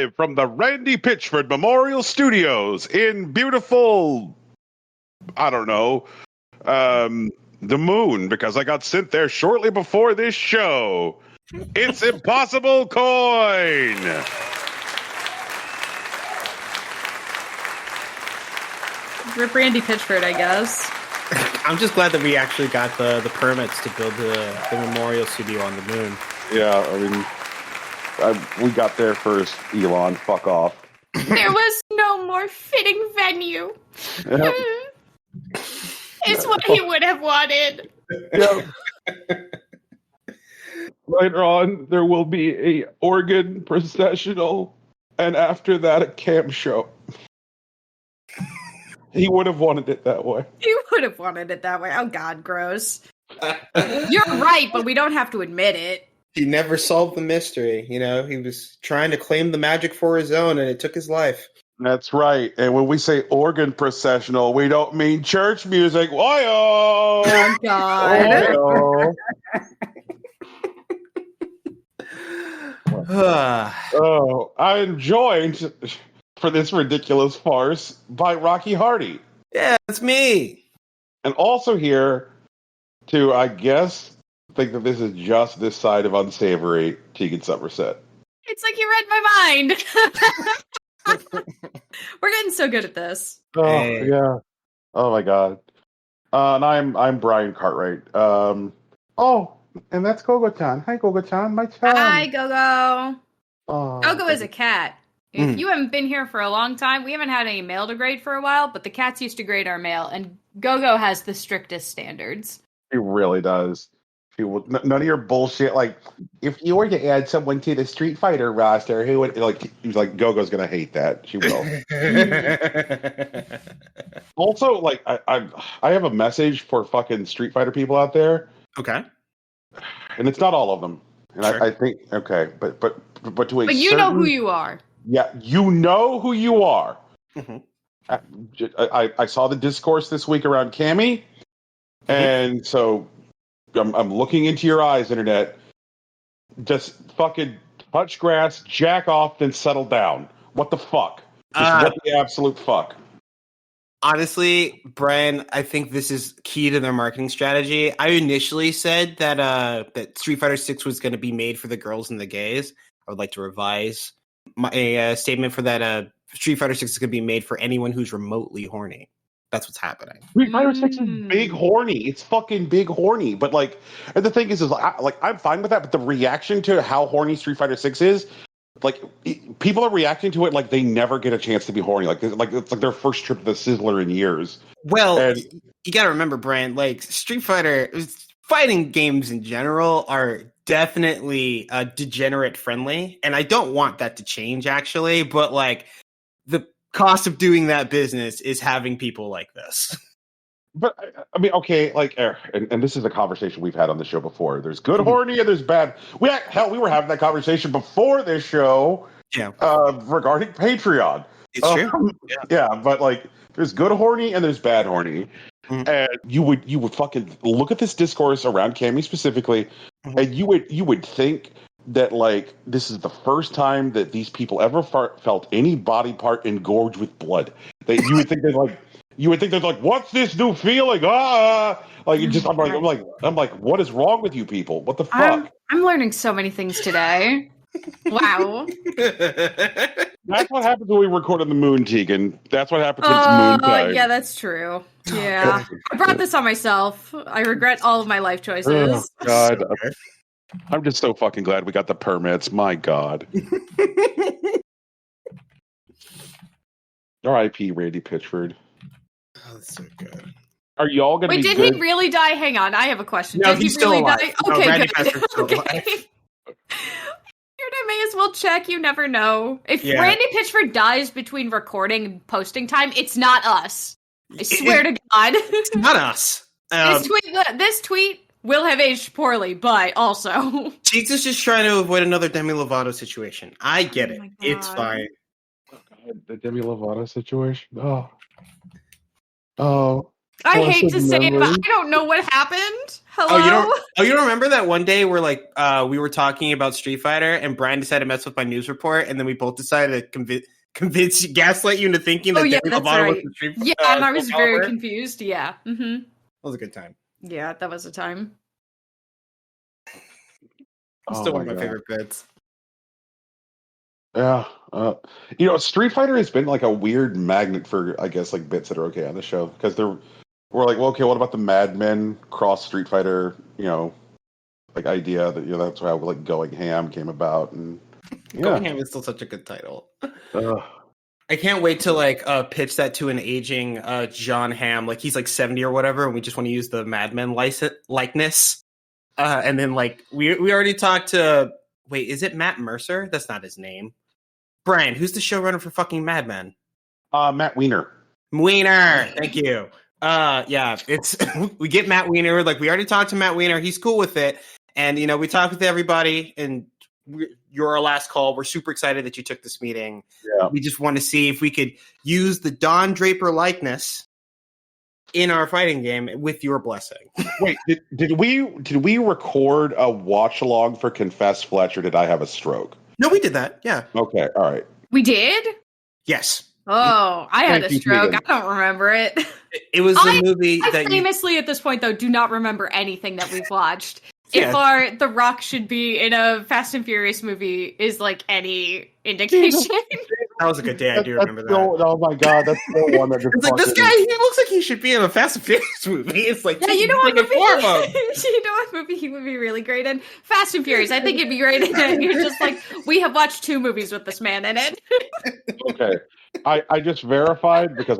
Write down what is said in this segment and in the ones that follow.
live from the Randy Pitchford Memorial Studios in beautiful, I don't know, the moon, because I got sent there shortly before this show. It's Impossible Coin. Rip Randy Pitchford, I guess. I'm just glad that we actually got the permits to build the memorial studio on the moon. Yeah, I mean, we got there first, Elon. Fuck off. There was no more fitting venue. Yep. It's what he would have wanted. Yep. Later on, there will be a organ processional, and after that, a cam show. He would have wanted it that way. He would have wanted it that way. Oh, God, gross. You're right, but we don't have to admit it. He never solved the mystery. You know, he was trying to claim the magic for his own, and it took his life. That's right. And when we say organ processional, we don't mean church music. Why-oh! Oh, God. Why-oh. Oh, I'm joined for this ridiculous farce by Rocky Hardy. Yeah, it's me. And also here to, I guess, think that this is just this side of unsavory, Tegan Somerset. It's like you read my mind. We're getting so good at this. Oh, yeah. Oh, my God. And I'm Brian Cartwright. Oh, and that's Gogo-chan. Hi, Gogo-chan. My chan. Hi, Gogo. Oh, Gogo is a cat. If you haven't been here for a long time, we haven't had any mail to grade for a while, but the cats used to grade our mail, and Gogo has the strictest standards. He really does. None of your bullshit. Like, if you were to add someone to the Street Fighter roster, who would he's like, Gogo's gonna hate that. She will. Also, like, I have a message for fucking Street Fighter people out there. Okay. And it's not all of them. And sure. I think okay, but to a but you know who you are. Yeah, you know who you are. Mm-hmm. I saw the discourse this week around Cammy, and so I'm looking into your eyes, internet. Just fucking touch grass, jack off, then settle down. What the fuck? Just what the absolute fuck? Honestly, Brian, I think this is key to their marketing strategy. I initially said that that Street Fighter 6 was going to be made for the girls and the gays. I would like to revise my statement for that. Street Fighter 6 is going to be made for anyone who's remotely horny. That's what's happening. Street Fighter 6 is big horny. It's fucking big horny. But like, and the thing is I'm fine with that. But the reaction to how horny Street Fighter 6 is, like, people are reacting to it like they never get a chance to be horny. Like it's like their first trip to the Sizzler in years. Well, and you got to remember, Brian, like Street Fighter fighting games in general are definitely degenerate friendly, and I don't want that to change actually. But like the cost of doing that business is having people like this. But I mean, okay, like, and this is a conversation we've had on the show before. There's good horny and there's bad. We were having that conversation before this show, regarding Patreon. It's true. Yeah, but like, there's good horny and there's bad horny, and you would fucking look at this discourse around Cammy specifically, and you would think that like this is the first time that these people ever felt any body part engorged with blood. That you would think that like. You would think they're like, what's this new feeling? Like you just, I'm like, what is wrong with you people? What the fuck? I'm learning so many things today. Wow. That's what happens when we record on the moon, Tegan. That's what happens when it's moon time. Yeah, that's true. Yeah, I brought this on myself. I regret all of my life choices. Oh, God, I'm just so fucking glad we got the permits. My God. R.I.P. Randy Pitchford. Oh, that's so good. Are y'all going to be Wait, did he really die? Hang on, I have a question. No, did he's he really still alive. die? No, Okay, Randy good. Pitchford's still Okay. alive. I may as well check. You never know. If Randy Pitchford dies between recording and posting time, it's not us. I swear to God. It's not us. This tweet will have aged poorly, but also. Cheeks is just trying to avoid another Demi Lovato situation. I get it. My God. It's fine. Oh, God, the Demi Lovato situation. Oh. I hate to say it, but I don't know what happened. Hello? You don't remember that one day where like we were talking about Street Fighter and Brian decided to mess with my news report and then we both decided to gaslight you into thinking that Demi that's Lovato right. was the Street Yeah, and I was very developer? confused. Yeah. Mm-hmm. That was a good time. Yeah, that was a time. Still one of my favorite bits. Yeah. Street Fighter has been like a weird magnet for, I guess, like bits that are okay on the show because we're like, well, okay, what about the Mad Men cross Street Fighter, like idea that, that's how like Going Ham came about. And Going Ham is still such a good title. I can't wait to like pitch that to an aging John Hamm, like he's like 70 or whatever, and we just want to use the Mad Men likeness. And then like we already talked to, wait, is it Matt Mercer? That's not his name. Brian, who's the showrunner for fucking Mad Men? Matt Weiner. Thank you. Yeah, it's we get Matt Weiner. Like we already talked to Matt Weiner. He's cool with it. And we talked with everybody and you're our last call. We're super excited that you took this meeting. Yeah. We just want to see if we could use the Don Draper likeness in our fighting game with your blessing. Wait, did we record a watch along for Confess Fletch, or did I have a stroke? No, we did that. Yeah. Okay. All right. We did? Yes. Oh, I had a stroke. I don't remember it. It was the movie I that famously at this point though do not remember anything that we've watched. Yeah. If The Rock should be in a Fast and Furious movie is like any indication. That was a good day. I do remember that. Oh my god, that's the one that just it's like this guy. He looks like he should be in a Fast and Furious movie. It's like you know what movie? You know what movie he would be really great in? Fast and Furious. I think he'd be great in it. You're just like we have watched 2 movies with this man in it. Okay, I just verified because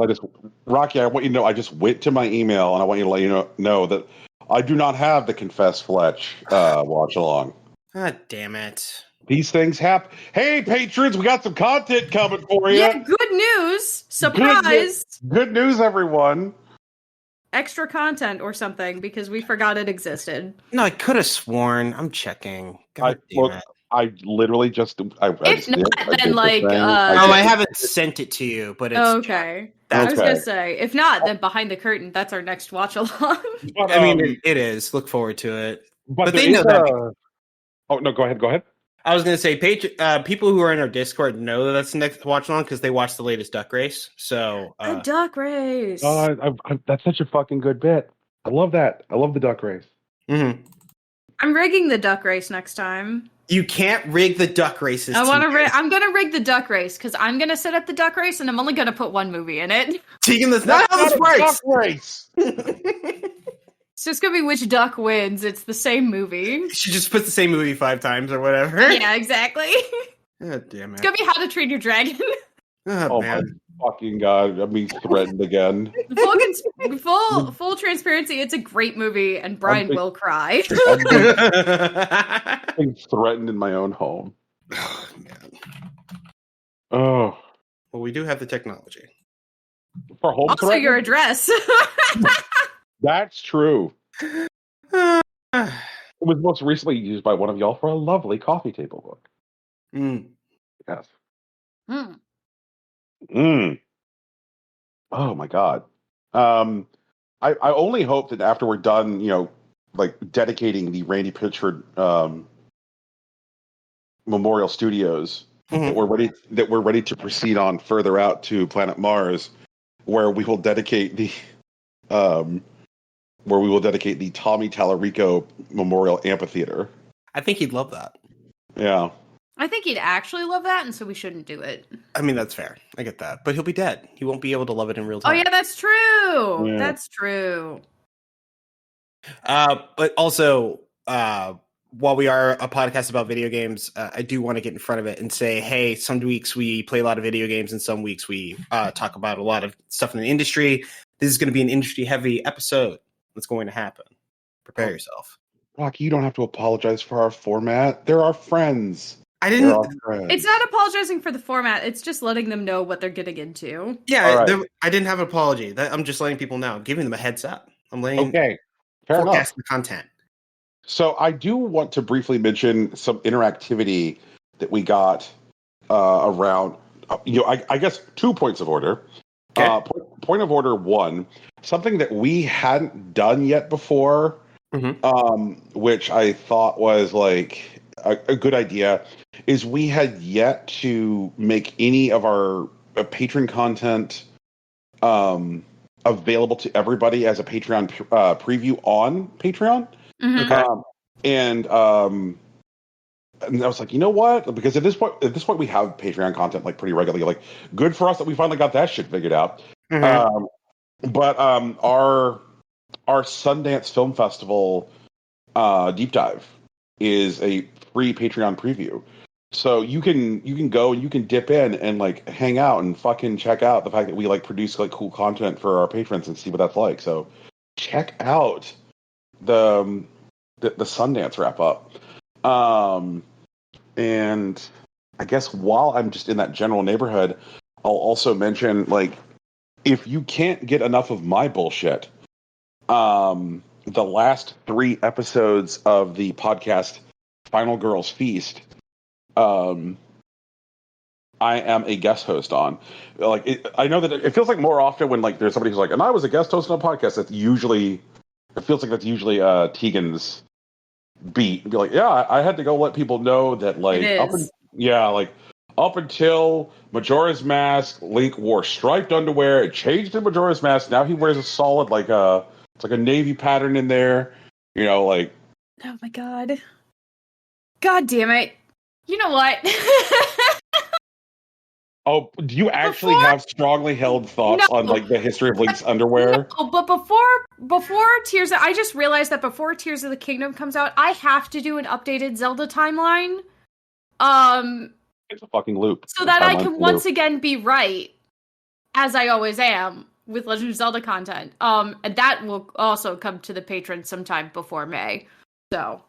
Rocky. I want you to know I just went to my email and I want you to let you know that I do not have the Confess Fletch watch along. God damn it. These things happen. Hey, patrons, we got some content coming for you. Yeah, good news. Surprise. Good news, everyone. Extra content or something because we forgot it existed. No, I could have sworn. I'm checking. God damn it. I literally just. I haven't sent it to you, but it's okay. I was gonna say, if not, then behind the curtain, that's our next watch along. I mean, it is. Look forward to it. But they know that. Oh no, go ahead. I was gonna say, people who are in our Discord know that that's the next watch along because they watched the latest Duck Race. So the Duck Race. Oh, that's such a fucking good bit. I love that. I love the Duck Race. Mm-hmm. I'm rigging the Duck Race next time. You can't rig the Duck Races. I'm gonna rig the Duck Race because I'm gonna set up the Duck Race and I'm only gonna put 1 movie in it. Tegan, that's not how this works. Duck Race. It's just gonna be which duck wins. It's the same movie. She just puts the same movie 5 times or whatever. Yeah, exactly. God damn it. It's gonna be How to Train Your Dragon. Oh man. My fucking god! I'm being threatened again. Full transparency. It's a great movie, and Brian will cry. I'm being threatened in my own home. Oh man. Oh. Well, we do have the technology For home. Also, your address. That's true. It was most recently used by one of y'all for a lovely coffee table book. Yes. Oh my god. I only hope that after we're done, like dedicating the Randy Pitchford Memorial Studios, that we're ready to proceed on further out to planet Mars, where we will dedicate the Tommy Tallarico Memorial Amphitheater. I think he'd love that. Yeah. I think he'd actually love that, and so we shouldn't do it. I mean, that's fair. I get that. But he'll be dead. He won't be able to love it in real time. Oh, yeah, that's true. Yeah. That's true. But also, while we are a podcast about video games, I do want to get in front of it and say, hey, some weeks we play a lot of video games, and some weeks we talk about a lot of stuff in the industry. This is going to be an industry-heavy episode that's going to happen. Prepare yourself. Rocky, you don't have to apologize for our format. They're our friends. It's not apologizing for the format. It's just letting them know what they're getting into. Yeah, right. I didn't have an apology. I'm just letting people know. I'm giving them a heads up. I'm letting forecast the content. So I do want to briefly mention some interactivity that we got around, I guess 2 points of order. Okay. Point of order 1, something that we hadn't done yet before which I thought was like a good idea, is we had yet to make any of our patron content available to everybody as a Patreon preview on Patreon. Okay. And I was like, you know what? Because at this point, we have Patreon content like pretty regularly. Like, good for us that we finally got that shit figured out. But our Sundance Film Festival deep dive is a free Patreon preview, so you can go and you can dip in and like hang out and fucking check out the fact that we like produce like cool content for our patrons and see what that's like. So check out the Sundance wrap up. And I guess while I'm just in that general neighborhood, I'll also mention, like, if you can't get enough of my bullshit, the last 3 episodes of the podcast Final Girls Feast, I am a guest host on. Like, I know that it feels like more often when like there's somebody who's like, and I was a guest host on a podcast. It feels like that's usually Tegan's beat. Be like, yeah, I had to go let people know that like up until Majora's Mask, Link wore striped underwear. It changed to Majora's Mask. Now he wears a solid it's like a navy pattern in there. You know, like. Oh my god. God damn it. You know what? Oh, do you actually have strongly held thoughts on like the history of Link's underwear? No, but before Tears, I just realized that before Tears of the Kingdom comes out, I have to do an updated Zelda timeline. It's a fucking loop. So that I can once again be right, as I always am, with Legend of Zelda content. And that will also come to the patrons sometime before May. So,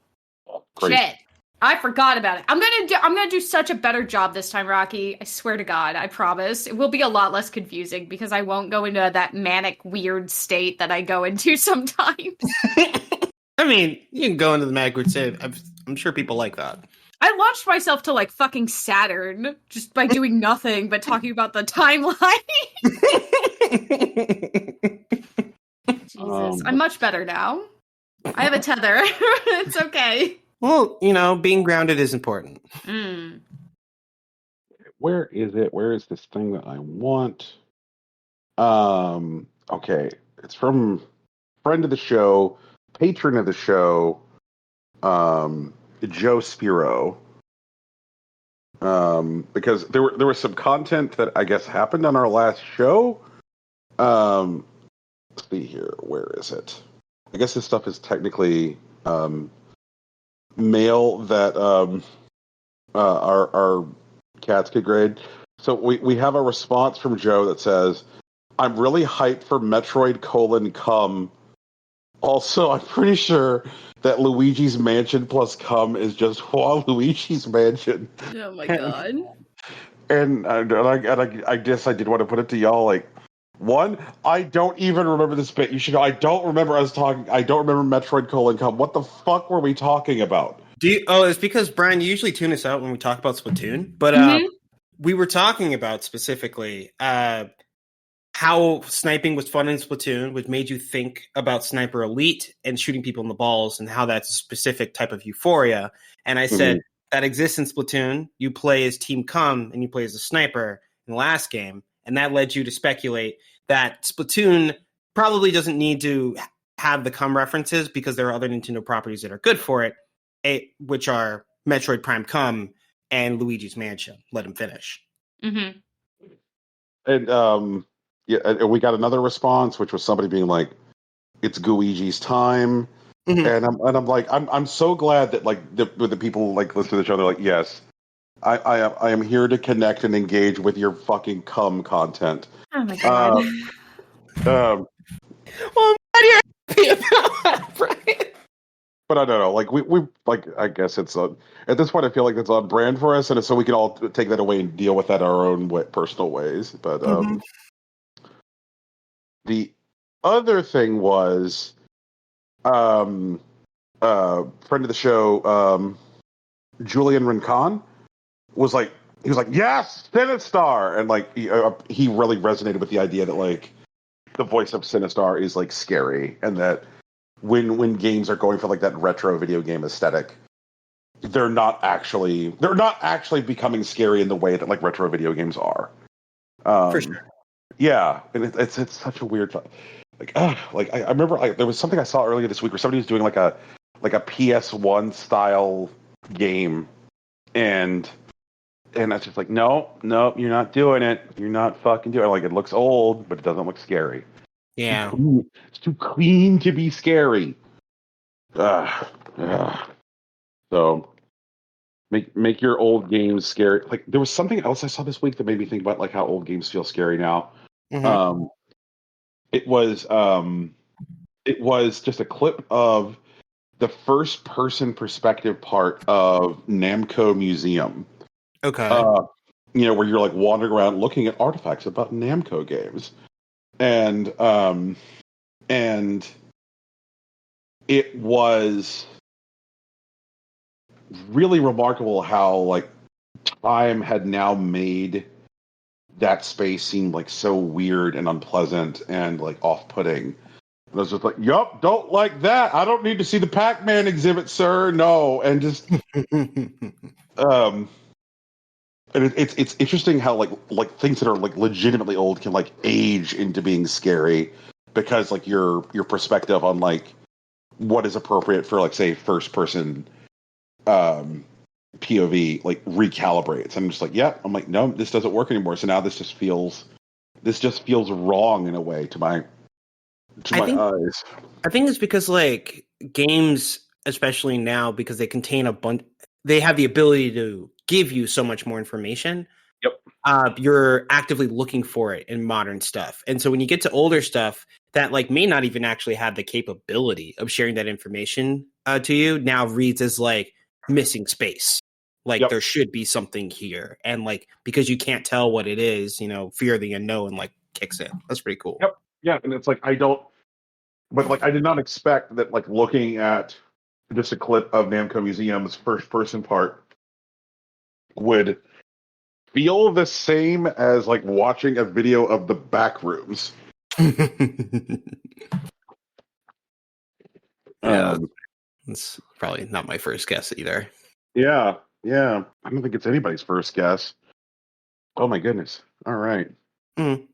shit. I forgot about it. I'm gonna do such a better job this time, Rocky. I swear to God, I promise. It will be a lot less confusing because I won't go into that manic, weird state that I go into sometimes. I mean, you can go into the manic, weird state. I'm sure people like that. I launched myself to like fucking Saturn just by doing nothing but talking about the timeline. Jesus, I'm much better now. I have a tether. It's okay. Well, you know, being grounded is important. Where is it? Where is this thing that I want? Okay. It's from friend of the show, patron of the show, Joe Spiro. Because there was some content that I guess happened on our last show. Let's see here. Where is it? I guess this stuff is technically mail that our cats could grade. So we have a response from Joe that says, I'm really hyped for Metroid : Cum. Also, I'm pretty sure that Luigi's Mansion plus Cum is just Waluigi's Mansion. Oh my god. And I guess I did want to put it to y'all, like, one, I don't even remember this bit. You should know, I don't remember us talking. I don't remember Metroid : Cum. What the fuck were we talking about? It's because, Brian, you usually tune us out when we talk about Splatoon. But we were talking about specifically how sniping was fun in Splatoon, which made you think about Sniper Elite and shooting people in the balls and how that's a specific type of euphoria. And I said, that exists in Splatoon. You play as Team Cum and you play as a sniper in the last game. And that led you to speculate that Splatoon probably doesn't need to have the Cum references because there are other Nintendo properties that are good for it, which are Metroid Prime Cum and Luigi's Mansion. Let him finish. And we got another response, which was somebody being like, "It's Guigi's time," and I'm like, I'm so glad that like the people like listen to the show. They're like, yes. I am here to connect and engage with your fucking cum content. Oh my god. Well, I'm glad you're happy about that, Brian. But I don't know. Like we like. I guess it's at this point. I feel like it's on brand for us, and so we can all take that away and deal with that our own personal ways. But the other thing was, friend of the show, Julian Rincon. He was like, yes, Sinistar, and like he really resonated with the idea that like the voice of Sinistar is like scary, and that when games are going for like that retro video game aesthetic, they're not actually becoming scary in the way that like retro video games are. For sure. Yeah, and it's such a weird I remember there was something I saw earlier this week where somebody was doing like a PS1 style game, and I was just like, no, you're not doing it. You're not fucking doing it. Like, it looks old, but it doesn't look scary. Yeah. It's too clean to be scary. So make your old games scary. Like, there was something else I saw this week that made me think about like how old games feel scary now. Mm-hmm. It was just a clip of the first person perspective part of Namco Museum. Okay. Where you're like wandering around looking at artifacts about Namco games. And it was really remarkable how like time had now made that space seem like so weird and unpleasant and like off-putting. And I was just like, yup, don't like that. I don't need to see the Pac-Man exhibit, sir. No. And just and it's interesting how like things that are like legitimately old can like age into being scary because like your perspective on like what is appropriate for like say first person POV like recalibrates. I'm just like, yeah, I'm like, no, this doesn't work anymore. So now this just feels wrong in a way to my eyes. I think it's because like games, especially now, because they contain they have the ability to give you so much more information. Yep. You're actively looking for it in modern stuff. And so when you get to older stuff that like may not even actually have the capability of sharing that information to you, now reads as like missing space. Like there should be something here. And like, because you can't tell what it is, fear of the unknown like kicks in. That's pretty cool. Yep. Yeah. And it's like, I did not expect that like looking at just a clip of Namco Museum's first person part would feel the same as like watching a video of the back rooms. Yeah, that's probably not my first guess either. Yeah. I don't think it's anybody's first guess. Oh my goodness. All right. Mm.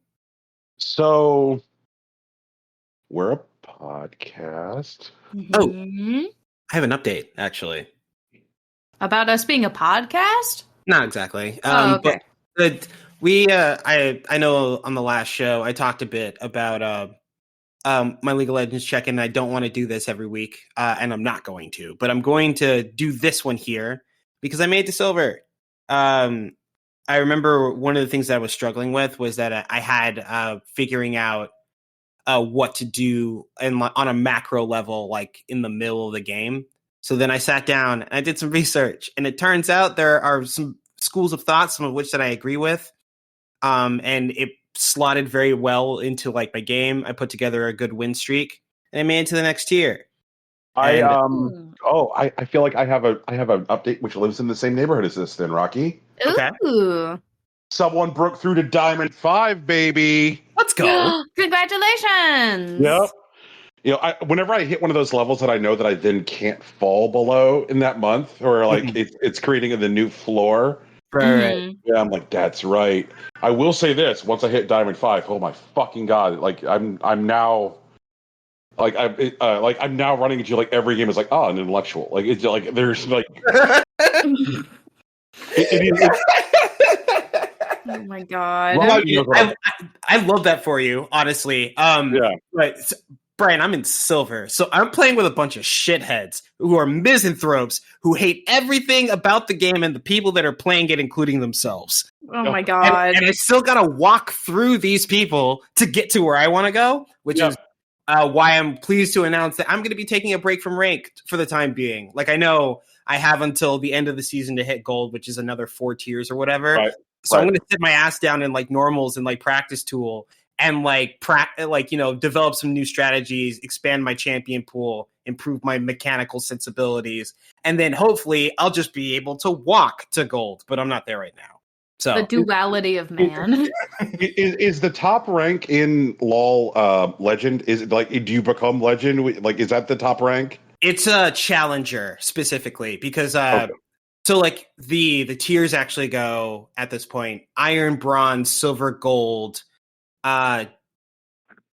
So we're a podcast. Oh, I have an update actually. About us being a podcast? Not exactly. Okay. But I know on the last show I talked a bit about my League of Legends check-in. I don't want to do this every week, and I'm not going to. But I'm going to do this one here because I made it to silver. I remember one of the things that I was struggling with was that I had figuring out what to do on a macro level, like in the middle of the game. So then I sat down and I did some research, and it turns out there are some schools of thought, some of which that I agree with. And it slotted very well into like my game. I put together a good win streak and I made it to the next tier. I feel like I have an update which lives in the same neighborhood as this then, Rocky. Okay. Ooh. Someone broke through to Diamond 5, baby. Let's go. Congratulations. Yep. Whenever I hit one of those levels that I know that I then can't fall below in that month, or like it's creating the new floor. Right. Yeah, I'm like, that's right. I will say this: once I hit Diamond 5, oh my fucking god! Like I'm now, I'm now running into like every game is like an intellectual. Like it's like there's like. Oh my god! I love that for you, honestly. Yeah. But Brian, I'm in silver, so I'm playing with a bunch of shitheads who are misanthropes who hate everything about the game and the people that are playing it, including themselves. Oh my god! And I still gotta walk through these people to get to where I want to go, which is why I'm pleased to announce that I'm going to be taking a break from ranked for the time being. Like, I know I have until the end of the season to hit gold, which is another 4 tiers or whatever. Right. So I'm going to sit my ass down in like normals and like practice tool and develop some new strategies, expand my champion pool, improve my mechanical sensibilities. And then hopefully I'll just be able to walk to gold, but I'm not there right now. So the duality of man. Is the top rank in LoL legend? Is it like, do you become legend? Like, is that the top rank? it's a challenger specifically because Okay. so like the tiers actually go at this point: iron, bronze, silver, gold,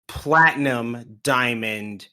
platinum, diamond,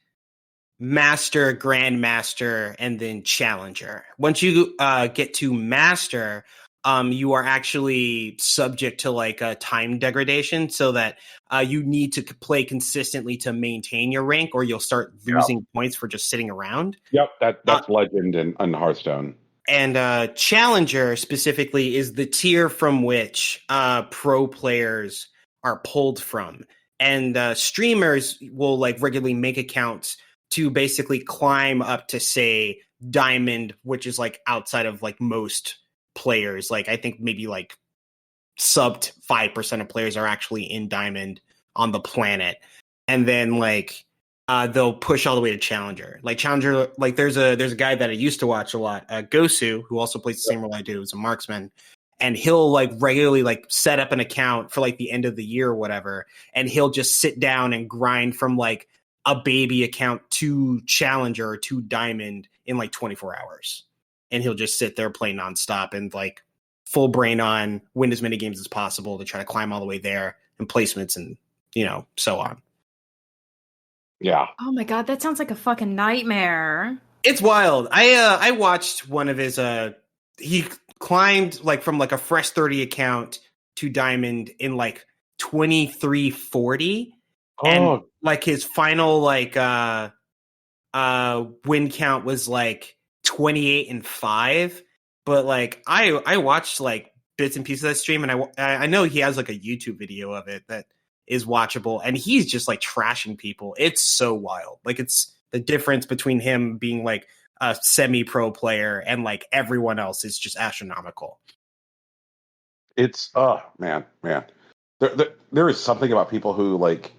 master, grandmaster, and then challenger. Once you get to master, you are actually subject to like a time degradation, so that you need to play consistently to maintain your rank, or you'll start losing points for just sitting around. Yep, that's legend in Hearthstone. And challenger specifically is the tier from which pro players are pulled from, and streamers will like regularly make accounts to basically climb up to, say, diamond, which is like outside of like most players. Like I think maybe like sub 5% of players are actually in diamond on the planet, and then like they'll push all the way to challenger. Like challenger, like there's a guy that I used to watch a lot, Gosu, who also plays the same role I do, as a marksman, and he'll like regularly like set up an account for like the end of the year or whatever, and he'll just sit down and grind from like a baby account to challenger or to diamond in like 24 hours. And he'll just sit there, play nonstop, and like full brain on, win as many games as possible to try to climb all the way there, and placements, and so on. Yeah. Oh my god, that sounds like a fucking nightmare. It's wild. I watched one of his he climbed like from like a fresh 30 account to diamond in like 2340. And like his final like win count was like 28-5. But like I watched like bits and pieces of that stream, and I know he has like a YouTube video of it that is watchable, and he's just like trashing people. It's so wild. Like it's the difference between him being like a semi-pro player and like everyone else is just astronomical. It's man. There is something about people who like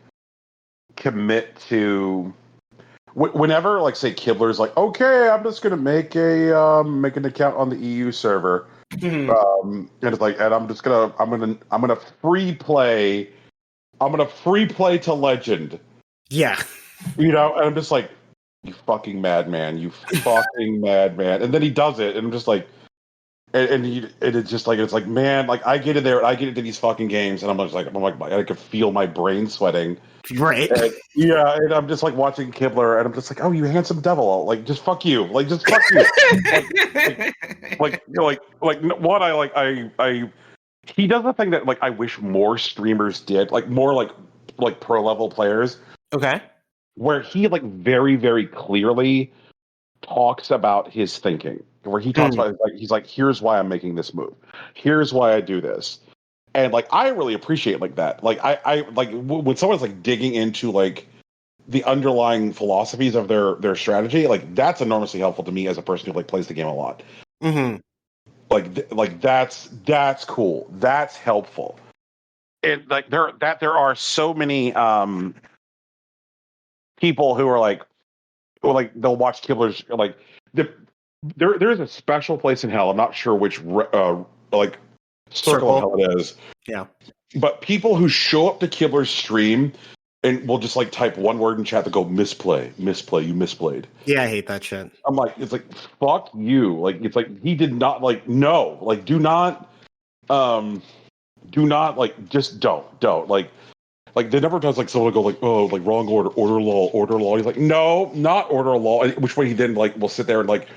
commit to whenever, like, say Kibler's like, okay, I'm just gonna make an account on the EU server, and it's like, and I'm gonna free play to legend. Yeah. And I'm just like, you fucking madman, you fucking madman. And then he does it, and I'm just like, and it's just like, it's like, man, like I get in there and I get into these fucking games, and I'm like, I can feel my brain sweating. Right. And, yeah, and I'm just like watching Kibler, and I'm just like, oh, you handsome devil, like just fuck you, like just fuck you. He does the thing that like I wish more streamers did, like more like pro level players. Okay. Where he like very, very clearly talks about his thinking. Where he talks about, like, he's like, here's why I'm making this move. Here's why I do this. And like I really appreciate like that. Like I like when someone's like digging into like the underlying philosophies of their strategy, like that's enormously helpful to me as a person who like plays the game a lot. Mm-hmm. Like that's cool. That's helpful. And like there are so many people who are like they'll watch Kibler's like there's a special place in hell. I'm not sure which like circle of hell it is. Yeah. But people who show up to Kibler's stream and will just like type one word in chat that go misplay, you misplayed. Yeah, I hate that shit. I'm like, it's like, fuck you. Like, it's like, he did not, like, no. Like, do not, like, just don't. Like, the number of times, like, someone will go, like, oh, like, wrong order law. He's like, no, not order law. Which way he then, like, will sit there and, like,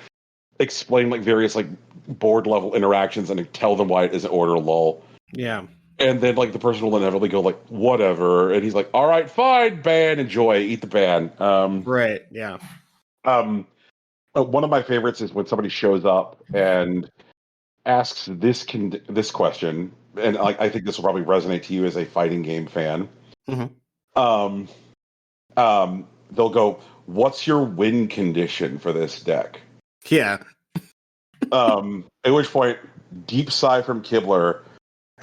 explain, like, various, like, board level interactions and tell them why it isn't order law. Yeah. And then, like, the person will inevitably go, like, whatever. And he's like, all right, fine, ban, enjoy, eat the ban. Right, yeah. One of my favorites is when somebody shows up and asks this question, and I think this will probably resonate to you as a fighting game fan. Mm-hmm. They'll go, what's your win condition for this deck? Yeah. At which point, deep sigh from Kibler,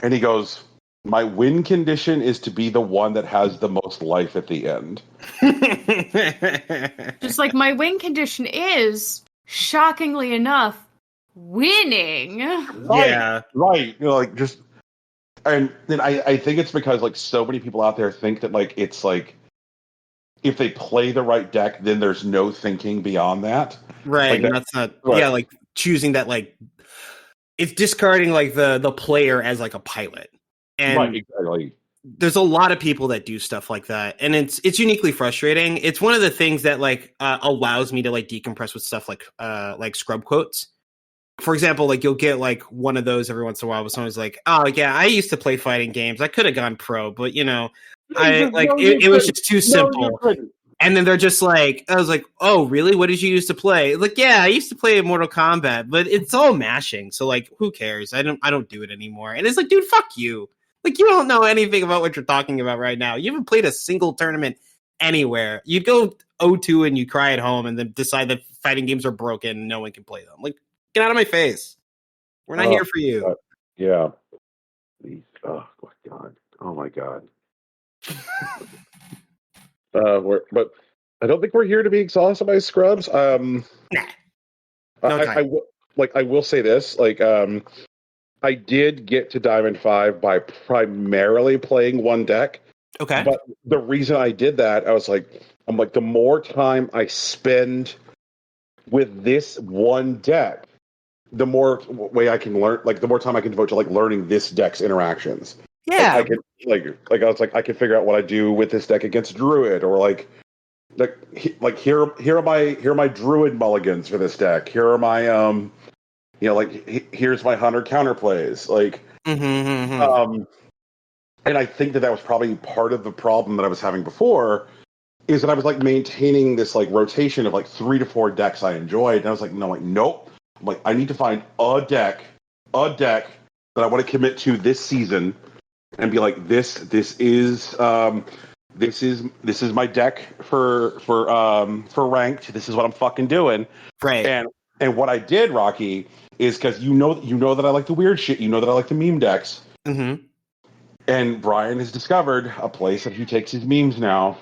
and he goes, my win condition is to be the one that has the most life at the end. Just like my win condition is, shockingly enough, winning. Right. You know, like, just And then I think it's because like so many people out there think that like it's like if they play the right deck, then there's no thinking beyond that. Right, Like and that's not right. yeah, like choosing that like it's discarding like the player as like a pilot. And right, exactly. There's a lot of people that do stuff like that, and it's uniquely frustrating. It's one of the things that like allows me to like decompress with stuff like scrub quotes. For example, like you'll get like one of those every once in a while, but someone's like, "Oh yeah, I used to play fighting games. I could have gone pro, but you know, it was just too simple." And then they're just like, I was like, "Oh really? What did you used to play?" Like, yeah, I used to play Mortal Kombat, but it's all mashing, so like, who cares? I don't do it anymore. And it's like, dude, fuck you. Like, you don't know anything about what you're talking about right now. You haven't played a single tournament anywhere. You'd go 0-2 and you cry at home and then decide that fighting games are broken and no one can play them. Like, get out of my face. We're not here for you. God. Yeah. Oh, my God. Oh, my God. But I don't think we're here to be exhausted by scrubs. Nah. No time. I will say this. Like, I did get to Diamond 5 by primarily playing one deck. Okay. But the reason I did that, I'm like, the more time I spend with this one deck, the more way I can learn, like the more time I can devote to like learning this deck's interactions. Yeah. I can figure out what I do with this deck against Druid, or here are my Druid mulligans for this deck. Here are my here's my Hunter counterplays. And I think that was probably part of the problem that I was having before, is that I was like maintaining this like rotation of like 3 to 4 decks I enjoyed, and I was like, no, like nope. I'm like, I need to find a deck that I want to commit to this season, and be like, this is my deck for ranked. This is what I'm fucking doing. Right. And what I did, Rocky, is because you know that I like the weird shit. You know that I like the meme decks. Mm-hmm. And Brian has discovered a place that he takes his memes now,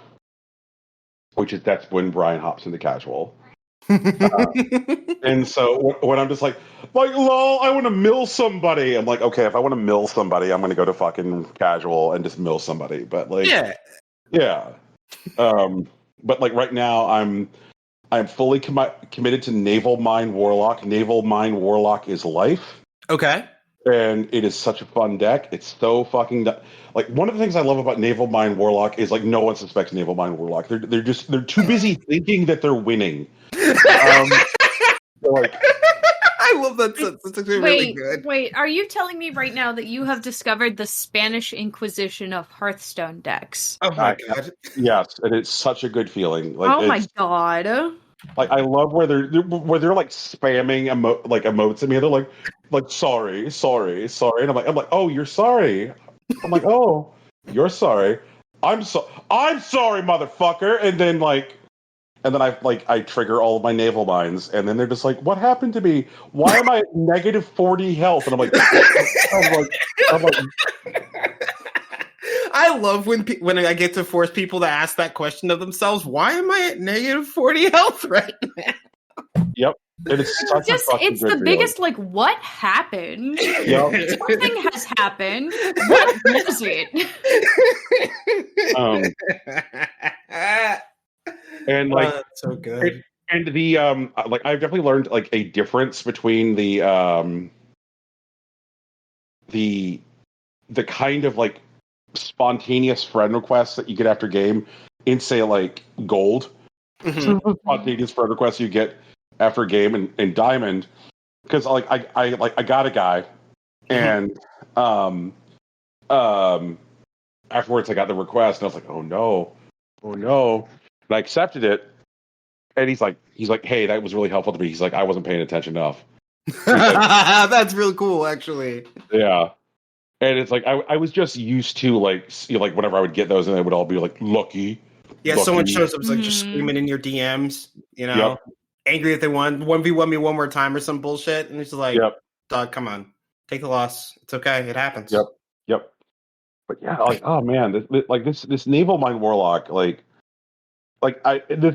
that's when Brian hops into casual. And so when I'm just like, lol, I want to mill somebody. I'm like, okay, if I want to mill somebody, I'm going to go to fucking casual and just mill somebody. But like, yeah. But like right now, I'm fully committed to Naval Mine Warlock. Naval Mine Warlock is life. Okay. And it is such a fun deck. It's so fucking like, one of the things I love about Naval Mine Warlock is like no one suspects Naval Mine Warlock. They're too busy thinking that they're winning. Like, I love that. That's actually really good. Wait, are you telling me right now that you have discovered the Spanish Inquisition of Hearthstone decks? Oh my God. Yes, and it's such a good feeling. Like, oh my God. Like, I love where they're like spamming emotes at me. They're like sorry, and I'm like, oh, you're sorry. I'm like, oh, you're sorry. I'm sorry, motherfucker. And then I trigger all of my naval mines, and then they're just like, what happened to me? Why am I at negative 40 health? And I'm like, I love when I get to force people to ask that question of themselves. Why am I at negative 40 health right now? Yep. It's the biggest, like, what happened? Yep. Something has happened. What was it? And like, that's so good. And the like, I've definitely learned like a difference between the kind of like spontaneous friend requests that you get after game in, say, like gold. Mm-hmm. Spontaneous friend requests you get after a game in Diamond, because I got a guy, and afterwards I got the request, and I was like, oh no, and I accepted it, and he's like, hey, that was really helpful to me. He's like, I wasn't paying attention enough. That's really cool, actually. Yeah. And it's like I was just used to like whenever I would get those, and they would all be like lucky. Yeah, lucky. Someone shows up like just screaming in your DMs, angry if they won 1v1 me one more time or some bullshit, and it's just like, dog, come on, take the loss. It's okay, it happens. Yep. But yeah, like, oh man, this Naval Mine Warlock, the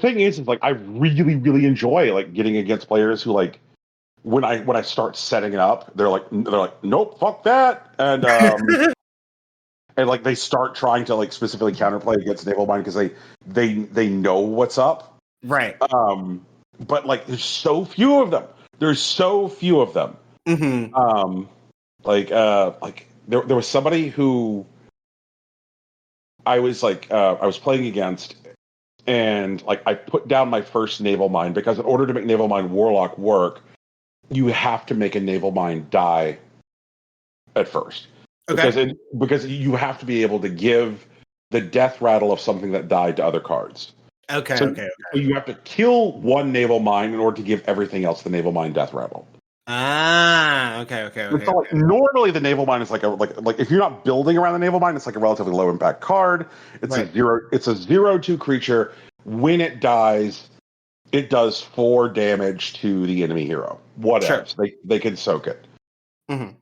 thing is like I really, really enjoy like getting against players who like, when I start setting it up, they're like, nope, fuck that, and and like they start trying to like specifically counterplay against naval mine because they know what's up. Right. But like there's so few of them. There's so few of them. Like there was somebody who I was playing against, and like I put down my first naval mine because in order to make naval mine warlock work, you have to make a naval mine die at first. Okay. Because you have to be able to give the death rattle of something that died to other cards. Okay. So Okay. you have to kill one naval mine in order to give everything else the naval mine death rattle. Okay. So like, normally the naval mine is like if you're not building around the naval mine, it's like a relatively low impact card. It's Right. It's a 0/2 creature. When it dies, it does 4 damage to the enemy hero. Whatever. Sure. They can soak it. Mm-hmm.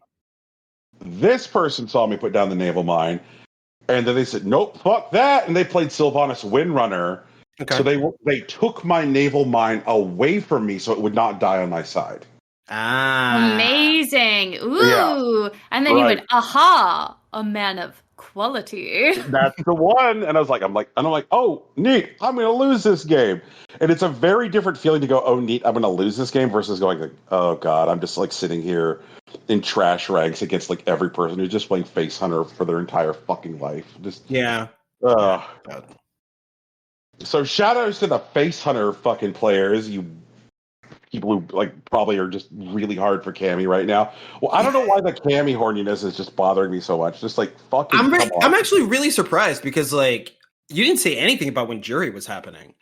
This person saw me put down the naval mine, and then they said, "Nope, fuck that," and they played Sylvanas Windrunner. Okay. So they took my naval mine away from me, so it would not die on my side. Amazing. Ooh. Yeah. And then you went, aha, a man of quality. That's the one. And I'm like, oh, neat, I'm going to lose this game. And it's a very different feeling to go, oh, neat, I'm going to lose this game versus going like, oh, God, I'm just like sitting here in trash ranks against like every person who's just playing Face Hunter for their entire fucking life. Just Yeah. So shout outs to the Face Hunter fucking players, you people who like probably are just really hard for Cammy right now. Well, I don't know why the Cammy horniness is just bothering me so much. Just like fucking. I'm actually really surprised because like you didn't say anything about when Jury was happening.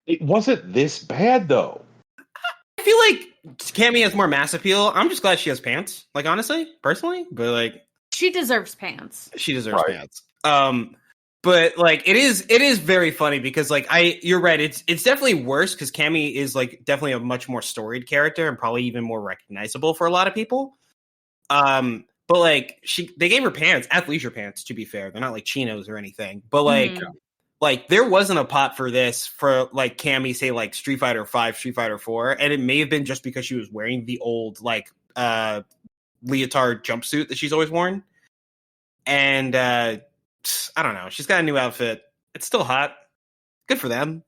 It wasn't this bad though. I feel like Cammy has more mass appeal. I'm just glad she has pants. Like honestly, personally, but like she deserves pants. She deserves pants. But like it is very funny because like you're right, it's definitely worse because Cammy is like definitely a much more storied character and probably even more recognizable for a lot of people. But like they gave her pants, athleisure pants, to be fair. They're not like chinos or anything. But like there wasn't a pot for this for like Cammy, say like Street Fighter 5, Street Fighter 4, and it may have been just because she was wearing the old like leotard jumpsuit that she's always worn. And I don't know. She's got a new outfit. It's still hot. Good for them.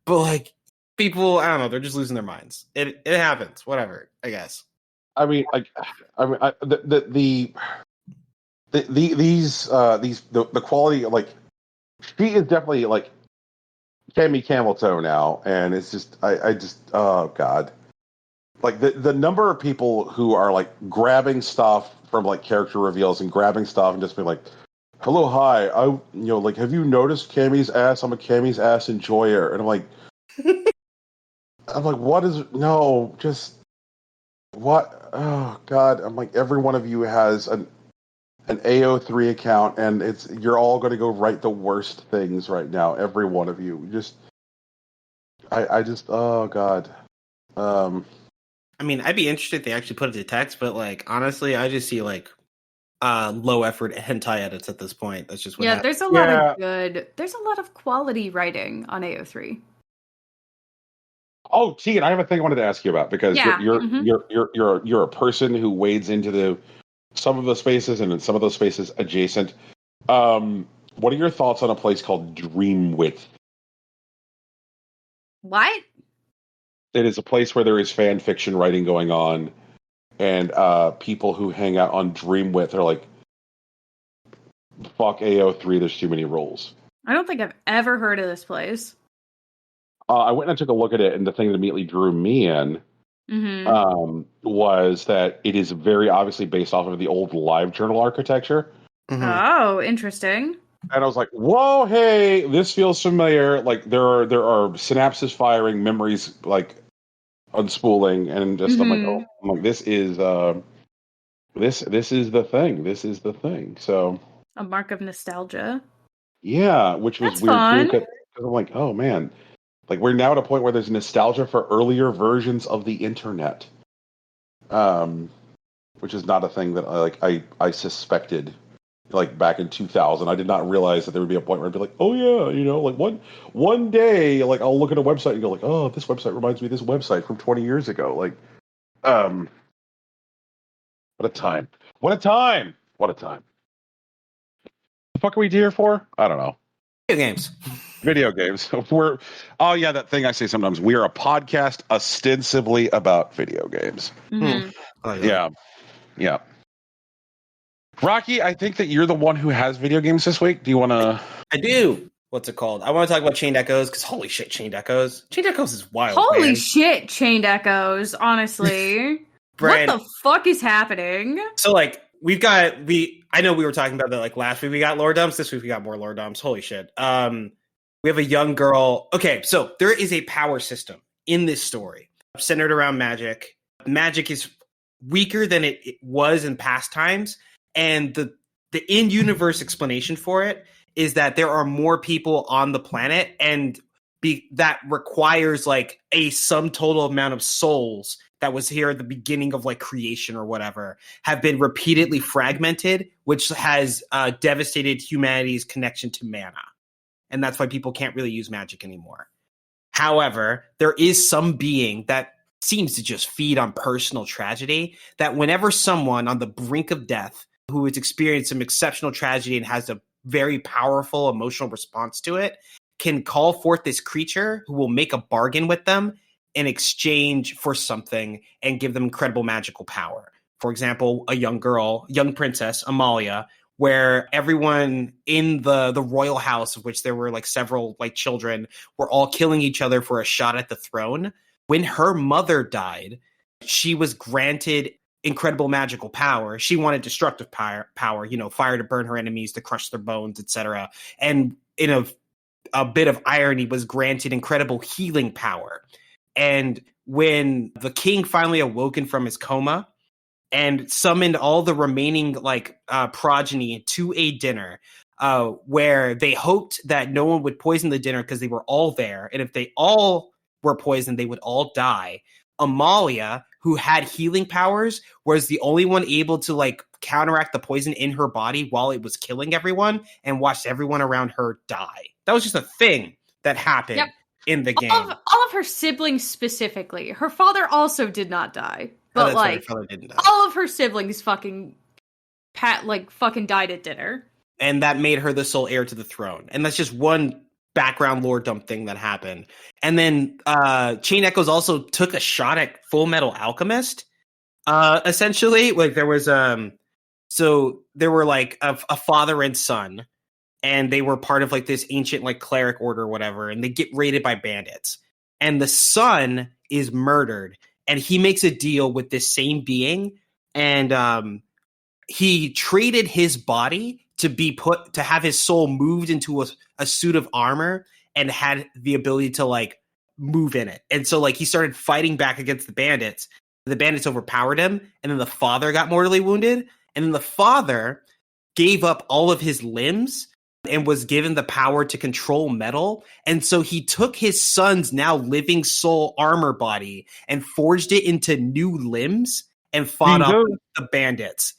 But like people, I don't know. They're just losing their minds. It happens. Whatever. I guess. The quality, like she is definitely like Cammy Camel Toe now, and it's just I just oh god, like the number of people who are like grabbing stuff from like character reveals and grabbing stuff and just being like, hello, hi, like, have you noticed Cammy's ass? I'm a Cammy's ass enjoyer. And I'm like, what is, no, just, what? Oh, God. I'm like, every one of you has an AO3 account, and you're all going to go write the worst things right now. Every one of you. I just, oh, God. I mean, I'd be interested if they actually put it to text, but like, honestly, I just see like, low effort hentai edits at this point. That's just what happens. There's a lot of there's a lot of quality writing on AO3. Oh, Tegan, I have a thing I wanted to ask you about because you're a person who wades into some of the spaces and in some of those spaces adjacent. What are your thoughts on a place called Dreamwidth? What? It is a place where there is fan fiction writing going on. And people who hang out on Dreamwidth are like, fuck AO3, there's too many rules. I don't think I've ever heard of this place. I went and I took a look at it, and the thing that immediately drew me in was that it is very obviously based off of the old LiveJournal architecture. Mm-hmm. Oh, interesting. And I was like, whoa, hey, this feels familiar. Like, there are synapses firing, memories, like, unspooling, and just I'm like, this is this is the thing. This is the thing. So a mark of nostalgia. Yeah, which was weird too, because I'm like, oh man, like we're now at a point where there's nostalgia for earlier versions of the internet, which is not a thing that I suspected. Like back in 2000, I did not realize that there would be a point where I'd be like, oh yeah, like one day, like I'll look at a website and go like, oh, this website reminds me of this website from 20 years ago. Like, what a time! What a time! What a time. The fuck are we here for? I don't know. Video games. Video games. Oh yeah, that thing I say sometimes. We are a podcast ostensibly about video games. Mhm. Oh, Yeah. Rocky, I think that you're the one who has video games this week. Do you want to? I do. What's it called? I want to talk about Chained Echoes because holy shit, Chained Echoes. Chained Echoes is wild. Holy man. shit, Chained Echoes, honestly. Brand, what the fuck is happening? So like I know we were talking about that like last week we got lore dumps. This week we got more lore dumps. Holy shit. We have a young girl. Okay, so there is a power system in this story centered around magic. Magic is weaker than it was in past times, and the in-universe explanation for it is that there are more people on the planet, and that requires like a sum total amount of souls that was here at the beginning of like creation or whatever have been repeatedly fragmented, which has devastated humanity's connection to mana. And that's why people can't really use magic anymore. However, there is some being that seems to just feed on personal tragedy, that whenever someone on the brink of death who has experienced some exceptional tragedy and has a very powerful emotional response to it can call forth this creature who will make a bargain with them in exchange for something and give them incredible magical power. For example, a young princess, Amalia, where everyone in the royal house, of which there were like several like children, were all killing each other for a shot at the throne. When her mother died, she was granted incredible magical power. She wanted destructive power, fire to burn her enemies, to crush their bones, etc. And in a bit of irony, was granted incredible healing power. And when the king finally awoken from his coma and summoned all the remaining progeny to a dinner where they hoped that no one would poison the dinner because they were all there, and if they all were poisoned, they would all die. Amalia, who had healing powers, was the only one able to like counteract the poison in her body while it was killing everyone and watched everyone around her die. That was just a thing that happened. Yep. In the game. All of her siblings specifically. Her father also did not die. But all of her siblings fucking died at dinner. And that made her the sole heir to the throne. And that's just one background lore dump thing that happened. And then Chain Echoes also took a shot at Full Metal Alchemist. Essentially, like there was so there were like a father and son. And they were part of like this ancient like cleric order or whatever, and they get raided by bandits. And the son is murdered, and he makes a deal with this same being, and he traded his body to have his soul moved into a suit of armor and had the ability to like move in it. And so like he started fighting back against the bandits. The bandits overpowered him, and then the father got mortally wounded, and then the father gave up all of his limbs and was given the power to control metal. And so he took his son's now living soul armor body and forged it into new limbs and fought off the bandits.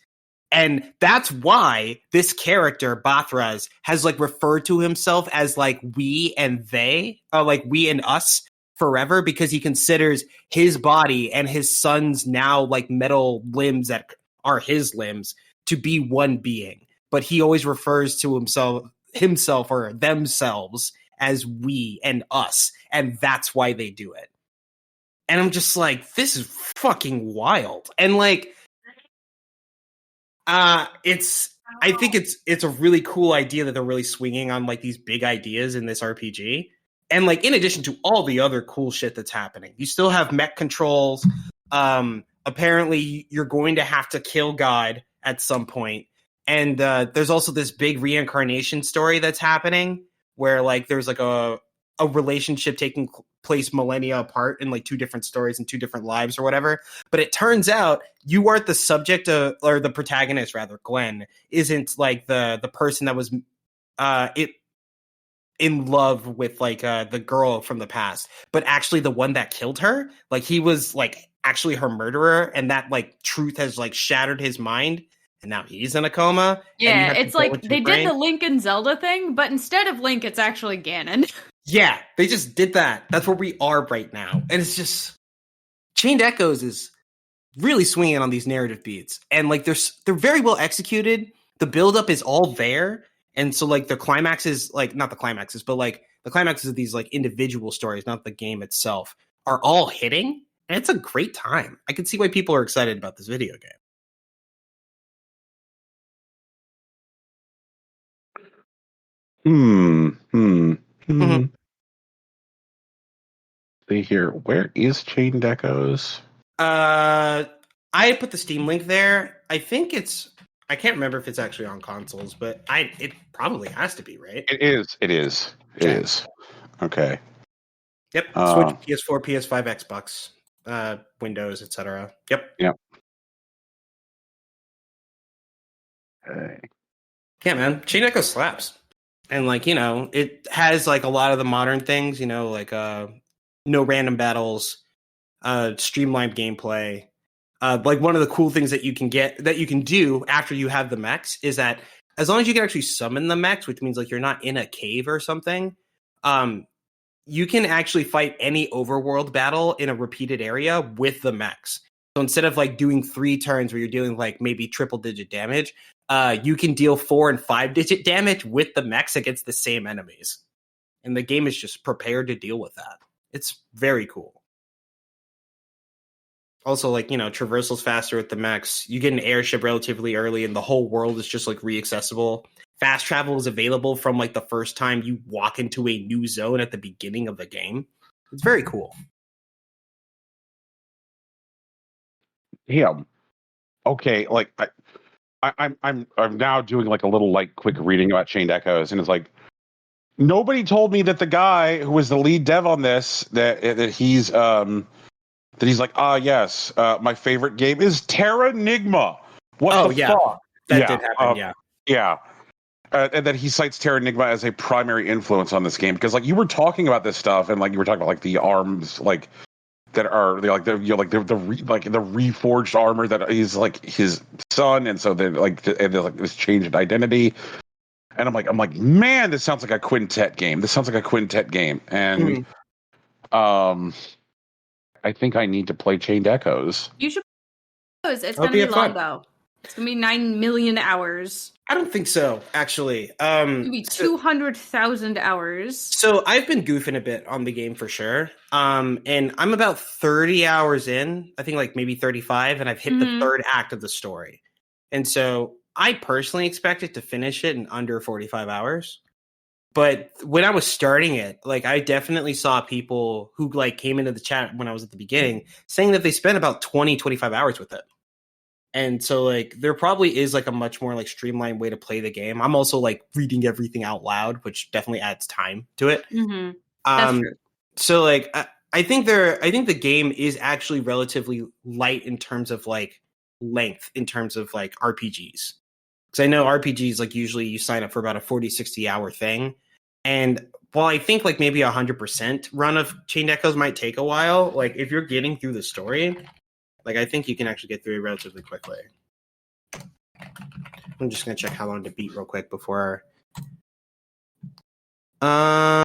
And that's why this character, Bathraz, has like referred to himself as like we and they, or like we and us forever, because he considers his body and his son's now like metal limbs that are his limbs to be one being. But he always refers to himself or themselves as we and us, and that's why they do it. And I'm just like, this is fucking wild. And like I think it's a really cool idea that they're really swinging on like these big ideas in this RPG. And like in addition to all the other cool shit that's happening, you still have mech controls. Apparently you're going to have to kill God at some point. And there's also this big reincarnation story that's happening where like there's like a relationship taking place millennia apart in like two different stories and two different lives or whatever. But it turns out you aren't the subject of, or the protagonist rather, Glenn, isn't like the person that was in love with like the girl from the past, but actually the one that killed her. Like he was like actually her murderer, and that like truth has like shattered his mind. And now he's in a coma. Yeah, it's like they did the Link and Zelda thing, but instead of Link, it's actually Ganon. Yeah, they just did that. That's where we are right now. And it's just... Chained Echoes is really swinging on these narrative beats, and like they're very well executed. The buildup is all there, and so like the climaxes, like not the climaxes, but like the climaxes of these like individual stories, not the game itself, are all hitting, and it's a great time. I can see why people are excited about this video game. See here, where is Chained Echoes? I put the Steam link there. I think I can't remember if it's actually on consoles, but it probably has to be, right? It is. Okay. Yep. Switch, PS4, PS5, Xbox, Windows, etc. Yep. Okay. Yeah, man. Chain Echo slaps. And like, it has like a lot of the modern things, like no random battles, streamlined gameplay. Like one of the cool things that you can do after you have the mechs is that as long as you can actually summon the mechs, which means like you're not in a cave or something, you can actually fight any overworld battle in a repeated area with the mechs. So instead of like doing 3 turns where you're dealing like maybe triple digit damage, you can deal 4 and 5 digit damage with the mechs against the same enemies. And the game is just prepared to deal with that. It's very cool. Also, like, traversal's faster with the mechs. You get an airship relatively early, and the whole world is just like re-accessible. Fast travel is available from like the first time you walk into a new zone at the beginning of the game. It's very cool. Yeah. Okay. Like I'm now doing like a little like quick reading about Chained Echoes, and it's like nobody told me that the guy who was the lead dev on this that he's like, yes, my favorite game is Terranigma. What the fuck? That did happen. Yeah. And then he cites Terranigma as a primary influence on this game because, like, you were talking about this stuff, and like you were talking about like the arms, like that are like the reforged armor that is like his son, and so then like and like this change in identity. And I'm like, man, this sounds like a quintet game. And I think I need to play Chained Echoes. You should. It's gonna be long though. It's gonna be 9 million hours. I don't think so, actually. It's gonna be 200,000 hours. So I've been goofing a bit on the game for sure. And I'm about 30 hours in, I think like maybe 35, and I've hit the third act of the story. And so I personally expected to finish it in under 45 hours. But when I was starting it, like I definitely saw people who like came into the chat when I was at the beginning saying that they spent about 20, 25 hours with it. And so like there probably is like a much more like streamlined way to play the game. I'm also like reading everything out loud, which definitely adds time to it. Mm-hmm. That's true. So like I think the game is actually relatively light in terms of like length, in terms of like RPGs. Because I know RPGs, like usually you sign up for about a 40, 60 hour thing. And while I think like maybe 100% run of Chained Echoes might take a while, like if you're getting through the story, like I think you can actually get through it relatively quickly. I'm just going to check how long to beat real quick before. Yeah,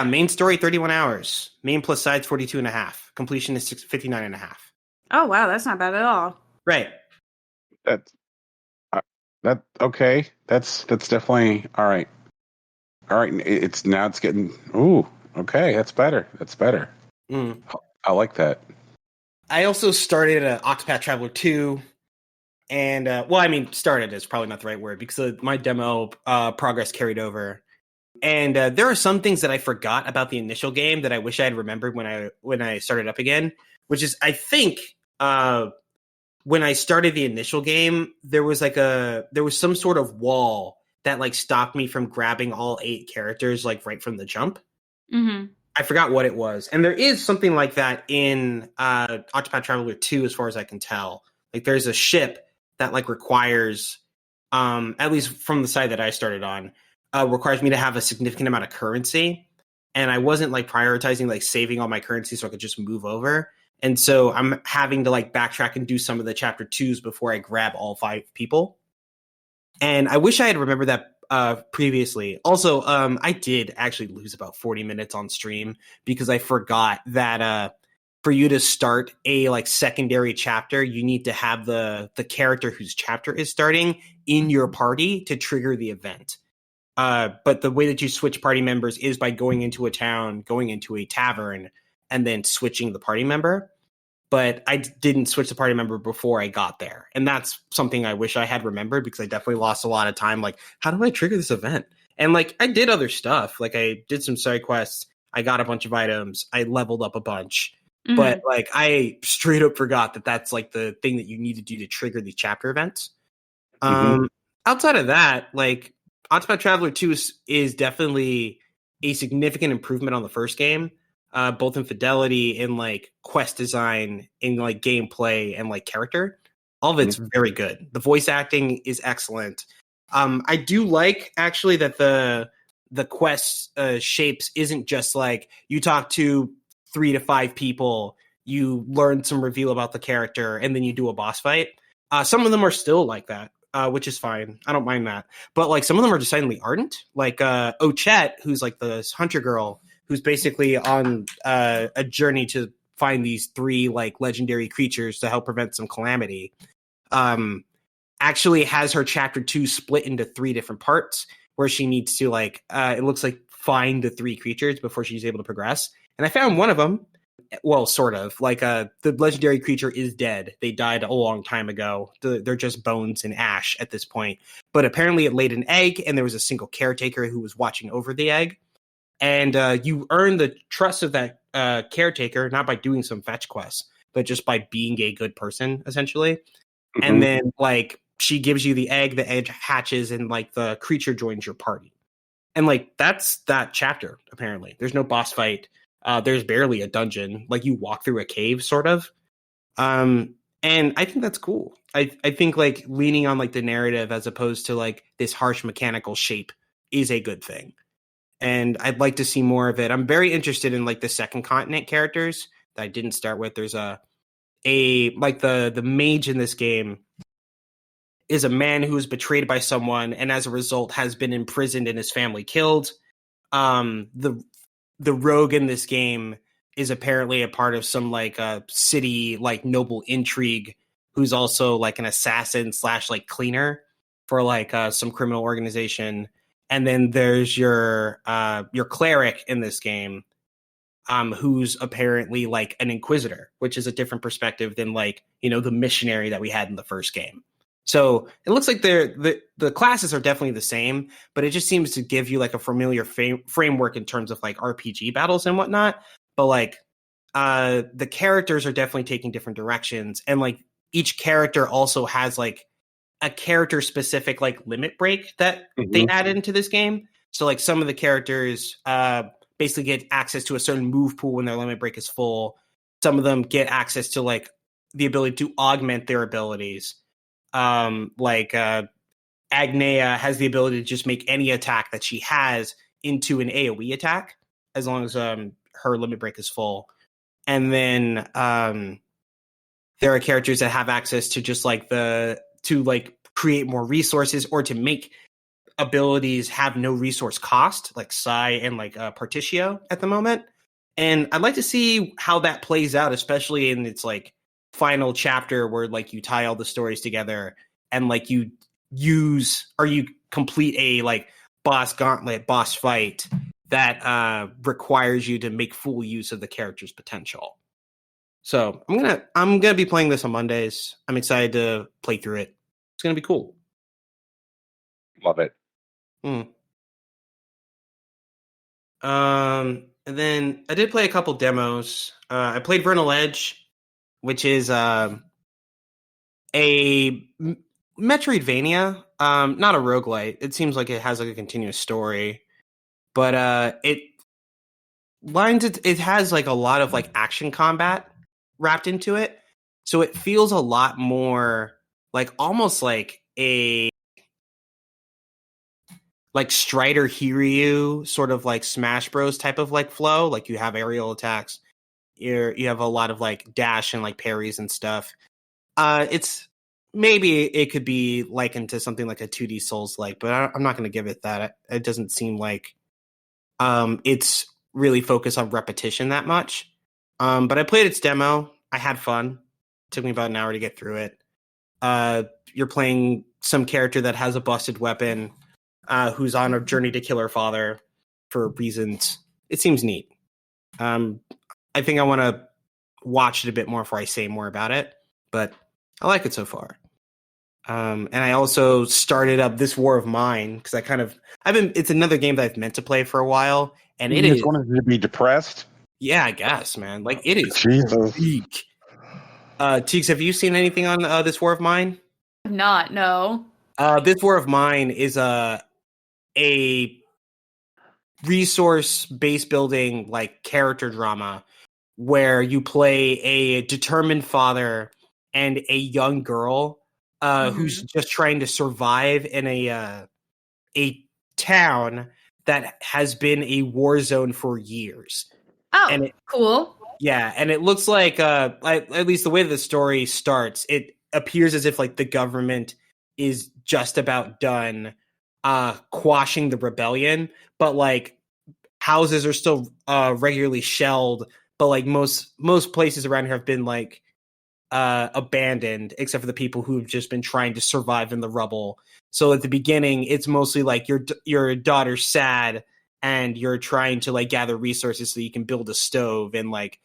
main story 31 hours. Main plus sides 42 and a half. Completion is 59 and a half. Oh wow, that's not bad at all. Right. That okay. That's definitely all right. All right. It's getting. Ooh. Okay. That's better. I like that. I also started Octopath Traveler 2, and started is probably not the right word because my demo progress carried over. And there are some things that I forgot about the initial game that I wish I had remembered when I started up again. Which is, I think, when I started the initial game, there was some sort of wall that like stopped me from grabbing all 8 characters like right from the jump. Mm-hmm. I forgot what it was, and there is something like that in Octopath Traveler 2, as far as I can tell. Like, there's a ship that like requires, at least from the side that I started on, requires me to have a significant amount of currency, and I wasn't like prioritizing like saving all my currency so I could just move over. And so I'm having to like backtrack and do some of the chapter 2s before I grab all 5 people. And I wish I had remembered that previously. Also, I did actually lose about 40 minutes on stream because I forgot that for you to start a like secondary chapter, you need to have the character whose chapter is starting in your party to trigger the event. But the way that you switch party members is by going into a town, going into a tavern, and then switching the party member. But I didn't switch the party member before I got there. And that's something I wish I had remembered, because I definitely lost a lot of time. Like, how do I trigger this event? And like, I did other stuff. Like, I did some side quests. I got a bunch of items. I leveled up a bunch. Mm-hmm. But like, I straight up forgot that that's like the thing that you need to do to trigger these chapter events. Outside of that, like, Octopath Traveler 2 is definitely a significant improvement on the first game. Both in fidelity, in like quest design, in like gameplay, and like character. All of it's very good. The voice acting is excellent. I do like actually that the quest shapes isn't just like you talk to 3 to 5 people, you learn some reveal about the character, and then you do a boss fight. Some of them are still like that, which is fine. I don't mind that. But like some of them are decidedly ardent. Like Ochette, who's like the hunter girl, who's basically on a journey to find these 3 like legendary creatures to help prevent some calamity, actually has her chapter 2 split into 3 different parts where she needs to like, it looks like find the 3 creatures before she's able to progress. And I found one of them. Well, sort of. Like the legendary creature is dead. They died a long time ago. They're just bones and ash at this point. But apparently it laid an egg, and there was a single caretaker who was watching over the egg. And you earn the trust of that caretaker, not by doing some fetch quests, but just by being a good person, essentially. Mm-hmm. And then, like, she gives you the egg hatches, and, like, the creature joins your party. And, like, that's that chapter, apparently. There's no boss fight. There's barely a dungeon. Like, you walk through a cave, sort of. And I think that's cool. I think, like, leaning on, like, the narrative as opposed to, like, this harsh mechanical shape is a good thing. And I'd like to see more of it. I'm very interested in like the second continent characters that I didn't start with. There's a like the mage in this game is a man who was betrayed by someone, and as a result has been imprisoned and his family killed. The rogue in this game is apparently a part of some like city like noble intrigue, who's also like an assassin / like cleaner for like some criminal organization. And then there's your cleric in this game, who's apparently like an inquisitor, which is a different perspective than like, you know, the missionary that we had in the first game. So it looks like the classes are definitely the same, but it just seems to give you like a familiar framework in terms of like RPG battles and whatnot. But like the characters are definitely taking different directions, and like each character also has like a character specific like limit break that they added into this game. So like some of the characters basically get access to a certain move pool when their limit break is full. Some of them get access to like the ability to augment their abilities. Like Agnea has the ability to just make any attack that she has into an AoE attack as long as her limit break is full. And then there are characters that have access to just like to like create more resources or to make abilities have no resource cost, like Sai and like Particio at the moment. And I'd like to see how that plays out, especially in its like final chapter where like you tie all the stories together and like you complete a like boss gauntlet, boss fight that requires you to make full use of the character's potential. So I'm gonna be playing this on Mondays. I'm excited to play through it. It's gonna be cool. Love it. And then I did play a couple demos. I played Vernal Edge, which is a Metroidvania, not a roguelite. It seems like it has like a continuous story, but it has like a lot of like action combat wrapped into it, so it feels a lot more like almost like a like Strider Hiryu sort of like Smash Bros type of like flow. Like you have aerial attacks, you have a lot of like dash and like parries and stuff. It's maybe it could be likened to something like a 2D Souls like, but I'm not going to give it that. It doesn't seem like it's really focused on repetition that much. But I played its demo. I had fun. It took me about an hour to get through it. You're playing some character that has a busted weapon, who's on a journey to kill her father for reasons. It seems neat. I think I want to watch it a bit more before I say more about it, but I like it so far. And I also started up This War of Mine because it's another game that I've meant to play for a while, and it is. Wanted to be depressed. Yeah, I guess, man. Like it is. Jesus. Peak. Teeks, have you seen anything on This War of Mine? Not, no. This War of Mine is a resource base building like character drama where you play a determined father and a young girl who's just trying to survive in a town that has been a war zone for years. Oh, cool. Yeah, and it looks like at least the way the story starts, it appears as if like the government is just about done quashing the rebellion, but like houses are still regularly shelled, but like most places around here have been like abandoned except for the people who've just been trying to survive in the rubble. So at the beginning, it's mostly like your daughter's sad and you're trying to like gather resources so you can build a stove and like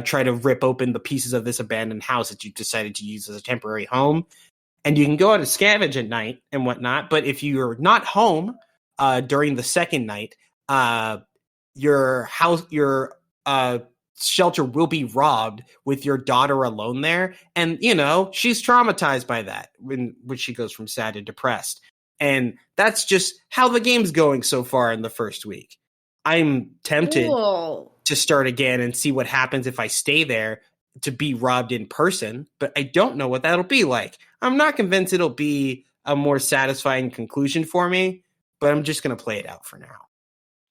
try to rip open the pieces of this abandoned house that you decided to use as a temporary home. And you can go out and scavenge at night and whatnot. But if you're not home during the second night, your shelter will be robbed with your daughter alone there. And, you know, she's traumatized by that when she goes from sad to depressed. And that's just how the game's going so far in the first week. I'm tempted to start again and see what happens if I stay there to be robbed in person, but I don't know what that'll be like. I'm not convinced it'll be a more satisfying conclusion for me, but I'm just going to play it out for now.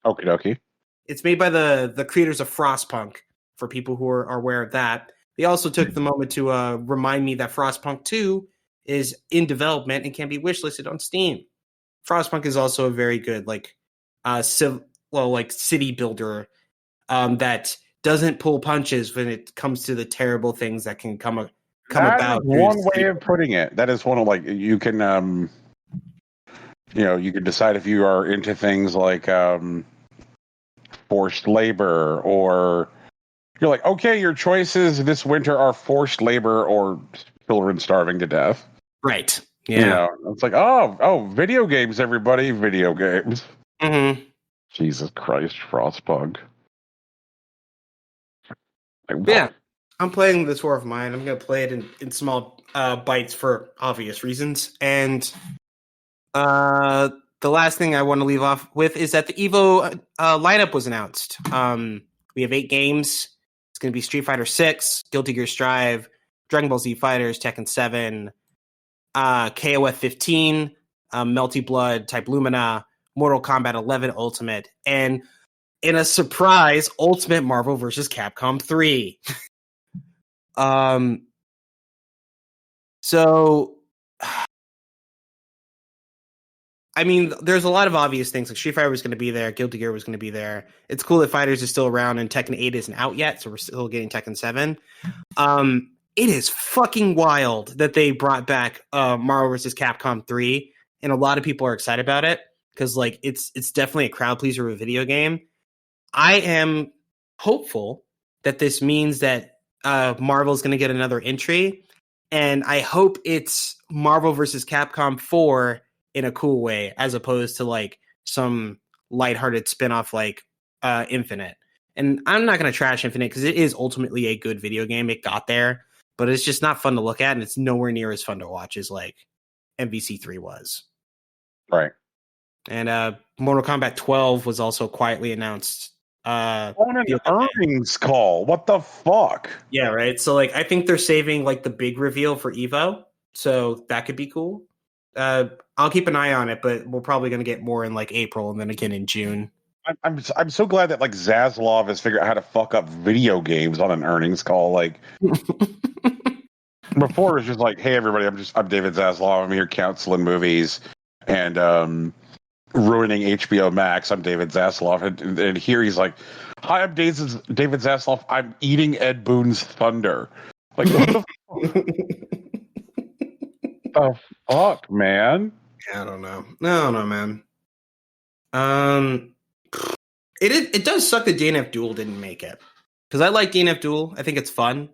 Okie dokie. It's made by the creators of Frostpunk, for people who are aware of that. They also took the moment to remind me that Frostpunk 2 is in development and can be wishlisted on Steam. Frostpunk is also a very good city builder that doesn't pull punches when it comes to the terrible things that can come about. That is one way of putting it. That is one of like you can you can decide if you are into things like forced labor, or you're like, okay, your choices this winter are forced labor or children starving to death. Right. Yeah. You know, it's like, oh, video games, everybody, video games. Mm-hmm. Jesus Christ, Frostpunk. Yeah, I'm playing This War of Mine. I'm going to play it in small bites for obvious reasons. And the last thing I want to leave off with is that the EVO lineup was announced. We have 8 games. It's going to be Street Fighter 6, Guilty Gear Strive, Dragon Ball Z Fighters, Tekken 7, KOF 15, Melty Blood, Type Lumina, Mortal Kombat 11 Ultimate, and in a surprise, Ultimate Marvel vs. Capcom 3. So, I mean, there's a lot of obvious things. Like Street Fighter was going to be there, Guilty Gear was going to be there. It's cool that Fighters is still around and Tekken 8 isn't out yet, so we're still getting Tekken 7. It is fucking wild that they brought back Marvel vs. Capcom 3, and a lot of people are excited about it because like it's definitely a crowd pleaser of a video game. I am hopeful that this means that Marvel is going to get another entry, and I hope it's Marvel vs. Capcom 4 in a cool way, as opposed to like some lighthearted spinoff like Infinite. And I'm not going to trash Infinite because it is ultimately a good video game. It got there, but it's just not fun to look at, and it's nowhere near as fun to watch as like MVC3 was. Right. And Mortal Kombat 12 was also quietly announced. On an earnings call. What the fuck? Yeah, right. So like I think they're saving like the big reveal for Evo. So that could be cool. I'll keep an eye on it, but we're probably going to get more in like April and then again in June. I'm so glad that like Zaslav has figured out how to fuck up video games on an earnings call. Like before it was just like, hey everybody, I'm David Zaslav. I'm here counseling movies, and ruining HBO Max. I'm David Zasloff, and here he's like, "Hi, I'm David Zasloff. I'm eating Ed Boon's thunder." Like, what the fuck, man? I don't know. No, man. It does suck that DNF Duel didn't make it, because I like DNF Duel. I think it's fun.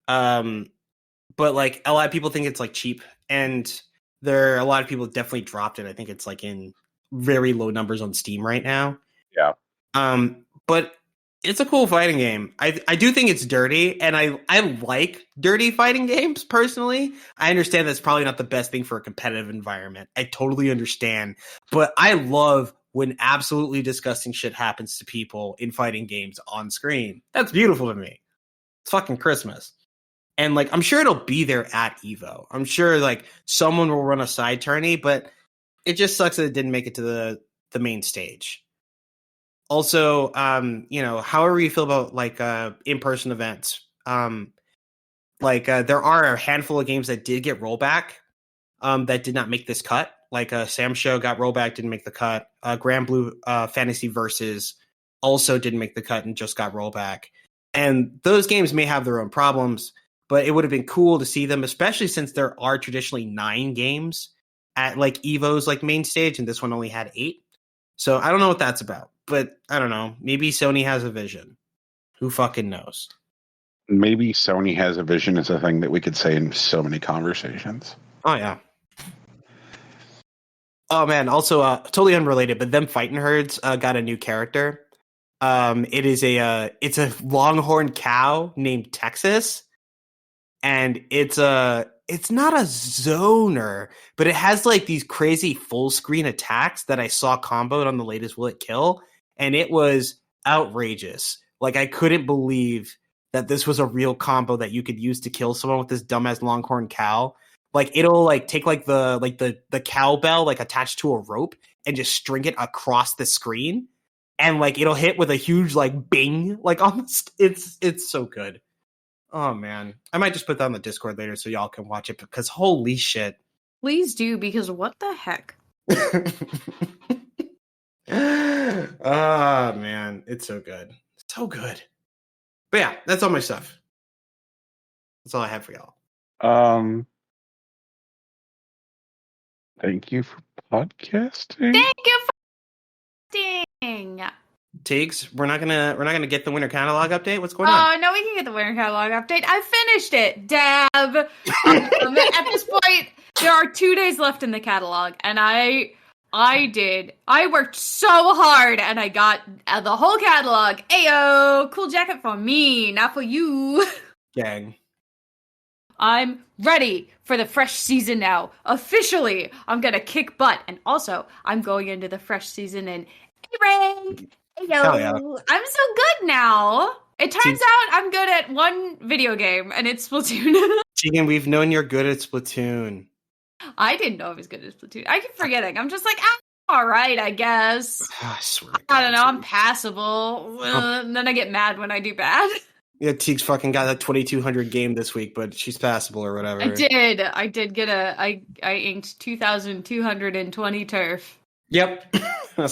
But like a lot of people think it's like cheap, and there are a lot of people definitely dropped it. I think it's like in very low numbers on Steam right now. Yeah. But it's a cool fighting game. I do think it's dirty, and I like dirty fighting games personally. I understand that's probably not the best thing for a competitive environment. I totally understand, but I love when absolutely disgusting shit happens to people in fighting games on screen. That's beautiful to me. It's fucking Christmas. And like, I'm sure it'll be there at Evo. I'm sure like someone will run a side tourney, but it just sucks that it didn't make it to the main stage. Also, however you feel about like in-person events, there are a handful of games that did get rollback that did not make this cut. Like Sam Show got rollback, didn't make the cut. Grand Blue Fantasy Versus also didn't make the cut and just got rollback. And those games may have their own problems, but it would have been cool to see them, especially since there are traditionally 9 games at like Evo's like main stage, and this one only had 8. So I don't know what that's about, but I don't know. Maybe Sony has a vision. Who fucking knows? Maybe Sony has a vision is a thing that we could say in so many conversations. Oh yeah. Oh man, also totally unrelated, but them Fighting Herds got a new character. It's a longhorn cow named Texas, and it's not a zoner, but it has like these crazy full screen attacks that I saw comboed on the latest Will It Kill, and it was outrageous. Like I couldn't believe that this was a real combo that you could use to kill someone with this dumbass longhorn cow. Like it'll like take like the cowbell like attached to a rope and just string it across the screen, and like it'll hit with a huge like bing like almost. It's so good. Oh man, I might just put that on the Discord later so y'all can watch it, because holy shit. Please do, because what the heck? Ah man, it's so good, so good. But yeah, that's all my stuff. That's all I have for y'all. Thank you for podcasting. Thank you for podcasting. Tiggs, we're not gonna get the winter catalog update. What's going on? Oh no, we can get the winter catalog update. I finished it, Dab. At this point, there are 2 days left in the catalog, and I worked so hard, and I got the whole catalog. Ayo, cool jacket for me, not for you. Gang. I'm ready for the fresh season now. Officially, I'm gonna kick butt, and also I'm going into the fresh season in A-Rank. Yo, yeah. I'm so good now. It turns out I'm good at one video game, and it's Splatoon. Tegan, we've known you're good at Splatoon. I didn't know I was good at Splatoon. I keep forgetting. I'm just like, all right, I guess. I swear I don't know. I'm passable. And then I get mad when I do bad. Yeah, Teague's fucking got that 2200 game this week, but she's passable or whatever. I did get I inked 2220 turf. Yep.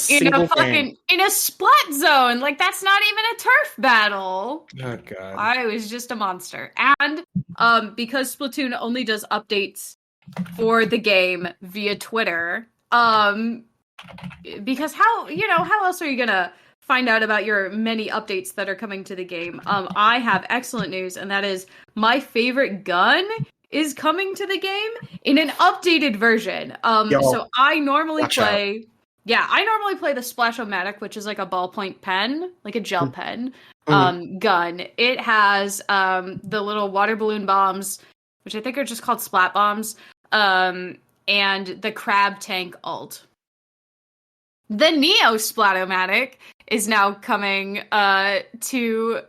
In a splat zone. Like, that's not even a turf battle. Oh god. I was just a monster. And because Splatoon only does updates for the game via Twitter, because how else are you gonna find out about your many updates that are coming to the game? I have excellent news, and that is my favorite gun is coming to the game in an updated version. So I normally play the Splash-O-Matic, which is like a ballpoint pen, like a gel pen gun. It has the little water balloon bombs, which I think are just called splat bombs, and the crab tank ult. The Neo Splatomatic is now coming to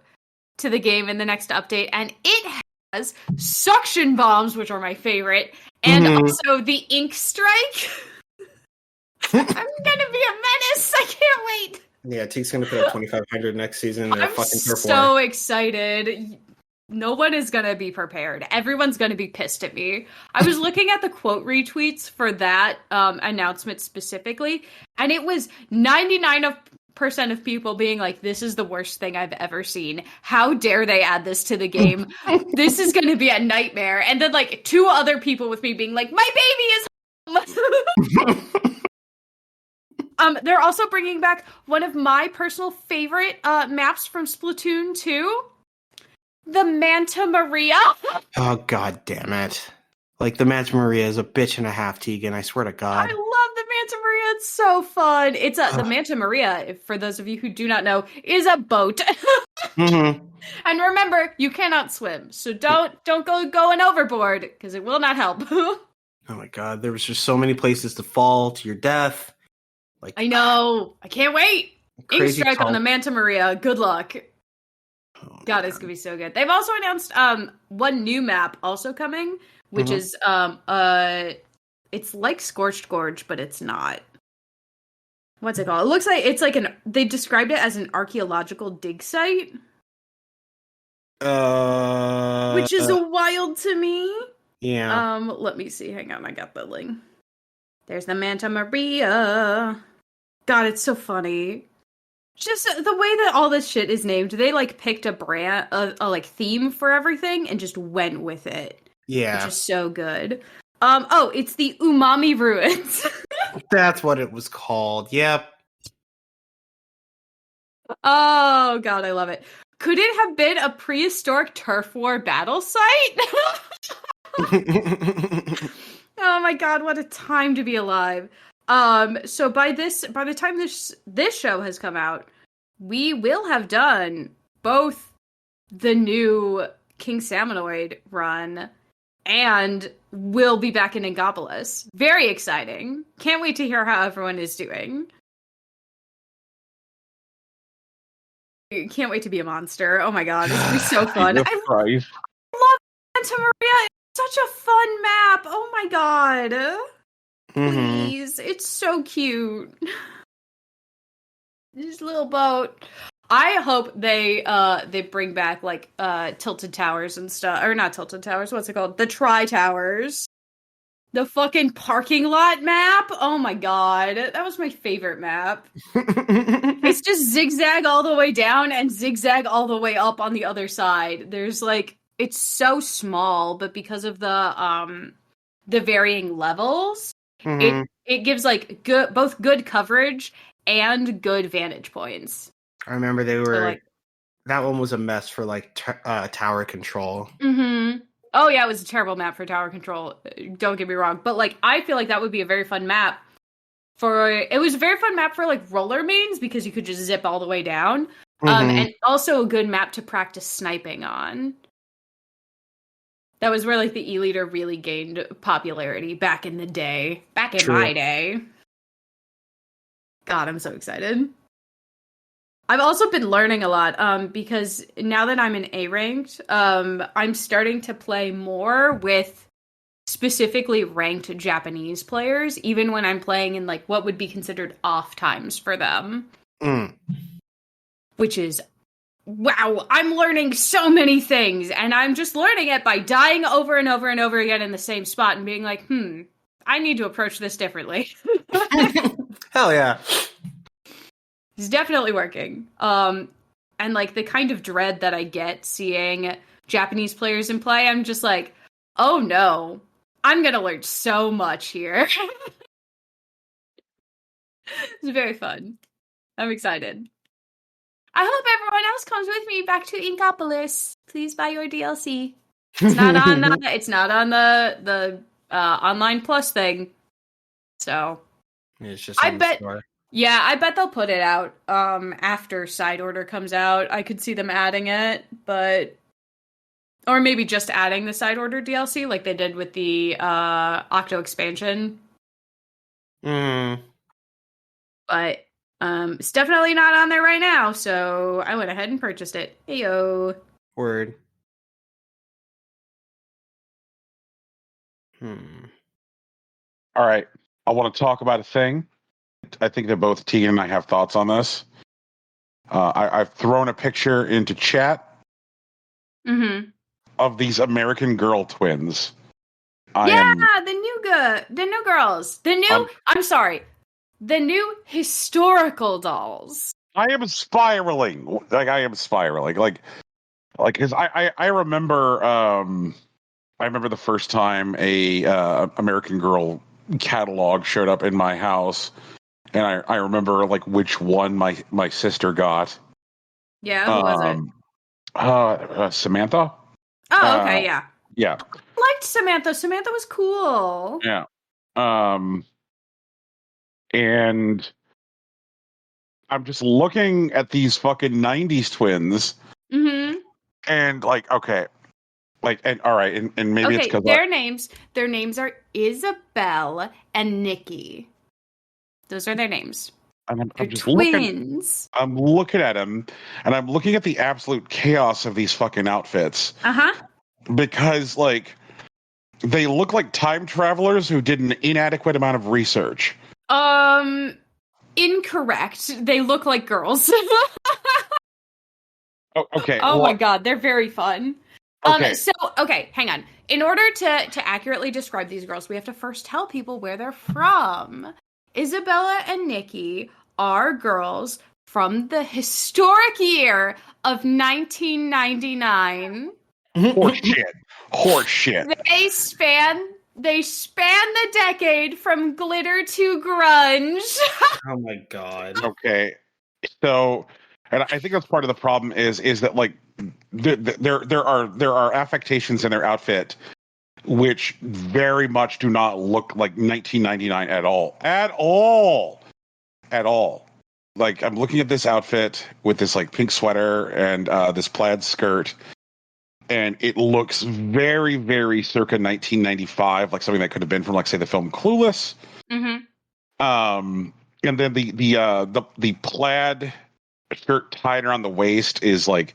the game in the next update, and it has suction bombs, which are my favorite, and also the Ink Strike. I'm gonna be a menace. I can't wait. Yeah, Teek's gonna put up 2500 next season. I'm so excited. no one is going to be prepared. Everyone's going to be pissed at me. I was looking at the quote retweets for that announcement specifically, and it was 99% of people being like, this is the worst thing I've ever seen. How dare they add this to the game? This is going to be a nightmare. And then like 2 other people with me being like, my baby is home. They're also bringing back one of my personal favorite maps from Splatoon 2. The Manta Maria. Oh, god damn it. Like, the Manta Maria is a bitch and a half, Tegan. I swear to God. I love the Manta Maria. It's so fun. It's the Manta Maria, if, for those of you who do not know, is a boat. Mm-hmm. And remember, you cannot swim. So don't go going overboard, because it will not help. Oh my god, there was just so many places to fall to your death. Like, I know. I can't wait. Ink Strike on the Manta Maria. Good luck. Oh, God, it's gonna be so good. They've also announced one new map also coming, which is it's like Scorched Gorge, but it's not. What's it called? It looks like it's like they described it as an archaeological dig site. Which is wild to me. Yeah. Let me see. Hang on, I got the link. There's the Manta Maria. God, it's so funny. Just the way that all this shit is named, they like picked a brand, a like theme for everything, and just went with it. Yeah, which is so good. It's the Umami Ruins. That's what it was called. Yep. Oh god, I love it. Could it have been a prehistoric turf war battle site? Oh my god, what a time to be alive. So by the time this show has come out, we will have done both the new King Salmonoid run and we'll be back in Ingopolis. Very exciting. Can't wait to hear how everyone is doing. Can't wait to be a monster. Oh my god, it's gonna be so fun. I love Santa Maria. It's such a fun map. Oh my god. Please. It's so cute. This little boat. I hope they bring back like tilted towers and stuff. Or not tilted towers, what's it called? The tri-towers. The fucking parking lot map. Oh my god. That was my favorite map. It's just zigzag all the way down and zigzag all the way up on the other side. There's like, it's so small, but because of the varying levels, it gives like both good coverage and good vantage points. I remember that one was a mess for like tower control. Mm-hmm. Oh yeah, it was a terrible map for tower control. Don't get me wrong, but like I feel like that would be a very fun map it was a very fun map for like roller mains because you could just zip all the way down. And also a good map to practice sniping on. That was where like the E-liter really gained popularity back in the day. Back in my day. God, I'm so excited. I've also been learning a lot because now that I'm in A-ranked, I'm starting to play more with specifically ranked Japanese players, even when I'm playing in like what would be considered off times for them. Which is, wow, I'm learning so many things, and I'm just learning it by dying over and over and over again in the same spot and being like, I need to approach this differently. Hell yeah. It's definitely working. And like the kind of dread that I get seeing Japanese players in play, I'm just like, oh no, I'm gonna learn so much here. It's very fun. I'm excited. I hope everyone else comes with me back to Inkopolis. Please buy your DLC. It's not on the Online Plus thing. So it's just I bet. Store. Yeah, I bet they'll put it out after Side Order comes out. I could see them adding it, or maybe just adding the Side Order DLC like they did with the Octo expansion. But it's definitely not on there right now, so I went ahead and purchased it. Heyo. Word. All right. I want to talk about a thing. I think that both Tegan and I have thoughts on this. I've thrown a picture into chat. of these American Girl twins. The new girls. The new historical dolls. I am spiraling. Like, because I remember, I remember the first time a American Girl catalog showed up in my house, and I remember like which one my sister got. Yeah, who was it? Samantha. Oh, okay, yeah. Yeah. I liked Samantha. Samantha was cool. Yeah. And I'm just looking at these fucking 90s twins. Mm-hmm. And like, okay. Like, and all right, and maybe it's because their names are Isabel and Nikki. Those are their names. And I'm just twins. I'm looking at them, and I'm looking at the absolute chaos of these fucking outfits. Because like they look like time travelers who did an inadequate amount of research. Incorrect. They look like girls. Okay. Oh my god, they're very fun. Okay. Hang on. In order to accurately describe these girls, we have to first tell people where they're from. Isabella and Nikki are girls from the historic year of 1999. Horseshit. They span the decade from glitter to grunge. Oh my god. Okay. So, and I think that's part of the problem is that like there are affectations in their outfit which very much do not look like 1999 at all. Like I'm looking at this outfit with this like pink sweater and this plaid skirt, and it looks very, very circa 1995, like something that could have been from like say the film Clueless. Mm-hmm. And then the plaid shirt tied around the waist is like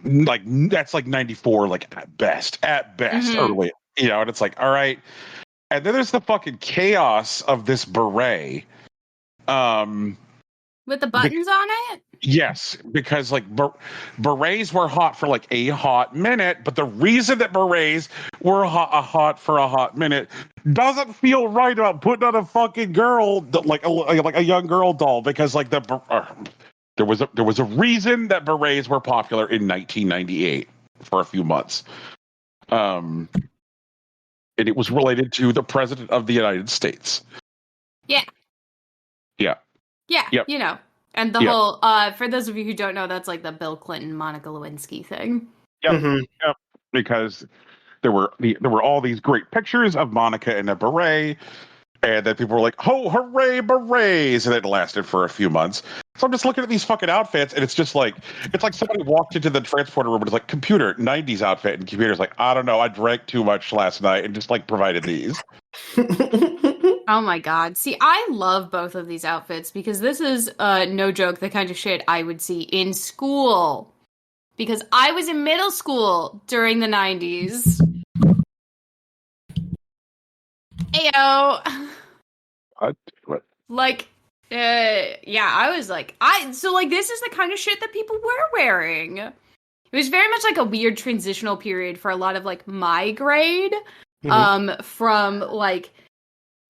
that's like 94, like at best early, you know, and it's like, all right. And then there's the fucking chaos of this beret. With the buttons on it? Yes, because like berets were hot for like a hot minute, but the reason that berets were hot for a hot minute doesn't feel right about putting on a fucking girl, like a young girl doll, because like there was a reason that berets were popular in 1998 for a few months, and it was related to the president of the United States. Yeah. Yep. You know, and the whole for those of you who don't know, that's like the Bill Clinton Monica Lewinsky thing. Yep. Mm-hmm. Yep. Because there were all these great pictures of Monica in a beret, and then people were like, "Oh, hooray, berets!" And it lasted for a few months. So I'm just looking at these fucking outfits, and it's just like it's like somebody walked into the transporter room and was like, "Computer, 90s outfit," and computer's like, "I don't know, I drank too much last night," and just like provided these. Oh my god. See, I love both of these outfits because this is, no joke, the kind of shit I would see in school. Because I was in middle school during the 90s. Ayo. What? Like, yeah, I was like, so like, this is the kind of shit that people were wearing. It was very much like a weird transitional period for a lot of like my grade, from like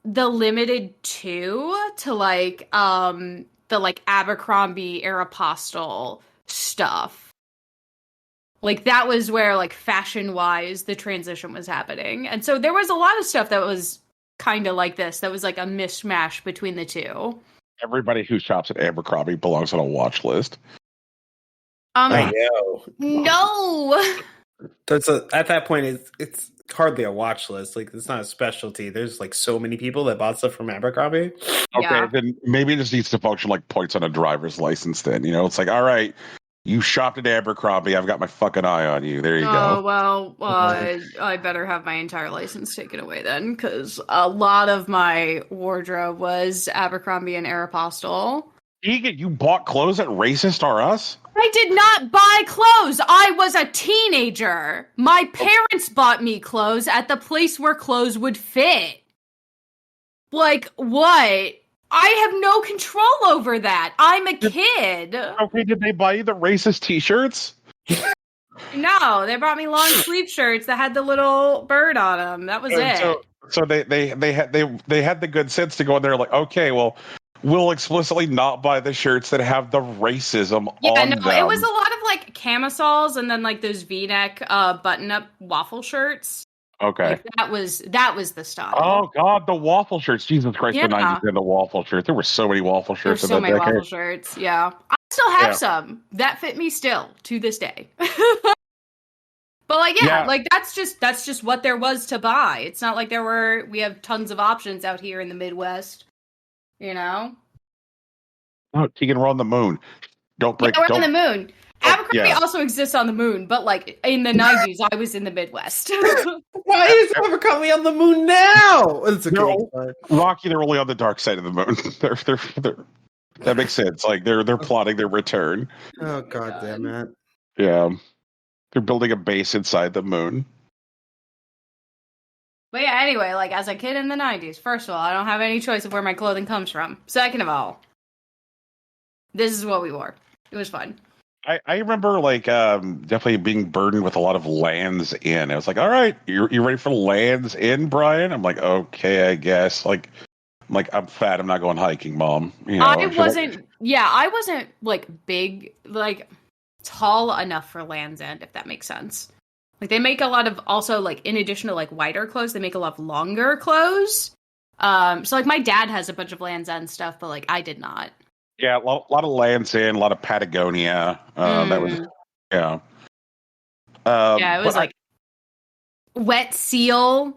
the Limited 2 to like the like Abercrombie Aeropostale stuff. Like that was where like fashion wise the transition was happening. And so there was a lot of stuff that was kind of like this, that was like a mishmash between the two. Everybody who shops at Abercrombie belongs on a watch list. I know. No. At that point it's hardly a watch list. Like it's not a specialty. There's like so many people that bought stuff from Abercrombie. Okay, then maybe it just needs to function like points on a driver's license. Then you know, it's like, all right, you shopped at Abercrombie. I've got my fucking eye on you. There you go. Oh well, I better have my entire license taken away then, because a lot of my wardrobe was Abercrombie and Aeropostale. Egan, you bought clothes at Racist R Us? I did not buy clothes. I was a teenager. My parents bought me clothes at the place where clothes would fit. Like, what? I have no control over that. I'm a kid. Okay, did they buy you the Racist t-shirts? No, they brought me long sleeve shirts that had the little bird on them. That was it. So they had the good sense to go in there like, okay, well, we'll explicitly not buy the shirts that have the racism on them. It was a lot of like camisoles and then like those V-neck button-up waffle shirts. Okay. Like, that was the style. Oh God, the waffle shirts! Jesus Christ, Yeah. the '90s and the waffle shirts. There were so many waffle shirts. There's so many decade. waffle shirts. Yeah, I still have some that fit me still to this day. But like, like that's just what there was to buy. It's not like we have tons of options out here in the Midwest. You know. Oh, Tegan, we're on the moon. Don't break. Yeah, we're on the moon. Abercrombie also exists on the moon, but like in the 90s, I was in the Midwest. Why is Abercrombie on the moon now? It's okay. Rocky, they're only on the dark side of the moon. they're that makes sense. Like they're plotting their return. Oh God damn it! Yeah, they're building a base inside the moon. But yeah, anyway, like as a kid in the 90s, first of all, I don't have any choice of where my clothing comes from. Second of all, this is what we wore. It was fun. I remember like definitely being burdened with a lot of Lands End. I was like, all right, you ready for Lands End, Brian? I'm like, okay, I guess. Like I'm fat. I'm not going hiking, Mom. You know, I wasn't like big, like tall enough for Land's End, if that makes sense. Like they make a lot of also like in addition to like wider clothes, they make a lot of longer clothes. So like my dad has a bunch of Land's End stuff, but like I did not. Yeah, a lot of Lands End, a lot of Patagonia. That was it was like Wet Seal,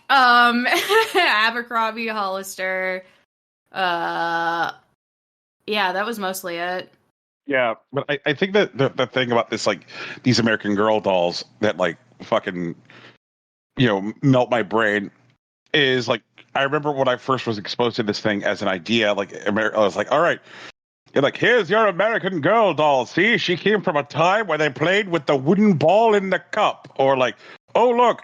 Abercrombie, Hollister. Yeah, that was mostly it. Yeah, but I think that the thing about this, like these American Girl dolls that like fucking, melt my brain is like, I remember when I first was exposed to this thing as an idea, like I was like, all right, you're like, here's your American Girl doll. See, she came from a time where they played with the wooden ball in the cup. Or like, oh, look,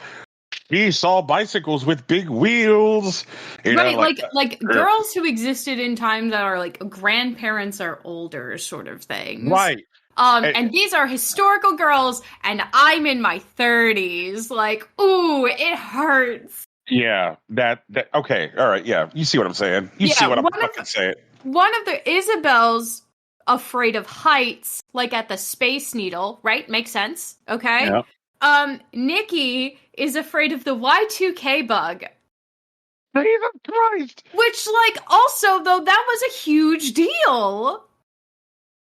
she saw bicycles with big wheels. Like girls who existed in times that are like grandparents are older sort of things. Right. And these are historical girls, and I'm in my 30s. Like, ooh, it hurts. Yeah, that okay, all right, yeah, you see what I'm saying. You see what I'm fucking saying. One of the Isabel's afraid of heights, like at the Space Needle, right? Makes sense, okay? Yeah. Nikki is afraid of the Y2K bug. Jesus Christ! Which, like, also, though, that was a huge deal.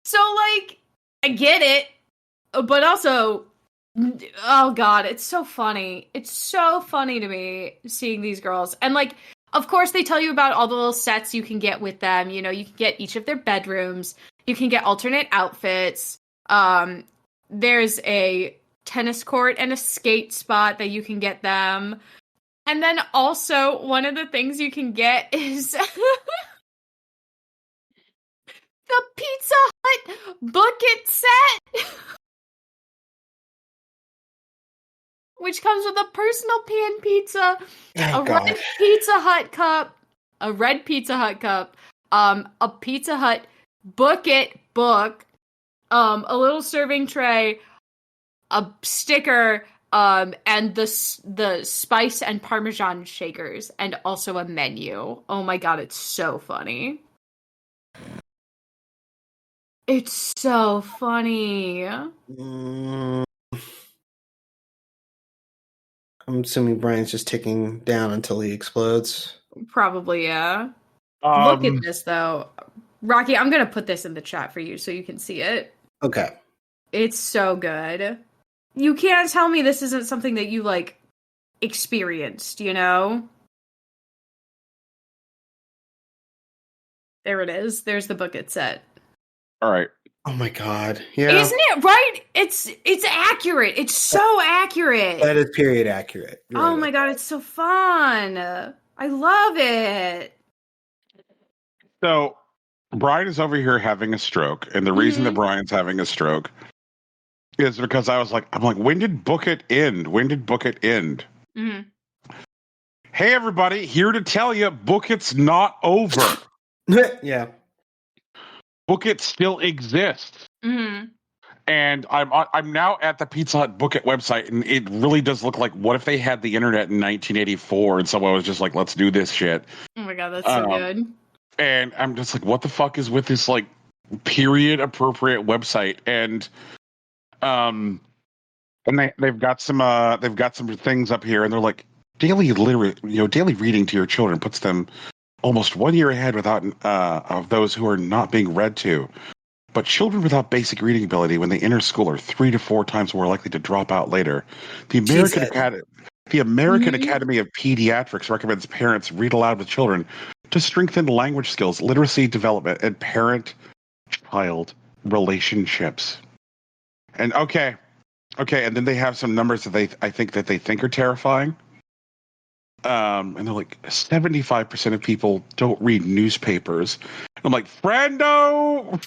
So, like, I get it, but also... Oh God, it's so funny. It's so funny to me seeing these girls. And like, of course they tell you about all the little sets you can get with them. You know, you can get each of their bedrooms. You can get alternate outfits. There's a tennis court and a skate spot that you can get them. And then also one of the things you can get is the Pizza Hut bucket set. Which comes with a personal pan pizza, red Pizza Hut cup, a Pizza Hut bucket book, a little serving tray, a sticker, and the spice and Parmesan shakers, and also a menu. Oh my God, it's so funny. It's so funny. I'm assuming Brian's just ticking down until he explodes. Probably, yeah. Look at this, though. Rocky, I'm going to put this in the chat for you so you can see it. Okay. It's so good. You can't tell me this isn't something that you, like, experienced, you know? There it is. There's the bucket set. All right. Oh my God. Yeah. Isn't it right? It's accurate. It's so accurate. That is period accurate. Oh my God, it's so fun. I love it. So Brian is over here having a stroke, and the reason that Brian's having a stroke is because I'm like, when did Book It end? When did Book It end? Mm-hmm. Hey everybody, here to tell you, Book It's not over. Yeah. Book It still exists. Mm-hmm. And I'm now at the Pizza Hut Book It website, and it really does look like, what if they had the internet in 1984 and someone was just like, let's do this shit. Oh my god, that's so good. And I'm just like, what the fuck is with this like period appropriate website? And they've got some things up here, and they're like, daily reading to your children puts them almost 1 year ahead of those who are not being read to. But children without basic reading ability, when they enter school, are 3 to 4 times more likely to drop out later. The American Academy of Pediatrics recommends parents read aloud with children to strengthen language skills, literacy development, and parent-child relationships. And okay, and then they have some numbers that I think are terrifying. And they're like, 75% of people don't read newspapers. I'm like, friendo.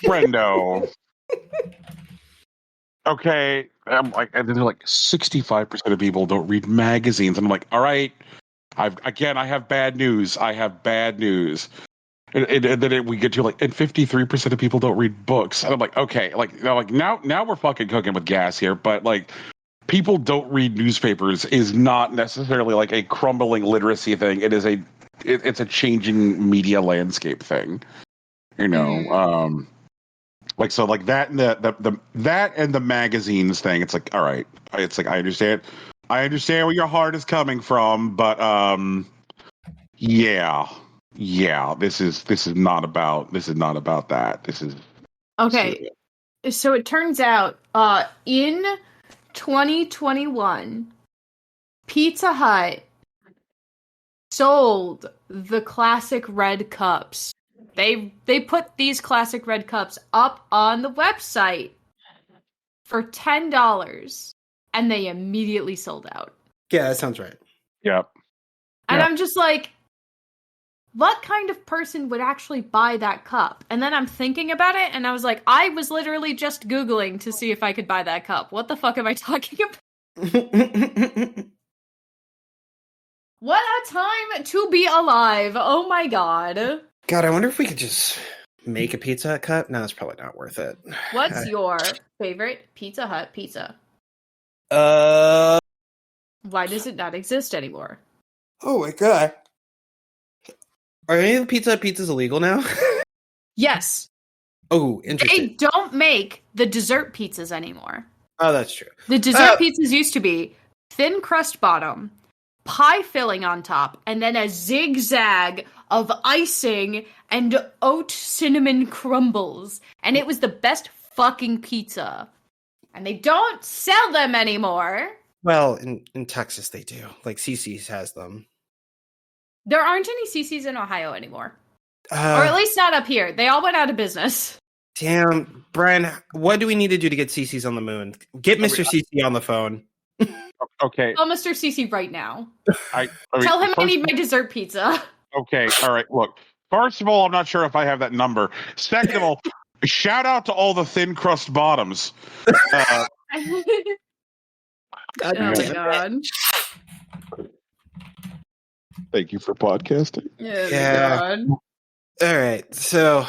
Okay. I'm like, and then they're like, 65% of people don't read magazines. And I'm like, all right, I have bad news. And then we get to like, and 53% of people don't read books. And I'm like, okay, now we're fucking cooking with gas here. But like, people don't read newspapers is not necessarily like a crumbling literacy thing. It is it's a changing media landscape thing, you know. Like, so like that and the magazines thing. It's like, all right, it's like I understand where your heart is coming from, but yeah, this is not about that. This is okay. So it turns out, in 2021, Pizza Hut sold the classic red cups. They put these classic red cups up on the website for $10, and they immediately sold out. Yeah, that sounds right. Yep. And I'm just like, what kind of person would actually buy that cup? And then I'm thinking about it, and I was like, I was literally just Googling to see if I could buy that cup. What the fuck am I talking about? What a time to be alive. Oh my god. God, I wonder if we could just make a Pizza Hut cup. No, it's probably not worth it. What's your favorite Pizza Hut pizza? Why does it not exist anymore? Oh my god. Are any of the Pizza Hut pizzas illegal now? Yes. Oh, interesting. They don't make the dessert pizzas anymore. Oh, that's true. The dessert pizzas used to be thin crust bottom, pie filling on top, and then a zigzag of icing and oat cinnamon crumbles. And it was the best fucking pizza. And they don't sell them anymore. Well, in Texas they do. Like CC's has them. There aren't any CC's in Ohio anymore. Or at least not up here. They all went out of business. Damn, Brian, what do we need to do to get CC's on the moon? Get Mr. CC on the phone. Okay. Call Mr. CC right now. Tell him I need my dessert pizza. Okay, all right, look. First of all, I'm not sure if I have that number. Second of all, shout out to all the thin crust bottoms. Oh my god. Thank you for podcasting. Yeah. God. All right, so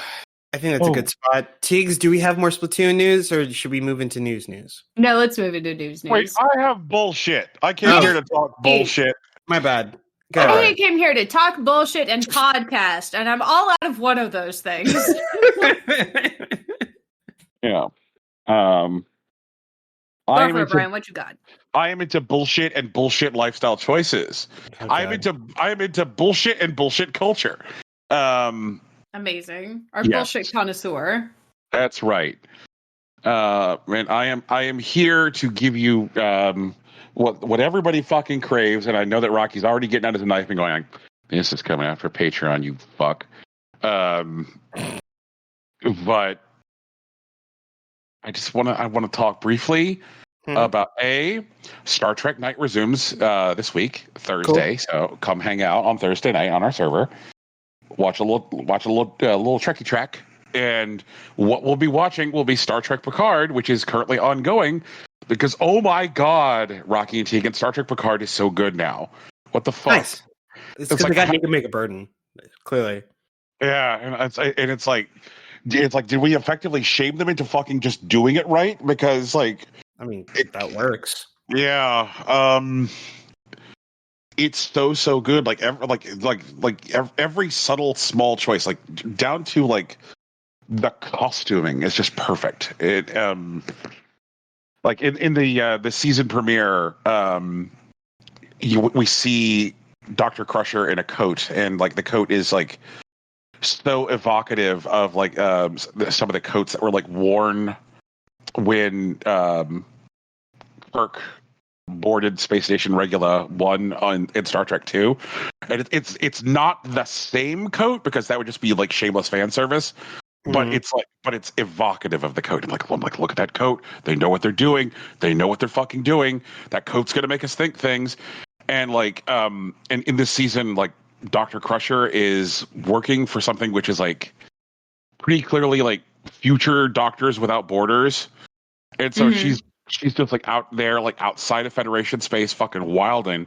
I think that's a good spot. Tiggs, do we have more Splatoon news, or should we move into news? No, let's move into news. Wait, I have bullshit. I came here to talk bullshit. My bad. I came here to talk bullshit and podcast, and I'm all out of one of those things. Yeah. Go for it, Brian. What you got? I am into bullshit and bullshit lifestyle choices. Okay. I am into bullshit and bullshit culture. Amazing. Our bullshit connoisseur. That's right. And I am here to give you what everybody fucking craves, and I know that Rocky's already getting out his knife and going, this is coming after Patreon, you fuck. But I want to talk briefly about Star Trek Night resumes this week, Thursday. Cool. So come hang out on Thursday night on our server. Watch a little Trekkie track. And what we'll be watching will be Star Trek Picard, which is currently ongoing. Because, oh my God, Rocky and Tegan, Star Trek Picard is so good now. What the fuck? Nice. It's because they got to make a burden, clearly. Yeah, and it's like, it's like, did we effectively shame them into fucking just doing it right? Because like, I mean, that works. yeah, it's so good. Like every subtle small choice, like down to like the costuming is just perfect. It like in the season premiere, we see Dr. Crusher in a coat, and like the coat is like so evocative of like some of the coats that were like worn when Kirk boarded Space Station Regula 1 in Star Trek 2. And it's not the same coat because that would just be like shameless fan service. But it's evocative of the coat. I'm like, look at that coat. They know what they're doing. They know what they're fucking doing. That coat's gonna make us think things. And like, and in this season, like Dr. Crusher is working for something which is like pretty clearly like future Doctors Without Borders. And so she's just like out there, like outside of Federation space, fucking wilding.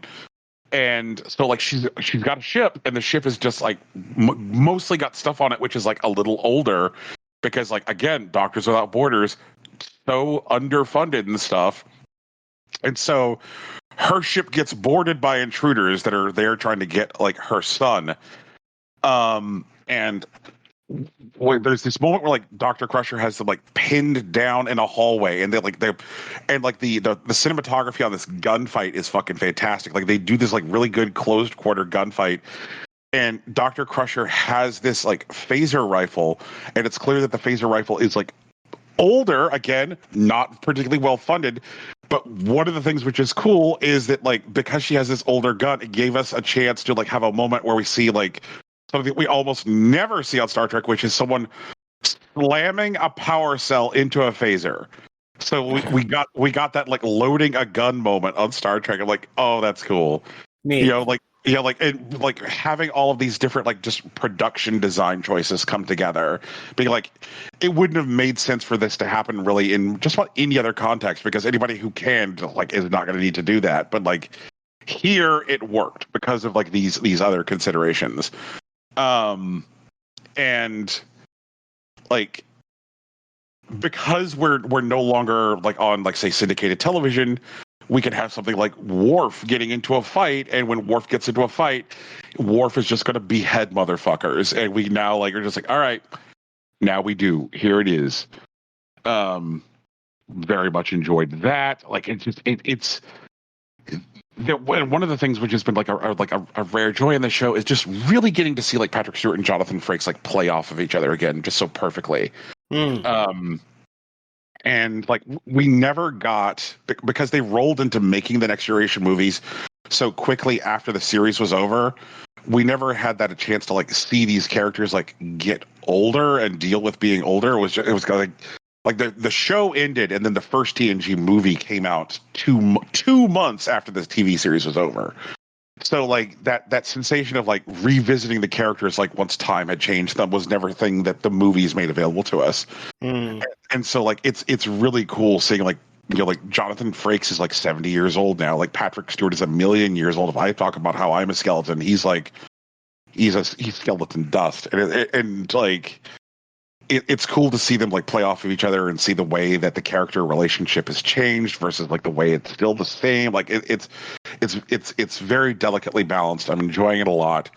And so like she's got a ship, and the ship is just like mostly got stuff on it which is like a little older, because like again, Doctors Without Borders so underfunded and stuff. And so her ship gets boarded by intruders that are there trying to get like her son. And there's this moment where like Dr. Crusher has them like pinned down in a hallway, and the cinematography on this gunfight is fucking fantastic. Like they do this like really good closed quarter gunfight, and Dr. Crusher has this like phaser rifle, and it's clear that the phaser rifle is like older, again, not particularly well funded. But one of the things which is cool is that like because she has this older gun, it gave us a chance to like have a moment where we see like something we almost never see on Star Trek, which is someone slamming a power cell into a phaser. So we got that like loading a gun moment on Star Trek. I'm like, oh, that's cool. Neat. And like having all of these different like just production design choices come together, being like, it wouldn't have made sense for this to happen really in just about any other context, because anybody who can like is not going to need to do that. But like here it worked because of like these other considerations. And like because we're no longer like on like say syndicated television, we could have something like Worf getting into a fight, and when Worf gets into a fight, Worf is just going to behead motherfuckers, and we now like are just like, all right, now we do. Here it is. Very much enjoyed that. Like it's just it's. One of the things which has been like a rare joy in the show is just really getting to see like Patrick Stewart and Jonathan Frakes like play off of each other again, just so perfectly. And like we never got, because they rolled into making the Next Generation movies so quickly after the series was over, we never had that a chance to like see these characters like get older and deal with being older. It was like the show ended, and then the first TNG movie came out 2 months after the TV series was over. So like that sensation of like revisiting the characters like once time had changed them was never a thing that the movies made available to us. And so like it's really cool seeing like, you know, like Jonathan Frakes is like 70 years old now. Like Patrick Stewart is 1,000,000 years old. If I talk about how I'm a skeleton, he's skeleton dust. And like it's cool to see them like play off of each other and see the way that the character relationship has changed versus like the way it's still the same. Like it's very delicately balanced. I'm enjoying it a lot.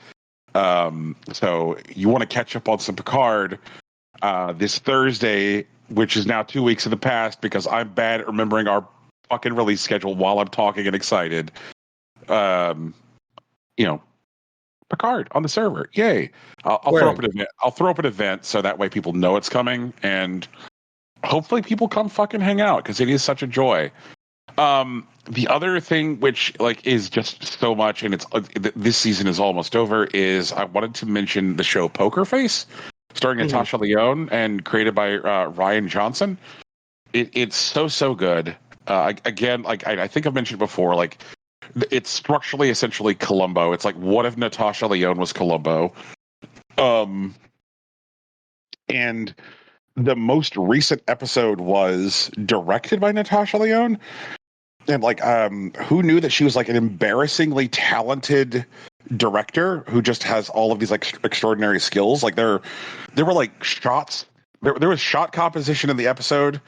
So you want to catch up on some Picard this Thursday, which is now 2 weeks in the past because I'm bad at remembering our fucking release schedule while I'm talking and excited. Picard on the server. Yay. I'll throw up an event. I'll throw up an event so that way people know it's coming, and hopefully people come fucking hang out because it is such a joy. The other thing which like is just so much, and it's this season is almost over, is I wanted to mention the show Poker Face, starring Natasha Lyonne and created by Ryan Johnson. It's so good. Again, like I think I've mentioned before, like it's structurally essentially Columbo. It's like, what if Natasha Lyonne was Columbo? And the most recent episode was directed by Natasha Lyonne. And like, who knew that she was like an embarrassingly talented director who just has all of these like extraordinary skills? Like there were like shots there was shot composition in the episode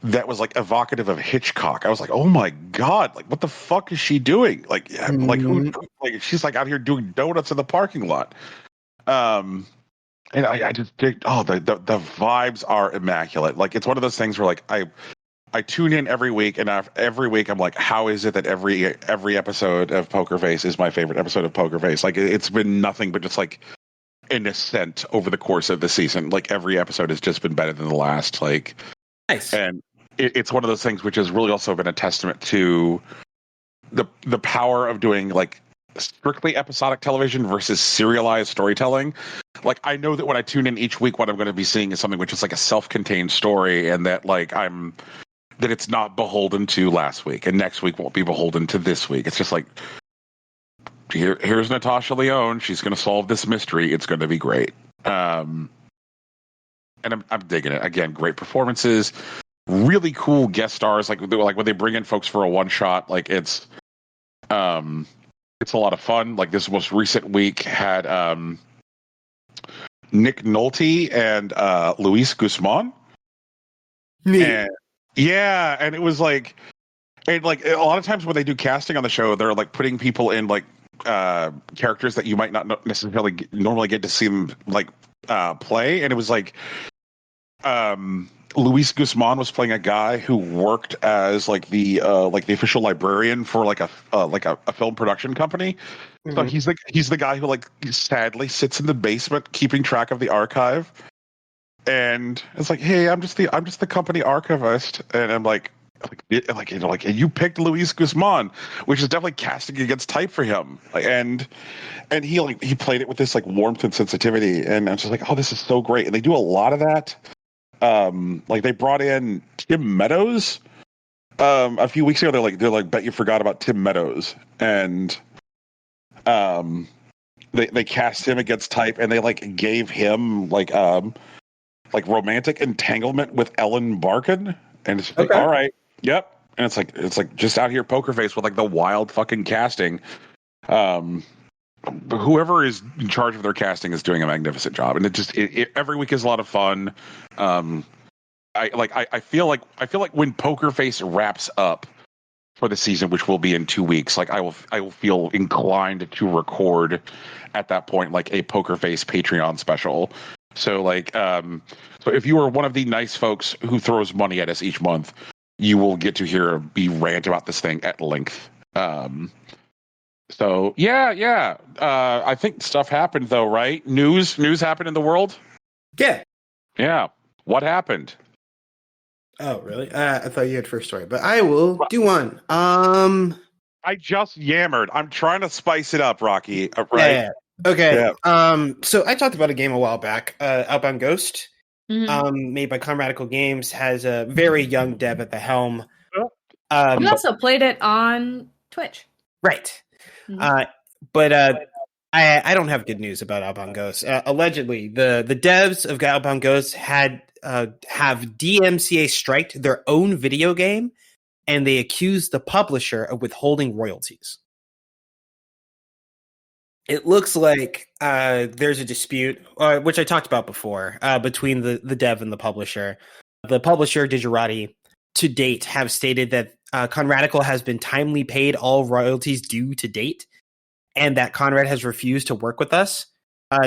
that was like evocative of Hitchcock. I was like, oh my God, like what the fuck is she doing? Like, like she's like out here doing donuts in the parking lot. And I just think, the vibes are immaculate. Like it's one of those things where like I tune in every week, and every week I'm like, how is it that every episode of Poker Face is my favorite episode of Poker Face? Like it's been nothing but just like an ascent over the course of the season. Like every episode has just been better than the last. Like, nice. And it's one of those things which has really also been a testament to the power of doing like strictly episodic television versus serialized storytelling. Like I know that when I tune in each week, what I'm going to be seeing is something which is like a self-contained story, and that like that it's not beholden to last week, and next week won't be beholden to this week. It's just like here's Natasha Lyonne. She's going to solve this mystery. It's going to be great. And I'm digging it. Again, great performances. Really cool guest stars, like when they bring in folks for a one shot, like it's a lot of fun. Like this most recent week had Nick Nolte and Luis Guzman. And it was like, and like a lot of times when they do casting on the show, they're like putting people in like characters that you might not necessarily normally get to see them like play, and it was like Luis Guzman was playing a guy who worked as like the official librarian for like a film production company. Mm-hmm. So he's the guy who like sadly sits in the basement keeping track of the archive, and it's like, hey, I'm just the company archivist, and I'm like and you picked Luis Guzman, which is definitely casting against type for him, and he played it with this like warmth and sensitivity, and I'm just like, oh, this is so great, and they do a lot of that. Like they brought in Tim Meadows a few weeks ago. They're like bet you forgot about Tim Meadows, and they cast him against type, and they like gave him like romantic entanglement with Ellen Barkin, and it's like, all right, yep, and it's like just out here Poker Face with like the wild fucking casting. Whoever is in charge of their casting is doing a magnificent job, and it every week is a lot of fun. I feel like when Poker Face wraps up for the season, which will be in 2 weeks, like I will feel inclined to record at that point like a Poker Face Patreon special. So like so if you are one of the nice folks who throws money at us each month, you will get to hear me rant about this thing at length. So yeah. I think stuff happened though, right? News happened in the world. Yeah. What happened? Oh, really? I thought you had first story, but I will do one. I just yammered. I'm trying to spice it up, Rocky. Right? Yeah. Okay. Yeah. So I talked about a game a while back, Outbound Ghost, made by Conradical Games, has a very young dev at the helm. We also played it on Twitch. Right. Mm-hmm. But I don't have good news about Outbound Ghosts. Allegedly, the devs of Outbound Ghosts have DMCA striked their own video game, and they accused the publisher of withholding royalties. It looks like there's a dispute, which I talked about before, between the dev and the publisher. The publisher, Digerati, to date have stated that Conradical has been timely paid all royalties due to date, and that Conrad has refused to work with us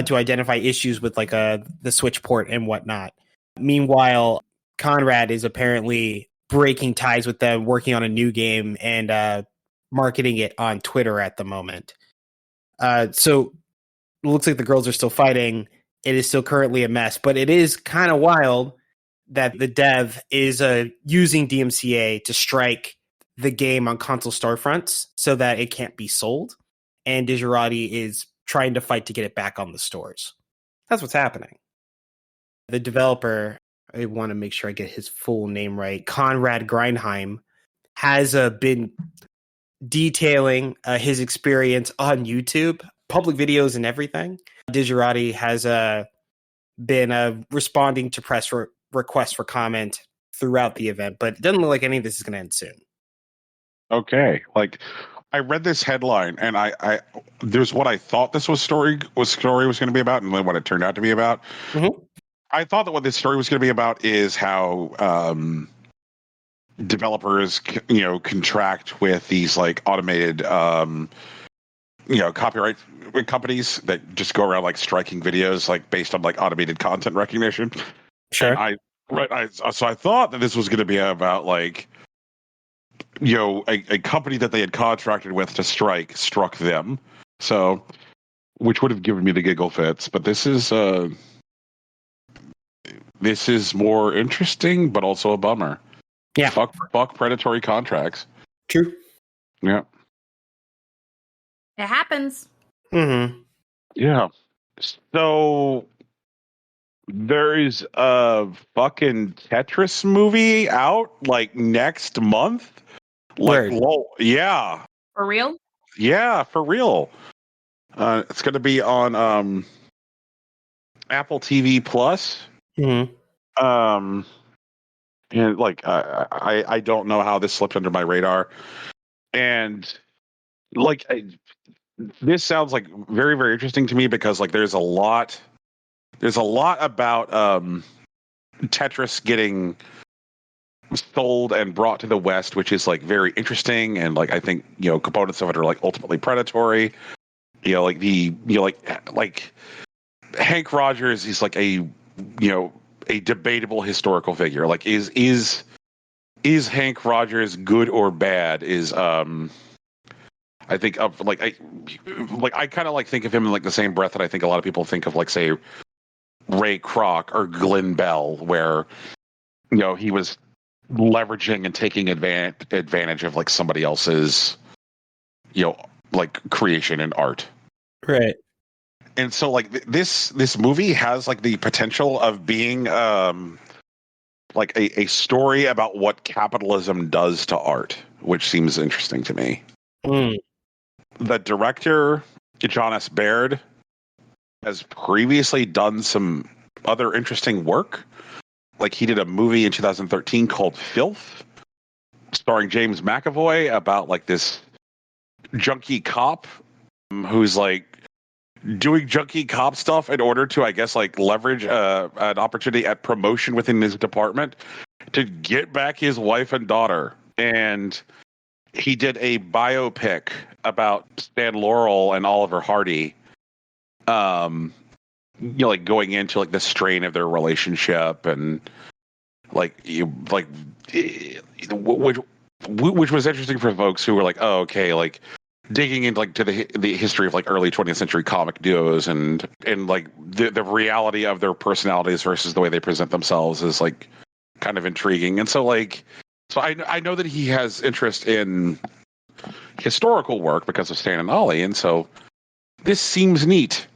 to identify issues with like the Switch port and whatnot. Meanwhile, Conrad is apparently breaking ties with them, working on a new game and marketing it on Twitter at the moment. So it looks like the girls are still fighting. It is still currently a mess, but it is kind of wild that the dev is using DMCA to strike the game on console storefronts so that it can't be sold. And Digerati is trying to fight to get it back on the stores. That's what's happening. The developer, I want to make sure I get his full name right, Conrad Grindheim, has been detailing his experience on YouTube, public videos and everything. Digerati has been responding to press requests for comment throughout the event, but it doesn't look like any of this is going to end soon. Okay, like I read this headline, and I there's what I thought this story was going to be about, and what it turned out to be about. Mm-hmm. I thought that what this story was going to be about is how developers, contract with these like automated, copyright companies that just go around like striking videos like based on like automated content recognition. Sure. So I thought that this was going to be about like, a company that they had contracted with to struck them. So, which would have given me the giggle fits, but this is more interesting, but also a bummer. Yeah. Fuck predatory contracts. True. Yeah. It happens. Mm-hmm. Yeah. So there is a fucking Tetris movie out like next month. Like, lol, yeah. For real? Yeah, for real. It's going to be on Apple TV Plus. Mm-hmm. And like I don't know how this slipped under my radar, and like this sounds like very, very interesting to me because like there's a lot about Tetris getting sold and brought to the West, which is like very interesting, and like I think components of it are like ultimately predatory. Like Hank Rogers is like a debatable historical figure. Like is Hank Rogers good or bad? Is I think of like I kind of like think of him in like the same breath that I think a lot of people think of like say Ray Kroc or Glenn Bell, where he was leveraging and taking advantage of like somebody else's like creation and art. Right. And so like this movie has like the potential of being like a story about what capitalism does to art, which seems interesting to me. Mm. The director, John S. Baird, has previously done some other interesting work. Like he did a movie in 2013 called Filth, starring James McAvoy, about like this junkie cop who's like doing junkie cop stuff in order to, I guess, like leverage an opportunity at promotion within his department to get back his wife and daughter. And he did a biopic about Stan Laurel and Oliver Hardy, like going into like the strain of their relationship and which was interesting for folks who were like, oh, okay, like digging into like to the history of like early 20th century comic duos and like the reality of their personalities versus the way they present themselves is like kind of intriguing. And so I know that he has interest in historical work because of Stan and Ollie, and so this seems neat.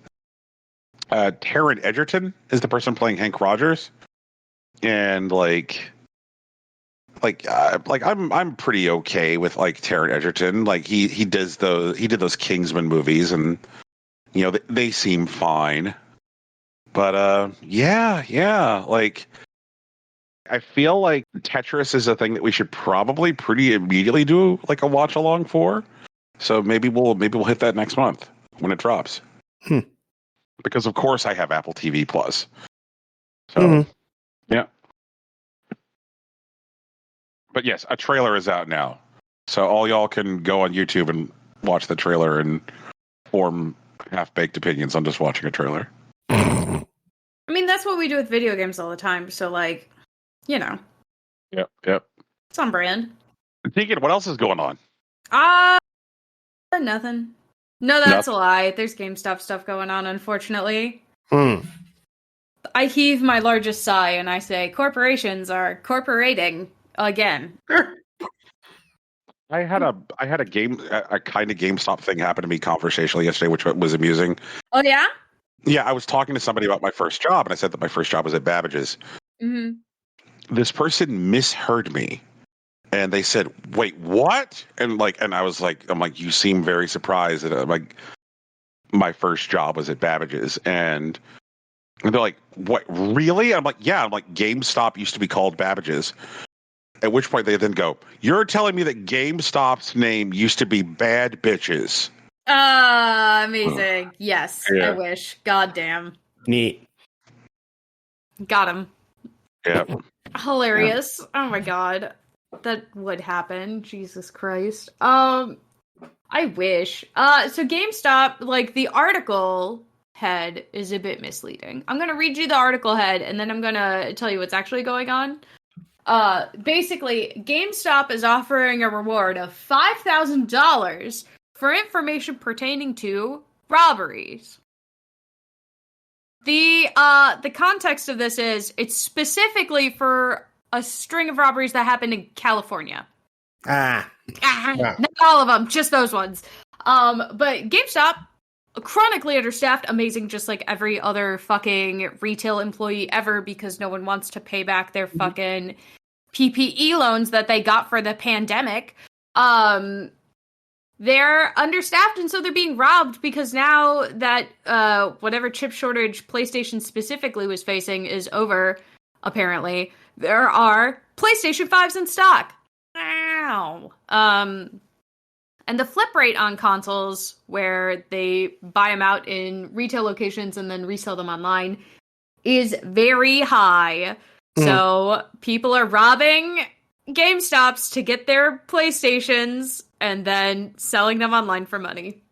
Taron Egerton is the person playing Hank Rogers, and I'm pretty okay with like Taron Egerton. Like he did those Kingsman movies, and they seem fine. But yeah, like I feel like Tetris is a thing that we should probably pretty immediately do like a watch along for. So maybe we'll hit that next month when it drops. Because of course I have Apple TV Plus. So yeah. But yes, a trailer is out now. So all y'all can go on YouTube and watch the trailer and form half-baked opinions on just watching a trailer. I mean, that's what we do with video games all the time. So, like, Yep. It's on brand. Thinking, what else is going on? Nothing. No, that's a lie. There's GameStop stuff going on, unfortunately. I heave my largest sigh and I say, corporations are corporating again. I had a kind of GameStop thing happen to me conversationally yesterday, which was amusing. Oh yeah? Yeah, I was talking to somebody about my first job, and I said that my first job was at Babbage's. Mm-hmm. This person misheard me, and they said, "Wait, what?" And I was like, "I'm like, you seem very surprised." And I'm like, my first job was at Babbage's, and they're like, "What? Really?" I'm like, "Yeah." I'm like, GameStop used to be called Babbage's. At which point they then go, "You're telling me that GameStop's name used to be Bad Bitches?" Amazing. Yes, Yeah. I wish. Goddamn. Neat. Got him. Yeah. Hilarious. Oh my god. That would happen. Jesus Christ. I wish. So GameStop, like, the article head is a bit misleading. I'm gonna read you the article head, and then I'm gonna tell you what's actually going on. Basically, GameStop is offering a reward of $5,000 for information pertaining to robberies. The context of this is it's specifically for a string of robberies that happened in California. Yeah. Not all of them, just those ones. But GameStop, chronically understaffed, amazing, just like every other fucking retail employee ever, because no one wants to pay back their fucking PPE loans that they got for the pandemic. They're understaffed, and so they're being robbed because now that whatever chip shortage PlayStation specifically was facing is over, apparently, there are PlayStation 5s in stock. Ow. And the flip rate on consoles, where they buy them out in retail locations and then resell them online, is very high. So people are robbing GameStops to get their PlayStations and then selling them online for money.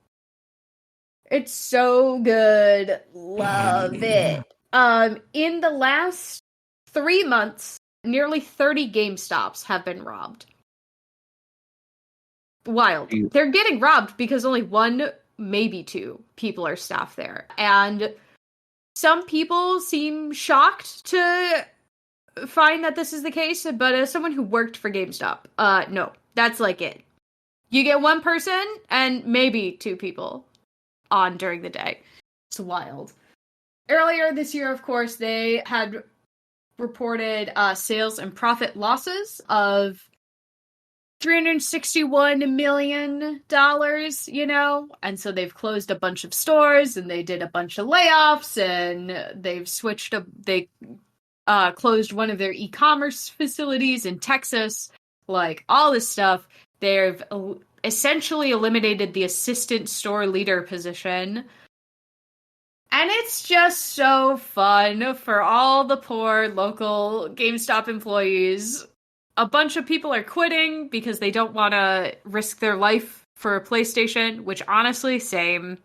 It's so good. Love it. In the last 3 months, nearly 30 GameStops have been robbed. Wild. They're getting robbed because only 1, maybe 2 people are staffed there. And some people seem shocked to find that this is the case, but as someone who worked for GameStop, no, that's like it. You get 1 person and maybe 2 people on during the day. It's wild. Earlier this year, of course, they had reported sales and profit losses of $361 million, you know? And so they've closed a bunch of stores, and they did a bunch of layoffs, and they've they closed one of their e-commerce facilities in Texas, like all this stuff. They've essentially eliminated the assistant store leader position. And it's just so fun for all the poor local GameStop employees. A bunch of people are quitting because they don't want to risk their life for a PlayStation, which honestly, same.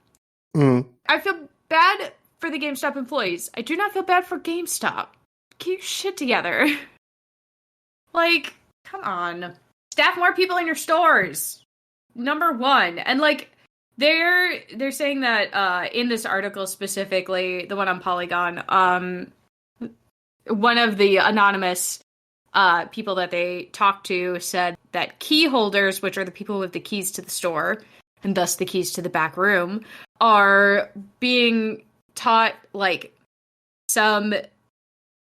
I feel bad for the GameStop employees. I do not feel bad for GameStop. Get your shit together. Like, come on. Staff more people in your stores. Number 1. And like, they're saying that in this article specifically, the one on Polygon, one of the anonymous people that they talked to said that key holders, which are the people with the keys to the store, and thus the keys to the back room, are being taught like some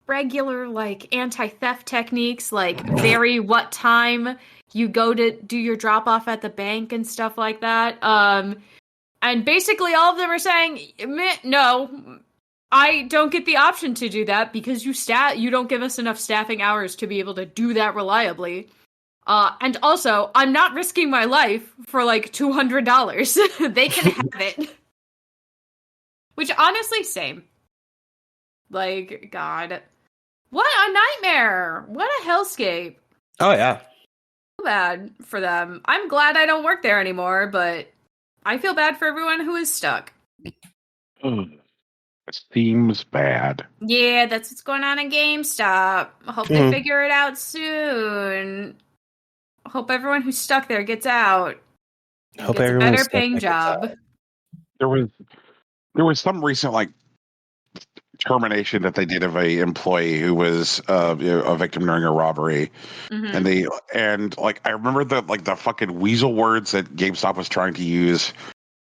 regular like anti-theft techniques, like vary what time you go to do your drop off at the bank and stuff like that. And basically all of them are saying, no, I don't get the option to do that because you don't give us enough staffing hours to be able to do that reliably. And also, I'm not risking my life for like $200. They can have it. Which honestly, same. Like, God. What a nightmare! What a hellscape. Oh, yeah. So bad for them. I'm glad I don't work there anymore, but I feel bad for everyone who is stuck. It seems bad. Yeah, that's what's going on in GameStop. Hope they figure it out soon. Hope everyone who's stuck there gets out. Hope gets a everyone's better paying job. There was some recent like termination that they did of a employee who was a victim during a robbery, and like I remember the fucking weasel words that GameStop was trying to use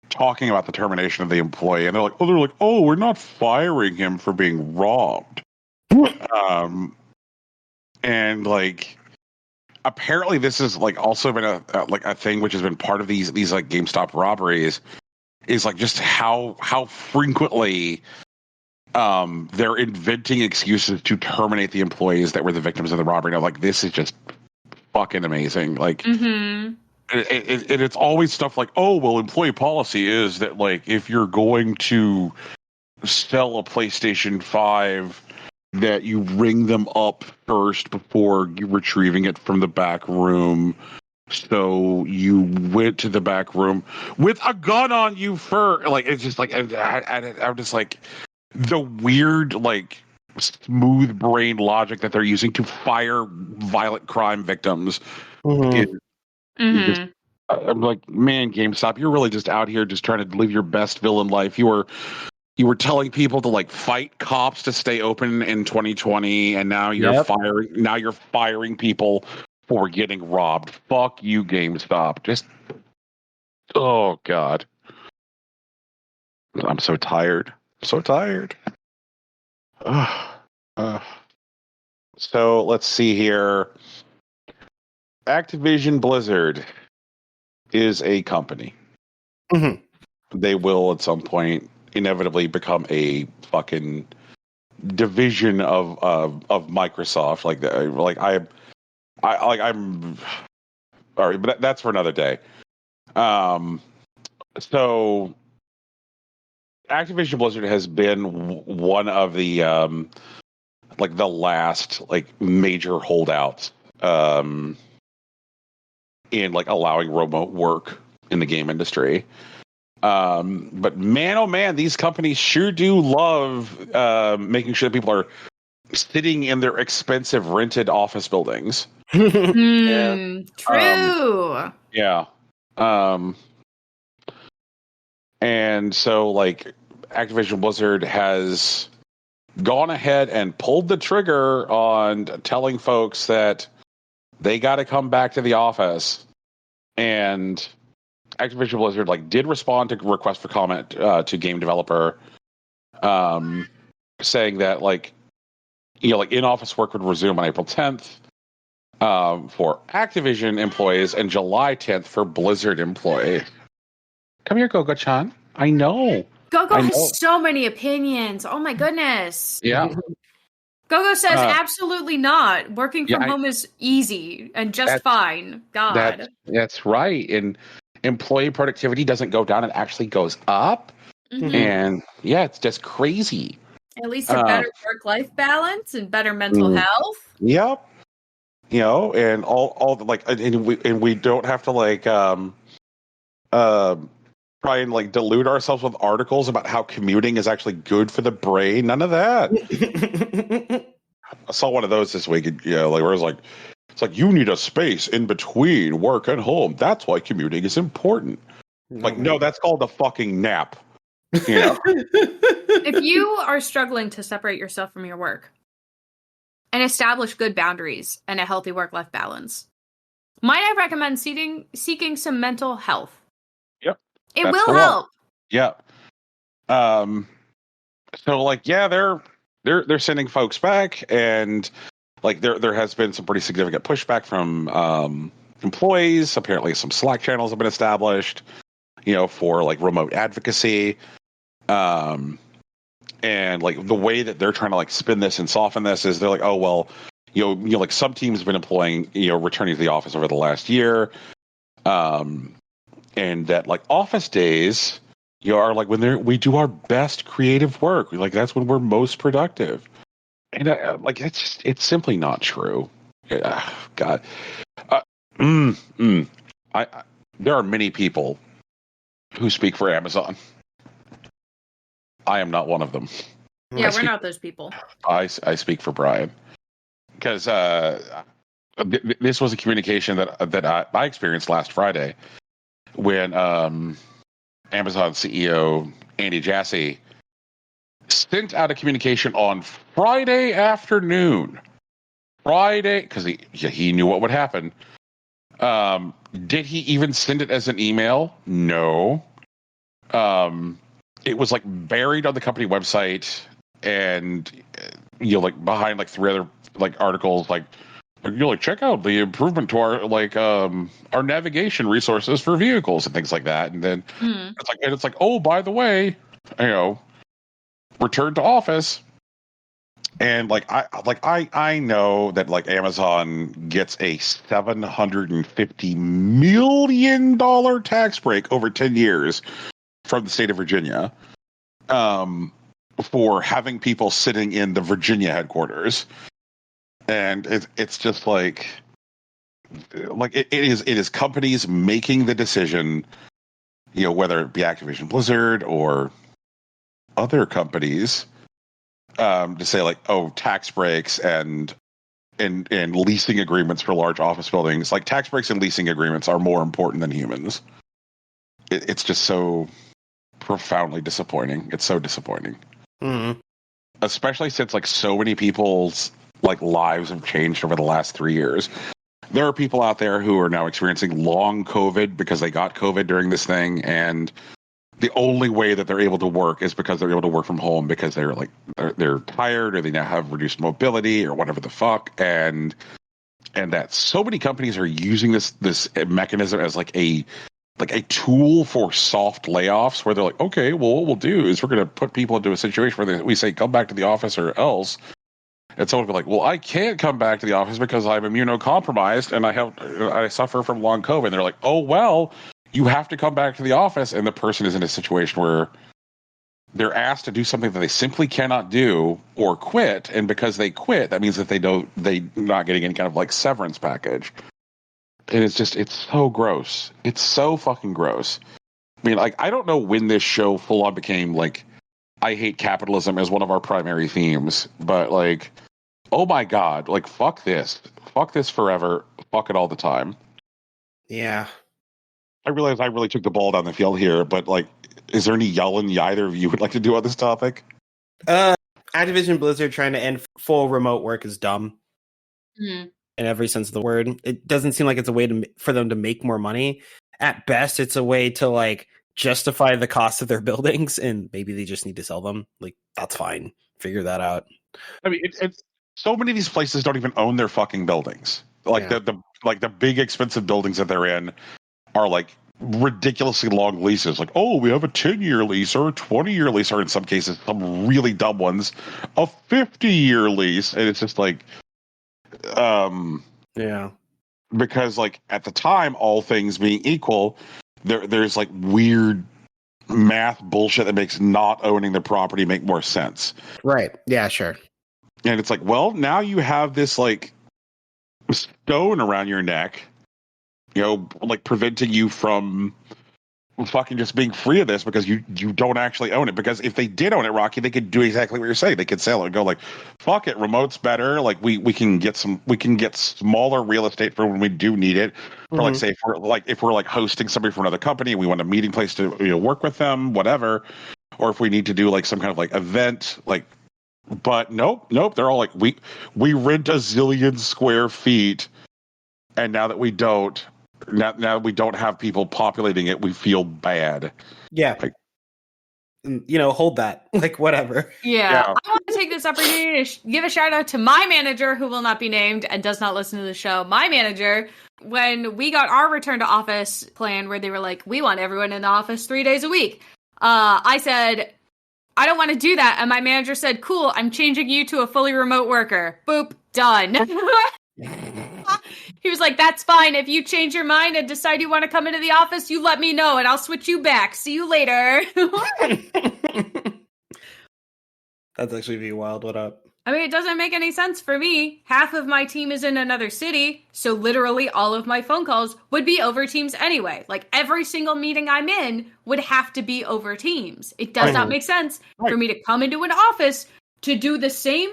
talking about the termination of the employee, and they're like, we're not firing him for being robbed, and like apparently this has like also been a thing which has been part of these like GameStop robberies, is like just how frequently they're inventing excuses to terminate the employees that were the victims of the robbery. Now, like, this is just fucking amazing. Like, it's always stuff like, oh, well, employee policy is that, like, if you're going to sell a PlayStation 5 that you ring them up first before you retrieving it from the back room. So you went to the back room with a gun on you first. Like, it's just like, I'm just like, the weird, like, smooth brain logic that they're using to fire violent crime victims. Mm-hmm. I'm like, man, GameStop, you're really just out here just trying to live your best villain life. You were telling people to like fight cops to stay open in 2020, and now you're firing people for getting robbed. Fuck you, GameStop. Just, oh god, I'm so tired. So tired. So let's see here. Activision Blizzard is a company. Mm-hmm. They will at some point inevitably become a fucking division of Microsoft. I'm sorry, but that's for another day. So Activision Blizzard has been one of the like the last like major holdouts in like allowing remote work in the game industry. But man, oh man, these companies sure do love making sure that people are sitting in their expensive rented office buildings. True. Yeah. And so like Activision Blizzard has gone ahead and pulled the trigger on telling folks that they got to come back to the office. And Activision Blizzard like did respond to request for comment to game developer, saying that like like in-office work would resume on April 10th for Activision employees and July 10th for Blizzard employees. Come here, Gogo-chan. I know. Gogo has so many opinions. Oh my goodness. Yeah. Gogo says absolutely not. Working from home is easy and just fine. God. That's right. And employee productivity doesn't go down, it actually goes up. Mm-hmm. And yeah, it's just crazy. At least a better work-life balance and better mental health. Yep. And all the like, and we don't have to like try and like delude ourselves with articles about how commuting is actually good for the brain. None of that. I saw one of those this week. Like where it was like, it's like you need a space in between work and home. That's why commuting is important. Like, no, that's called a fucking nap. If you are struggling to separate yourself from your work and establish good boundaries and a healthy work-life balance, might I recommend seeking some mental health? Yep. It will help. Yeah. So like, yeah, they're sending folks back, and like there has been some pretty significant pushback from employees. Apparently some Slack channels have been established, for like remote advocacy. And like the way that they're trying to like spin this and soften this is they're like, oh, well, like some teams have been employing, returning to the office over the last year. And that like office days, are like when we do our best creative work. Like that's when we're most productive. And like it's simply not true. God, there are many people who speak for Amazon. I am not one of them. Yeah, we're not those people. I speak for Brian because this was a communication that I experienced last Friday when Amazon CEO Andy Jassy sent out a communication on Friday afternoon. Friday, because he knew what would happen. Did he even send it as an email? No. It was like buried on the company website, and like behind like three other like articles, like check out the improvement to our like our navigation resources for vehicles and things like that. And then it's like, oh, by the way, return to office. And I know that like Amazon gets a $750 million tax break over 10 years from the state of Virginia. for having people sitting in the Virginia headquarters, and it's just like it is companies making the decision, whether it be Activision Blizzard or other companies, to say like, oh, tax breaks and leasing agreements for large office buildings. Like, tax breaks and leasing agreements are more important than humans. It's just so profoundly disappointing. It's so disappointing. Mm-hmm. Especially since like so many people's like lives have changed over the last 3 years. There are people out there who are now experiencing long COVID because they got COVID during this thing, and the only way that they're able to work is because they're able to work from home because they're tired, or they now have reduced mobility or whatever the fuck, and that so many companies are using this mechanism as like a tool for soft layoffs, where they're like, okay, well, what we'll do is we're going to put people into a situation where we say come back to the office or else. And someone will be like, well, I can't come back to the office because I'm immunocompromised and I suffer from long COVID. And they're like, oh, well, you have to come back to the office. And the person is in a situation where they're asked to do something that they simply cannot do or quit. And because they quit, that means that they're not getting any kind of like severance package. And it's so gross. It's so fucking gross. I mean, like, I don't know when this show full on became like, I hate capitalism as one of our primary themes, but like, oh my God, like, fuck this forever, fuck it all the time. Yeah. I realize I really took the ball down the field here, but like, is there any yelling either of you would like to do on this topic? Activision Blizzard trying to end full remote work is dumb. Mm-hmm. In every sense of the word. It doesn't seem like it's a way for them to make more money. At best, it's a way to like justify the cost of their buildings, and maybe they just need to sell them. Like, that's fine. Figure that out. I mean, it's so many of these places don't even own their fucking buildings. Like, the big expensive buildings that they're in are like ridiculously long leases. Like, oh, we have a 10-year lease or a 20-year lease, or in some cases, some really dumb ones, a 50-year lease, and it's just like, yeah, because like at the time, all things being equal, there's like weird math bullshit that makes not owning the property make more sense. Right. Yeah, sure. And it's like, well, now you have this like stone around your neck, like preventing you from fucking just being free of this because you don't actually own it. Because if they did own it, Rocky, they could do exactly what you're saying. They could sell it and go like, fuck it, remote's better. Like we can get smaller real estate for when we do need it. For like, say, if we're like hosting somebody from another company and we want a meeting place to work with them, whatever. Or if we need to do like some kind of like event, like, but nope. They're all like, we rent a zillion square feet, and now that we don't have people populating it, we feel bad. Yeah. Like, hold that. Like, whatever. Yeah. I want to take this opportunity to give a shout out to my manager, who will not be named and does not listen to the show. My manager, when we got our return to office plan, where they were like, we want everyone in the office 3 days a week. I said, I don't want to do that. And my manager said, cool, I'm changing you to a fully remote worker. Boop, done. He was like, that's fine. If you change your mind and decide you want to come into the office, you let me know and I'll switch you back. See you later. That's actually be wild. What up? I mean, it doesn't make any sense for me. Half of my team is in another city, so literally all of my phone calls would be over Teams anyway. Like, every single meeting I'm in would have to be over Teams. It does not make sense for me to come into an office to do the same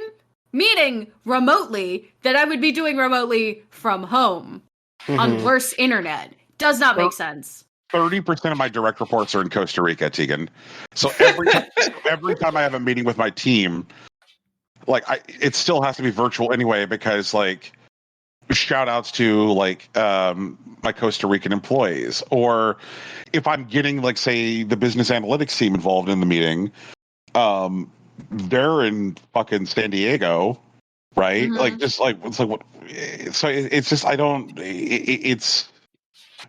meeting remotely that I would be doing remotely from home on worse internet. Does not make sense. 30% of my direct reports are in Costa Rica, Tegan. So every time I have a meeting with my team, like, it still has to be virtual anyway, because like, shout outs to like my Costa Rican employees, or if I'm getting like, say, the business analytics team involved in the meeting, they're in fucking San Diego, right? Like, just like, it's like, what? So it's just, it's,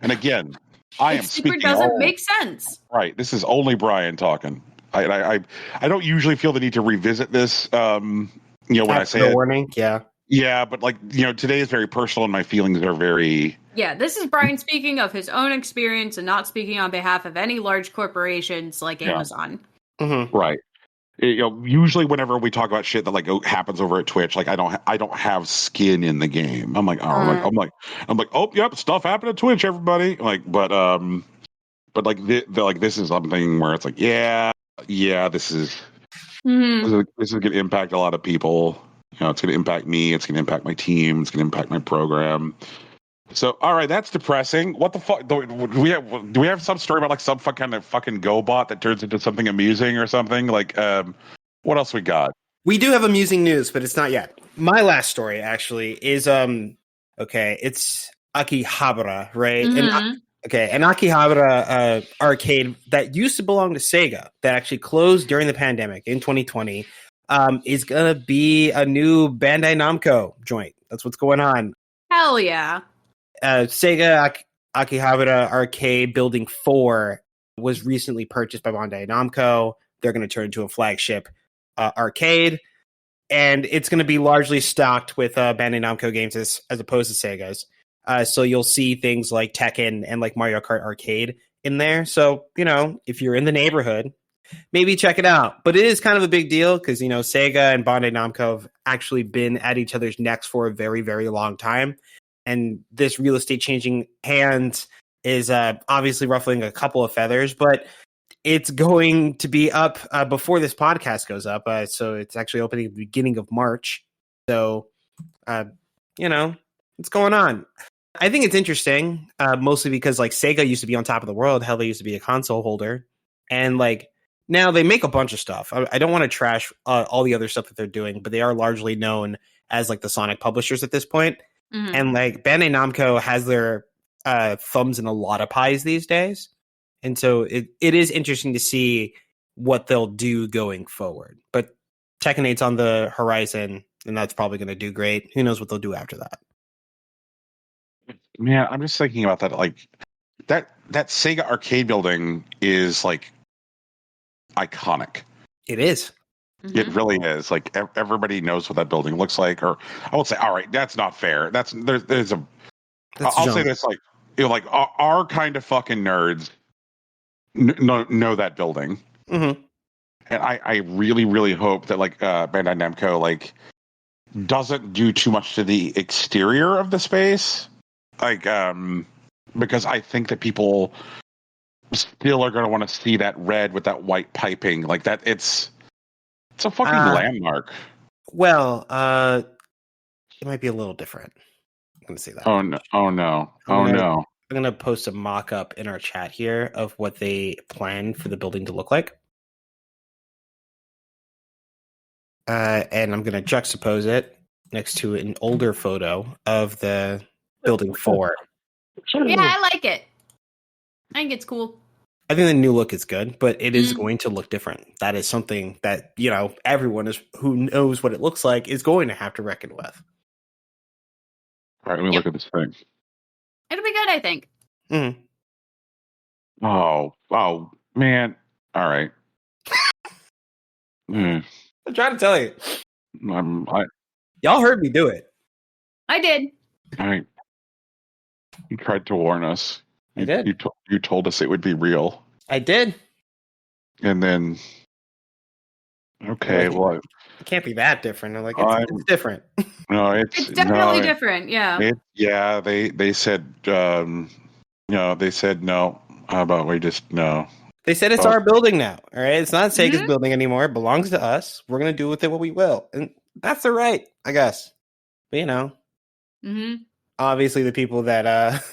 and again, I am speaking. Doesn't make sense. Right. This is only Brian talking. I don't usually feel the need to revisit this. When I say warning, yeah, but like, today is very personal and my feelings are very. Yeah, this is Brian speaking of his own experience and not speaking on behalf of any large corporations like Amazon. Right. Usually whenever we talk about shit that like happens over at Twitch, like I don't have skin in the game. I'm like, oh, I'm like, oh, yep, stuff happened at Twitch, everybody. Like, but like like this is something where it's like, yeah, this is going to impact a lot of people. It's going to impact me. It's going to impact my team. It's going to impact my program. So, all right, that's depressing. What the fuck? Do we have some story about like some kind of fucking GoBot that turns into something amusing or something? Like, what else we got? We do have amusing news, but it's not yet. My last story actually is it's Akihabara, right? And an Akihabara arcade that used to belong to Sega that actually closed during the pandemic in 2020 is gonna be a new Bandai Namco joint. That's what's going on. Hell yeah. Sega Akihabara Arcade Building 4 was recently purchased by Bandai Namco. They're going to turn into a flagship arcade, and it's going to be largely stocked with Bandai Namco games as opposed to Sega's. So you'll see things like Tekken and like Mario Kart Arcade in there. So, if you're in the neighborhood, maybe check it out. But it is kind of a big deal because, Sega and Bandai Namco have actually been at each other's necks for a very, very long time. And this real estate changing hands is obviously ruffling a couple of feathers, but it's going to be up before this podcast goes up. So it's actually opening at the beginning of March. So, what's going on? I think it's interesting, mostly because like Sega used to be on top of the world. Hell, they used to be a console holder. And like now they make a bunch of stuff. I don't want to trash all the other stuff that they're doing, but they are largely known as like the Sonic publishers at this point. Mm-hmm. And like Bandai Namco has their thumbs in a lot of pies these days. And so it is interesting to see what they'll do going forward. But Tekken 8's on the horizon, and that's probably going to do great. Who knows what they'll do after that? Man, I'm just thinking about that. Like that Sega arcade building is like iconic. It is. Mm-hmm. It really is. Like everybody knows what that building looks like. Or I would say, all right, that's not fair. There's a. I'll say this like our kind of fucking nerds know that building. Mm-hmm. And I really, really hope that like Bandai Namco like doesn't do too much to the exterior of the space, like because I think that people still are going to want to see that red with that white piping, like that. It's a fucking landmark. Well, it might be a little different. I'm going to say that. Oh no! No! I'm going to post a mock-up in our chat here of what they plan for the building to look like. And I'm going to juxtapose it next to an older photo of the building 4. Yeah, I like it. I think it's cool. I think the new look is good, but it is going to look different. That is something that, everyone who knows what it looks like is going to have to reckon with. All right, let me look at this thing. It'll be good, I think. Mm-hmm. Oh, man. All right. I'm trying to tell you. Y'all heard me do it. I did. All right. You tried to warn us. I did. You told us it would be real. I did. And then, okay, well, it can't be that different. I'm like, it's different. No, it's definitely different. Yeah. They said, they said no. How about we just no? They said it's our building now. All right, it's not Sega's building anymore. It belongs to us. We're gonna do with it what we will, and that's the right, I guess. But obviously, the people that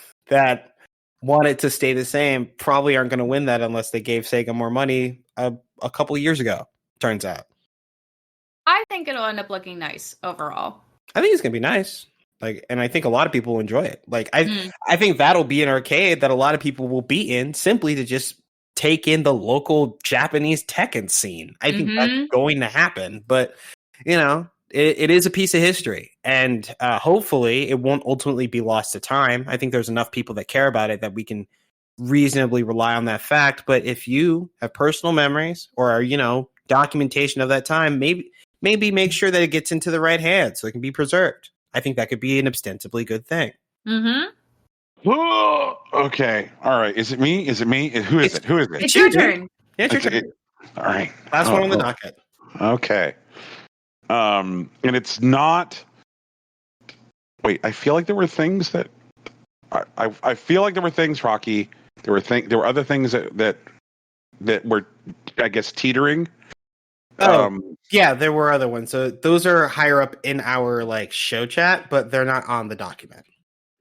want it to stay the same probably aren't going to win that unless they gave Sega more money a couple of years ago, turns out. I think it'll end up looking nice overall. I think it's going to be nice. And I think a lot of people will enjoy it. I think that'll be an arcade that a lot of people will be in simply to just take in the local Japanese Tekken scene. I think that's going to happen. But, it is a piece of history, and hopefully it won't ultimately be lost to time. I think there's enough people that care about it that we can reasonably rely on that fact. But if you have personal memories or, documentation of that time, maybe make sure that it gets into the right hands so it can be preserved. I think that could be an ostensibly good thing. Okay. All right. Is it me? Who is it? It's your turn. Yeah, it's your turn. All right. Last one on the docket. Okay. And it's not. Wait, I feel like there were things that. I feel like there were things, Rocky. There were other things that were, I guess, teetering. Yeah, there were other ones. So those are higher up in our like show chat, but they're not on the document.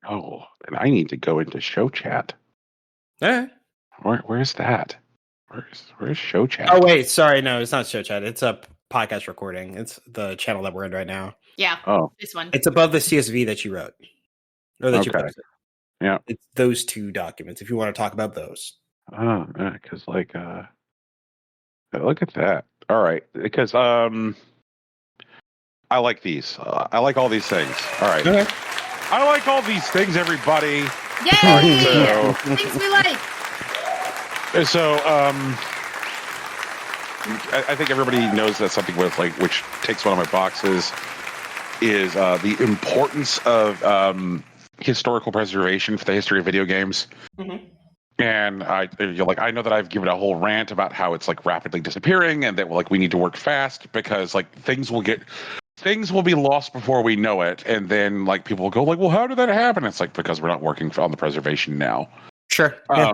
Oh, and I need to go into show chat. Where's that? Where's show chat? Oh wait, sorry, no, it's not show chat. It's a podcast recording. It's the channel that we're in right now. Yeah. Oh, this one. It's above the CSV that you wrote, or that you posted. Yeah, it's those two documents. If you want to talk about those. Oh, because look at that. All right, because I like these. I like all these things. All right. Okay. I like all these things, everybody. Yay! So, Things we like. So, I think everybody knows that something with which takes one of my boxes is the importance of historical preservation for the history of video games. Mm-hmm. And I know that I've given a whole rant about how it's rapidly disappearing, and that we need to work fast because things will be lost before we know it, and then people will go well, how did that happen? It's because we're not working on the preservation now. Sure. Yeah.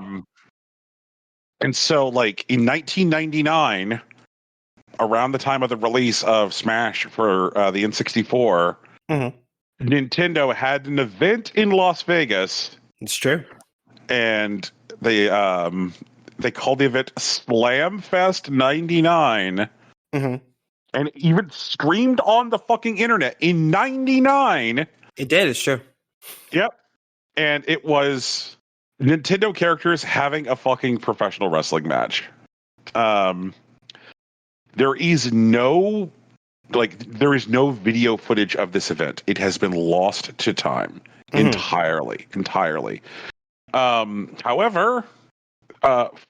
And so in 1999, around the time of the release of Smash for the N64, Mm-hmm. Nintendo had an event in Las Vegas. It's true. And they called the event Slam Fest 99. Mm-hmm. And it even streamed on the fucking internet in 99. It did. It's true. Yep. And it was Nintendo characters having a fucking professional wrestling match. There is no video footage of this event. It has been lost to time entirely. However,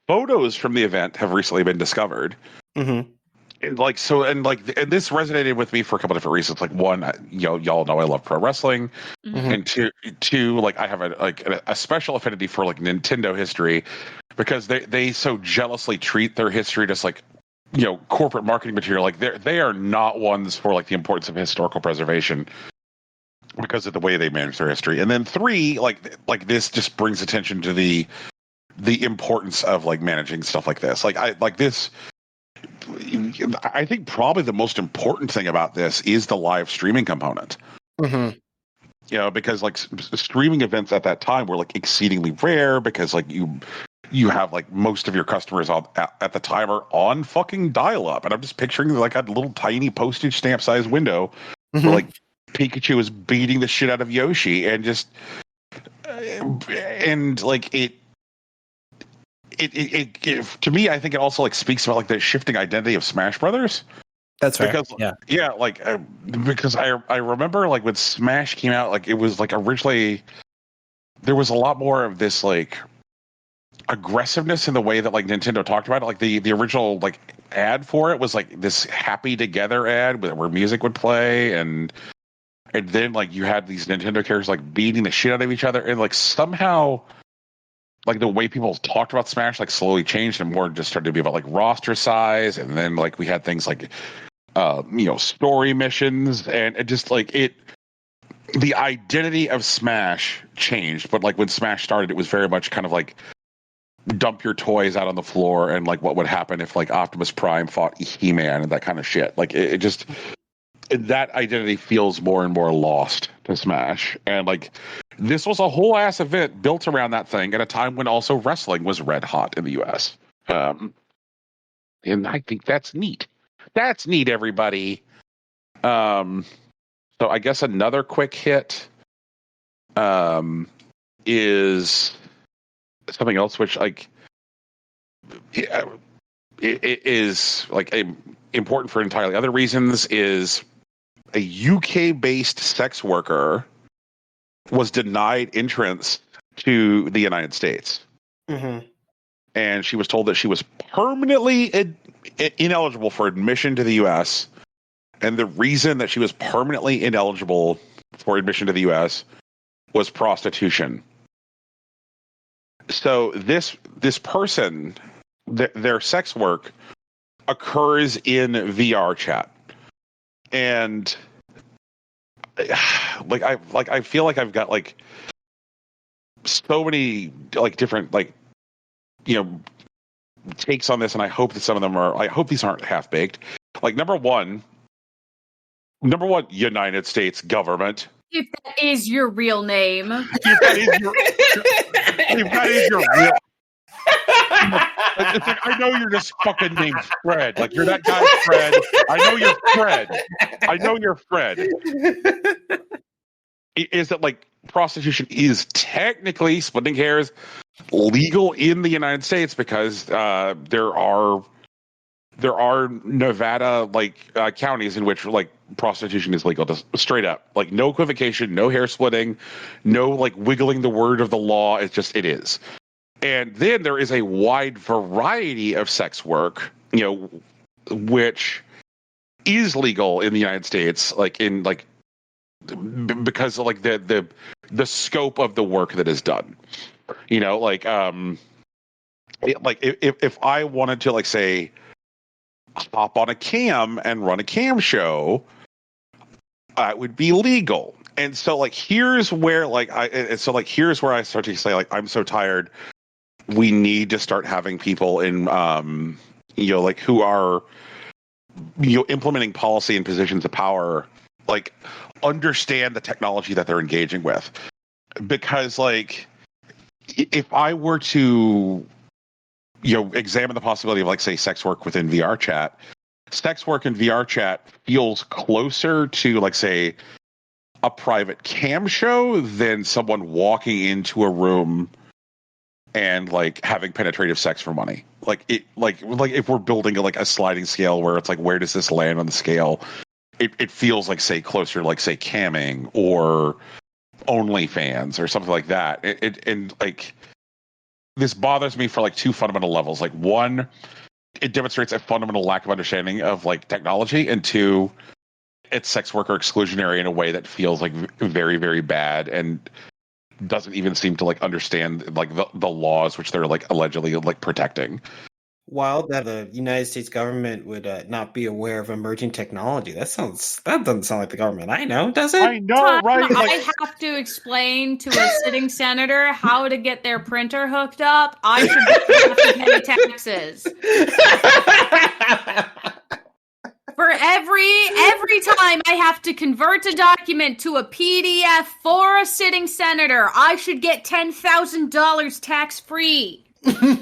photos from the event have recently been discovered. Mm-hmm. And this resonated with me for a couple different reasons. One, y'all know I love pro wrestling, and two, I have a special affinity for Nintendo history because they so jealously treat their history just corporate marketing material. They are not ones for the importance of historical preservation because of the way they manage their history. And then three, this just brings attention to the importance of managing stuff like this. I think probably the most important thing about this is the live streaming component. Mm-hmm. Because streaming events at that time were exceedingly rare because you have most of your customers at the time are on fucking dial up, and I'm just picturing a little tiny postage stamp size window where Pikachu is beating the shit out of Yoshi, and just it to me, I think it also speaks about the shifting identity of Smash Brothers. That's right. Because I remember when Smash came out, it was originally there was a lot more of this aggressiveness in the way that Nintendo talked about it. The original ad for it was this happy together ad where music would play, and then you had these Nintendo characters beating the shit out of each other, and somehow the way people talked about Smash slowly changed, and more just started to be about roster size, and then we had things story missions, and it just the identity of Smash changed. But when Smash started, it was very much kind of dump your toys out on the floor, and what would happen if Optimus Prime fought He-Man and that kind of shit. It just, that identity feels more and more lost to Smash. And this was a whole ass event built around that thing at a time when also wrestling was red hot in the US. And I think that's neat. That's neat, everybody. So I guess another quick hit is something else which it is important for entirely other reasons. Is a UK-based sex worker was denied entrance to the United States. Mm-hmm. And she was told that she was permanently ineligible for admission to the U.S. And the reason that she was permanently ineligible for admission to the U.S. was prostitution. So this person, their sex work occurs in VR chat. And I feel like I've got like so many like different like takes on this, and I hope that some of them are. I hope these aren't half baked. Like number one, United States government. If that is your real name, If that is your real. It's like, I know you're just fucking named Fred. Like, you're that guy, Fred. I know you're Fred. Is that like prostitution is technically, splitting hairs, legal in the United States because there are Nevada counties in which like prostitution is legal, just straight up, like no equivocation, no hair splitting, no like wiggling the word of the law. It's just it is. And then there is a wide variety of sex work, which is legal in the United States, because of like the scope of the work that is done. If I wanted to like say hop on a cam and run a cam show, it would be legal. And so like here's where I start to say like I'm so tired. We need to start having people in who are implementing policy and positions of power like understand the technology that they're engaging with. Because like if I were to examine the possibility of like say sex work within VR chat, sex work in VR chat feels closer to like say a private cam show than someone walking into a room and like having penetrative sex for money. Like if we're building a sliding scale where it's like where does this land on the scale, it feels like say closer like say camming or OnlyFans or something like that. And like this bothers me for like two fundamental levels. Like one, it demonstrates a fundamental lack of understanding of like technology, and two, it's sex worker exclusionary in a way that feels like very, very bad and doesn't even seem to like understand like the laws which they're like allegedly like protecting. Wild that the United States government would not be aware of emerging technology. That doesn't sound like the government I know, does it? I know, right? I have to explain to a sitting senator how to get their printer hooked up. I should have to pay taxes. For every time I have to convert a document to a PDF for a sitting senator, I should get $10,000 tax free. Oh,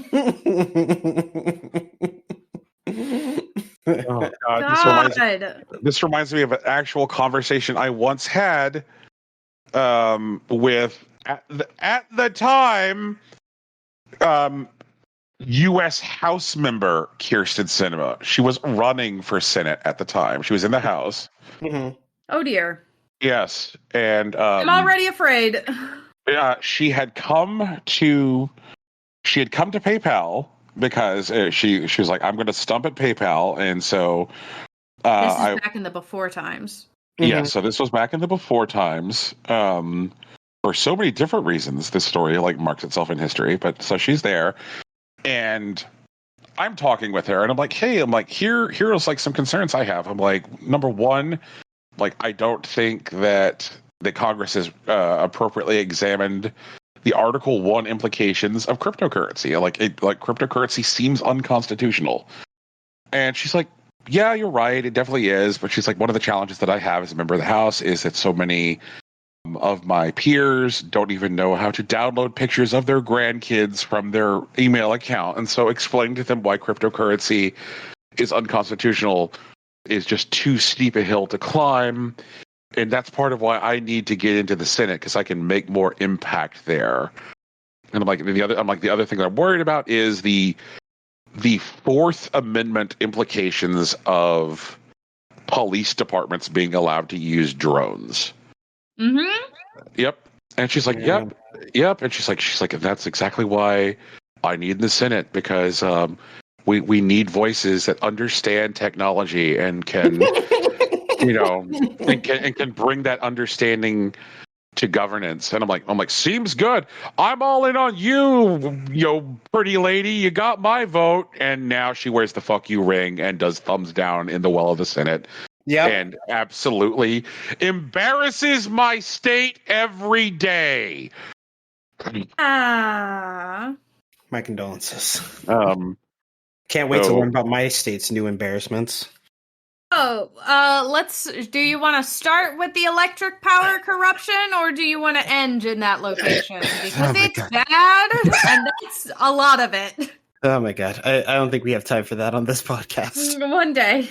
God. This reminds me of an actual conversation I once had with at the time U.S. House member Kyrsten Sinema. She was running for Senate at the time. She was in the House. Mm-hmm. Oh dear. Yes, and I'm already afraid. She had come to PayPal because she was like, I'm going to stump at PayPal, and so this is back in the before times. Yeah, mm-hmm. So this was back in the before times. For so many different reasons, this story like marks itself in history. But so she's there. And I'm talking with her, and I'm like, here's like some concerns I have. I'm like, number one, like I don't think that the Congress has appropriately examined the Article 1 implications of cryptocurrency. Like cryptocurrency seems unconstitutional. And she's like, yeah, you're right, it definitely is. But she's like, one of the challenges that I have as a member of the House is that so many of my peers don't even know how to download pictures of their grandkids from their email account. And so explaining to them why cryptocurrency is unconstitutional is just too steep a hill to climb. And that's part of why I need to get into the Senate, because I can make more impact there. And I'm like, the other thing that I'm worried about is the Fourth Amendment implications of police departments being allowed to use drones. Mm-hmm. Yep. And she's like, yep. And she's like, that's exactly why I need the Senate, because we need voices that understand technology and can, and can bring that understanding to governance, and I'm like, seems good. I'm all in on you, pretty lady. You got my vote. And now she wears the fuck you ring and does thumbs down in the well of the Senate. Yeah, and absolutely embarrasses my state every day. Ah. My condolences. Can't wait to learn about my state's new embarrassments. Do you want to start with the electric power corruption, or do you want to end in that location? Because it's bad, and that's a lot of it. Oh my god. I don't think we have time for that on this podcast. One day.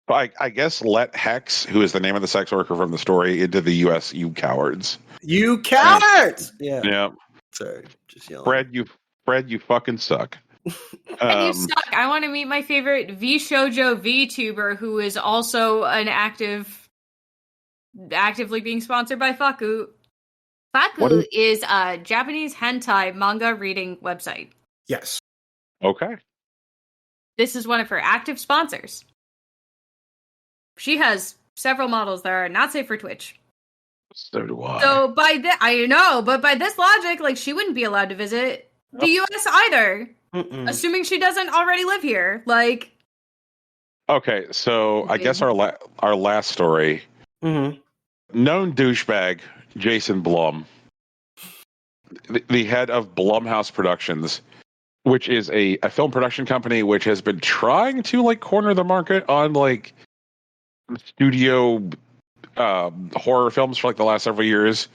I guess let Hex, who is the name of the sex worker from the story, into the U.S., you cowards. You cowards! Yeah. Sorry, just yelling. Fred, you fucking suck. And you suck. I want to meet my favorite V-Shoujo VTuber, who is also an actively being sponsored by Faku. Faku is a Japanese hentai manga reading website. Yes. Okay. This is one of her active sponsors. She has several models that are not safe for Twitch. So do I. So I know, but by this logic, like, she wouldn't be allowed to visit the U.S. either. Assuming she doesn't already live here. Like, okay, so I guess our last story. Mm-hmm. Known douchebag Jason Blum, the head of Blumhouse Productions, which is a film production company which has been trying to like corner the market on like studio horror films for like the last several years.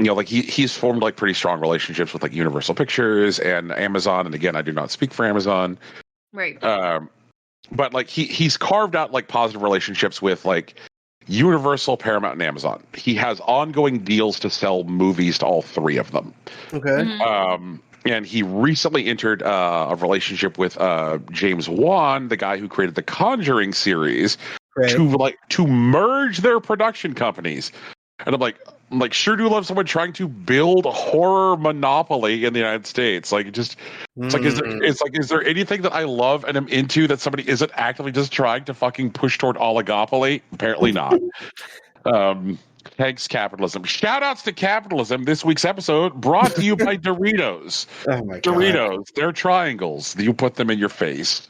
Like he's formed like pretty strong relationships with like Universal Pictures and Amazon. And again, I do not speak for Amazon. Right. But like he's carved out like positive relationships with like Universal, Paramount, and Amazon. He has ongoing deals to sell movies to all three of them. Okay. Mm-hmm. And he recently entered a relationship with James Wan, the guy who created the Conjuring series, to merge their production companies. And I'm like, sure do love someone trying to build a horror monopoly in the United States. Like, is there anything that I love and am into that somebody isn't actively just trying to fucking push toward oligopoly? Apparently not. Thanks, capitalism. Shout outs to capitalism. This week's episode brought to you by Doritos. Oh my god. Doritos, they're triangles. You put them in your face.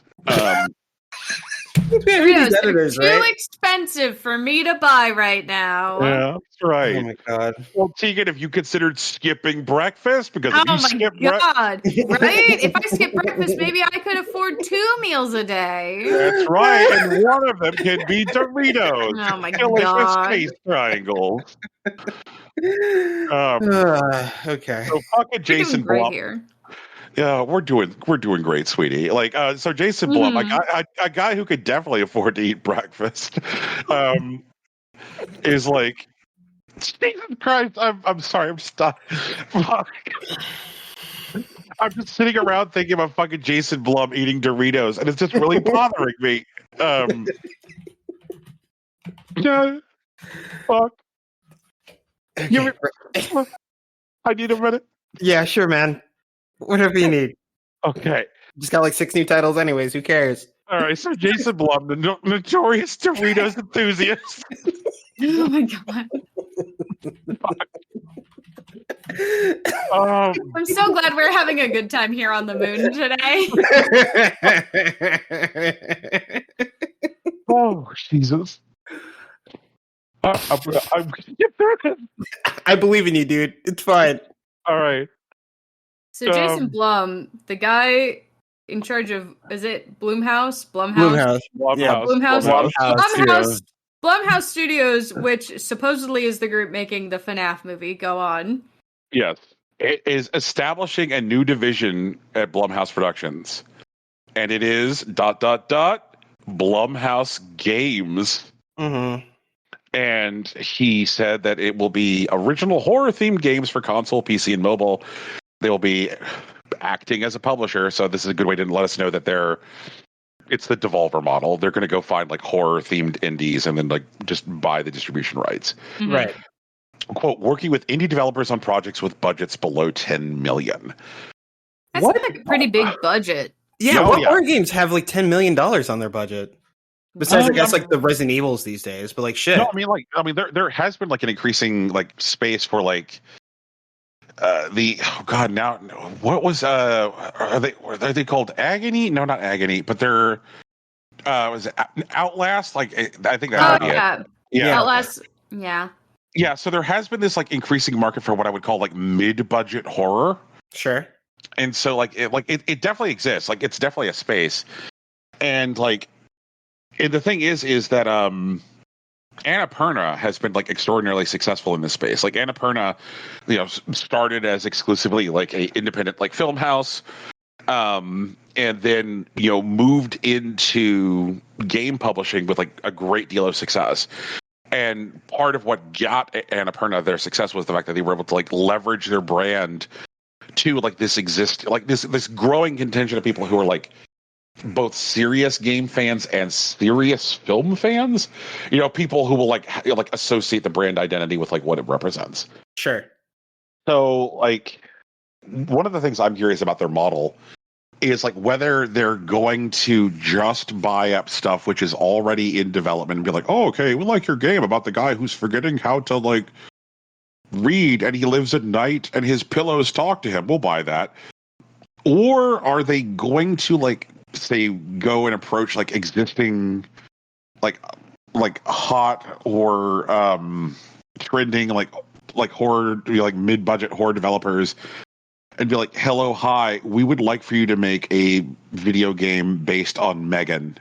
Doritos are too expensive for me to buy right now. Yeah, that's right. Oh my god. Well, Tegan, have you considered skipping breakfast? Because right? If I skip breakfast, maybe I could afford 2 meals a day. That's right, and one of them can be Doritos. Oh my delicious god. face triangles. Okay. So fucking Jason Blum. Here. Yeah, we're doing great, sweetie. Like, so Jason Blum, a guy who could definitely afford to eat breakfast, is like, Jesus Christ! I'm sorry, I'm stuck. Fuck. I'm just sitting around thinking about fucking Jason Blum eating Doritos, and it's just really bothering me. Yeah, fuck. Okay. I need a minute. Yeah, sure, man. Whatever you need. Okay. Just got like 6 new titles anyways. Who cares? All right. So Jason Blum, the notorious Doritos enthusiast. Oh my god. I'm so glad we're having a good time here on the moon today. Oh, Jesus. I'm I believe in you, dude. It's fine. All right. So Jason Blum, the guy in charge of, is it Blumhouse? Blumhouse Studios, which supposedly is the group making the FNAF movie. Go on. Yes. It is establishing a new division at Blumhouse Productions. And it is ... Blumhouse Games. Mm-hmm. And he said that it will be original horror-themed games for console, PC, and mobile. They will be acting as a publisher, so this is a good way to let us know that it's the Devolver model. They're going to go find like horror-themed indies and then like just buy the distribution rights. Mm-hmm. Right. Quote, working with indie developers on projects with budgets below $10 million. That's like a pretty big budget. Yeah, horror games have like $10 million on their budget? Besides, I guess like the Resident Evils these days, but like shit. No, there has been like an increasing like space for like what was are they called Agony? No, not Agony, but they're was it Outlast? Like I think that's yeah. Outlast. Yeah. Yeah, so there has been this like increasing market for what I would call like mid-budget horror. Sure. And so like it definitely exists. Like it's definitely a space. And like and the thing is that Annapurna has been like extraordinarily successful in this space. Like Annapurna, started as exclusively like a independent like film house, and then moved into game publishing with like a great deal of success. And part of what got Annapurna their success was the fact that they were able to like leverage their brand to like this growing contingent of people who are like both serious game fans and serious film fans, people who will like associate the brand identity with like what it represents. Sure. So like one of the things I'm curious about their model is like whether they're going to just buy up stuff which is already in development and be like, oh, okay, we like your game about the guy who's forgetting how to like read and he lives at night and his pillows talk to him. We'll buy that. Or are they going to like say go and approach like existing like hot or trending like horror, like mid-budget horror developers and be like, hello, hi, we would like for you to make a video game based on Megan.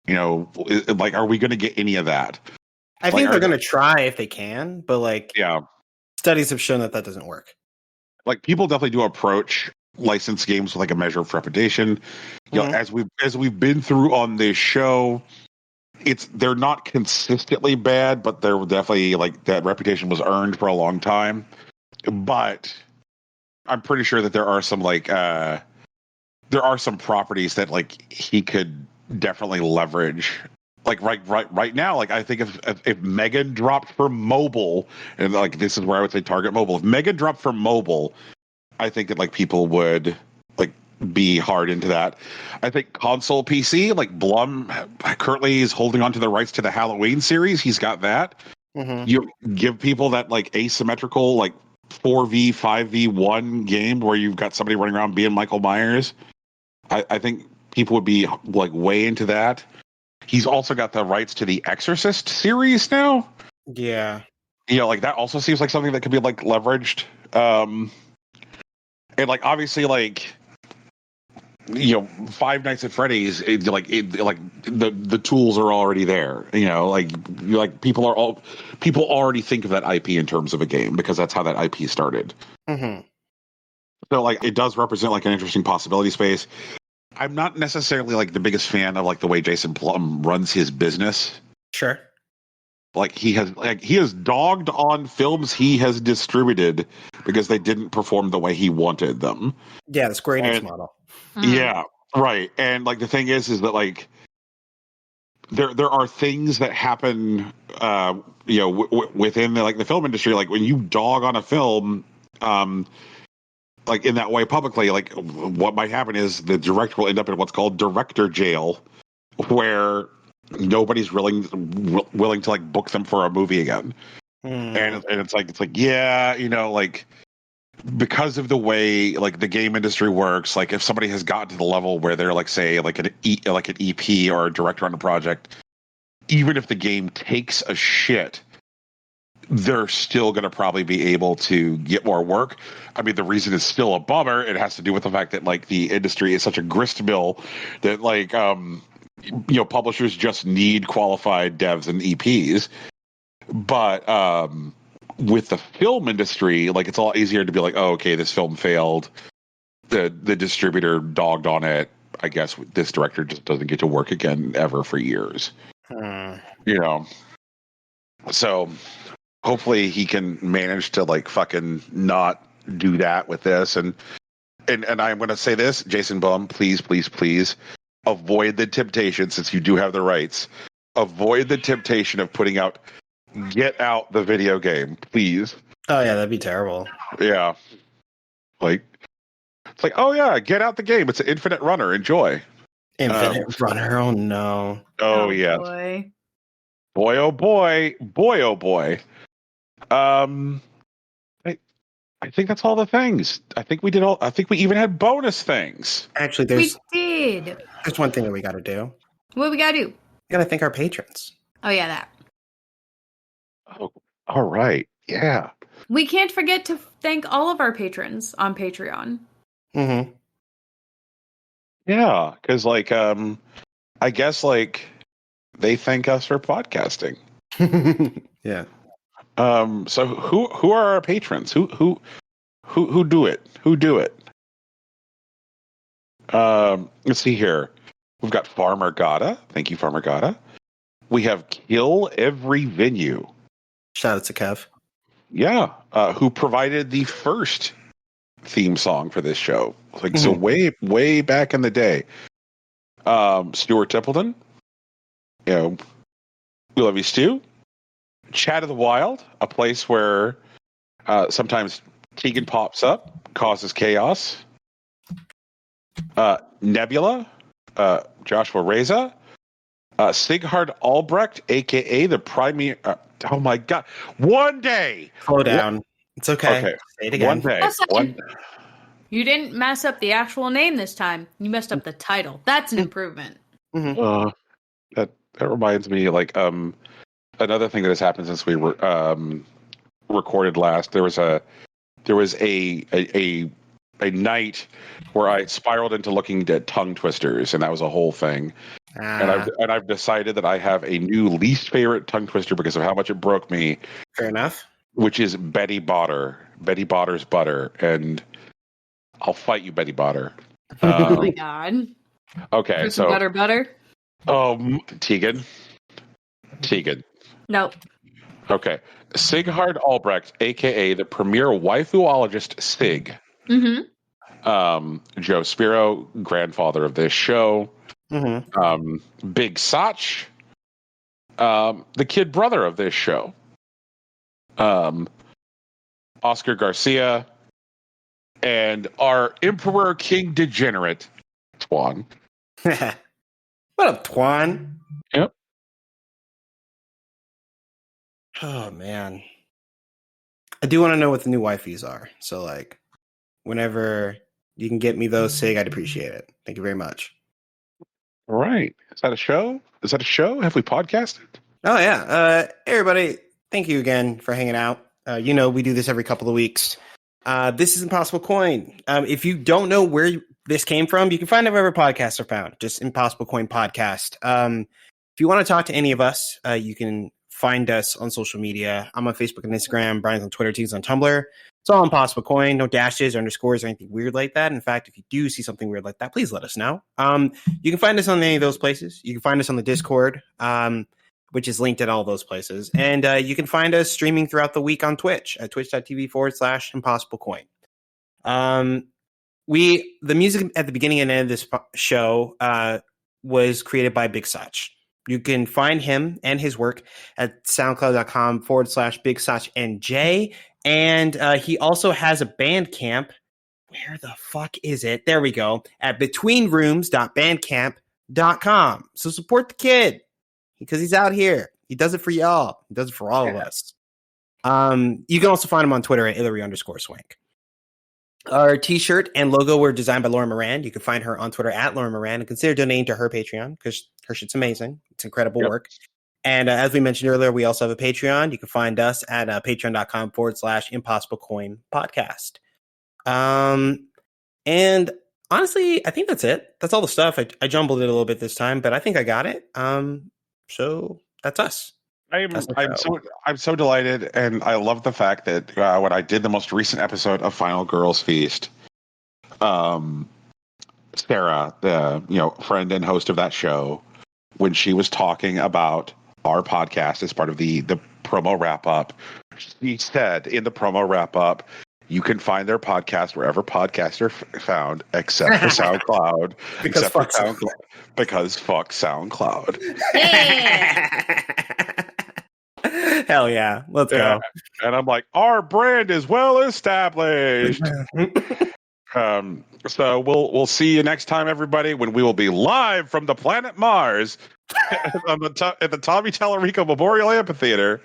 Like, are we going to get any of that? I think they're going to try if they can, but like, studies have shown that doesn't work. Like, people definitely do approach licensed games with like a measure of reputation. As we've been through on this show, they're not consistently bad, but they're definitely like that reputation was earned for a long time. But I'm pretty sure that there are some like there are some properties that like he could definitely leverage. Like right now, like I think if Megan dropped for mobile, and like this is where I would say target mobile. If Megan dropped for mobile, I think that like people would like be hard into that. I think console PC, like Blum currently is holding on to the rights to the Halloween series. He's got that. Mm-hmm. You give people that like asymmetrical like 4v 5v1 game where you've got somebody running around being Michael Myers. I think people would be like way into that. He's also got the rights to the Exorcist series now. Yeah. Like that also seems like something that could be like leveraged. And like obviously like Five Nights at Freddy's, the tools are already there. Like people already think of that IP in terms of a game because that's how that IP started. Mm-hmm. So like it does represent like an interesting possibility space. I'm not necessarily like the biggest fan of like the way Jason Blum runs his business. Sure. Like he has dogged on films he has distributed because they didn't perform the way he wanted them. Yeah, the Square Enix model. Mm-hmm. Yeah, right. And like the thing is that like there are things that happen, within the film industry. Like when you dog on a film, like in that way publicly, like what might happen is the director will end up in what's called director jail, where nobody's willing to like book them for a movie again. And it's like like because of the way like the game industry works, like if somebody has gotten to the level where they're like say like an EP or a director on a project, even if the game takes a shit, they're still going to probably be able to get more work. I mean, the reason is still a bummer. It has to do with the fact that like the industry is such a grist mill that like publishers just need qualified devs and EPs. But with the film industry, like it's a lot easier to be like, oh, okay, this film failed. The distributor dogged on it. I guess this director just doesn't get to work again ever for years. So hopefully he can manage to like fucking not do that with this. And I'm going to say this, Jason Blum, please avoid the temptation, since you do have the rights, avoid the temptation of putting out Get Out the video game, please. Oh yeah, that'd be terrible. Yeah. Like it's like, oh yeah, Get Out the game. It's an infinite runner. Enjoy. Infinite Runner. Oh no. Oh yeah. Boy. Boy oh boy. Boy oh boy. I think that's all the things. I think we even had bonus things. Actually, We did. there's one thing that we got to do. What we gotta do? We got to thank our patrons. Oh yeah, that. Oh, all right. Yeah. We can't forget to thank all of our patrons on Patreon. Mm-hmm. Yeah, because like I guess like they thank us for podcasting. Yeah. So who are our patrons? Who do it? Who do it? Let's see here. We've got Farmer Gata. Thank you, Farmer Gata. We have Kill Every Venue. Shout out to Kev. Yeah, who provided the first theme song for this show. Like so way back in the day. Stuart Templeton. You know, we love you, Stu. Chat of the Wild, a place where sometimes Tegan pops up, causes chaos. Nebula, Joshua Reza, Sighard Albrecht, aka the Premier. Oh my God! One day. Slow down. It's okay. Okay. Say it again. One day. You didn't mess up the actual name this time. You messed up the title. That's an improvement. Mm-hmm. That reminds me, like another thing that has happened since we were recorded last. There was a night where I spiraled into looking at tongue twisters, and that was a whole thing. And I've decided that I have a new least favorite tongue twister because of how much it broke me. Fair enough. Which is Betty Botter, Betty Botter's butter, and I'll fight you, Betty Botter. Oh my God. Okay, so butter. Oh, Tegan. Nope. Okay, Sighard Albrecht, aka the premier waifuologist Sig. Mm-hmm. Joe Spiro, grandfather of this show. Mm-hmm. Big Sach, the kid brother of this show. Oscar Garcia, and our Emperor King Degenerate, Twan. What up, Twan? Yep. Oh man, I do want to know what the new wifeys are. So like, whenever you can get me those, Sig, I'd appreciate it. Thank you very much. All right. Is that a show? Have we podcasted? Oh yeah. Everybody, thank you again for hanging out. We do this every couple of weeks. This is Impossible Coin. If you don't know where this came from, you can find it wherever podcasts are found. Just Impossible Coin Podcast. If you want to talk to any of us, you can find us on social media. I'm on Facebook and Instagram. Brian's on Twitter. T's on Tumblr. It's all Impossible Coin. No dashes or underscores or anything weird like that. In fact, if you do see something weird like that, please let us know. You can find us on any of those places. You can find us on the Discord, which is linked at all those places. And you can find us streaming throughout the week on Twitch at twitch.tv/ImpossibleCoin. The music at the beginning and end of this show was created by Big Sach. You can find him and his work at soundcloud.com/BigSachNJ. And he also has a Bandcamp. Where the fuck is it? There we go. At betweenrooms.bandcamp.com. So support the kid because he's out here. He does it for y'all. He does it for all of us. You can also find him on Twitter at Hillary_Swank. Our t-shirt and logo were designed by Laura Moran. You can find her on Twitter at Laura Moran and consider donating to her Patreon because her shit's amazing. It's incredible work. And as we mentioned earlier, we also have a Patreon. You can find us at patreon.com/ImpossibleCoin podcast. And honestly, I think that's it. That's all the stuff. I jumbled it a little bit this time, but I think I got it. So that's us. I'm so delighted, and I love the fact that when I did the most recent episode of Final Girls Feast, Sarah, the friend and host of that show, when she was talking about our podcast as part of the promo wrap up, she said in the promo wrap up, you can find their podcast wherever podcasts are found, except for SoundCloud. because fuck SoundCloud. Yeah. Hell yeah. Let's go. And I'm like, our brand is well established. So we'll see you next time, everybody, when we will be live from the planet Mars at the Tommy Tallarico Memorial Amphitheater.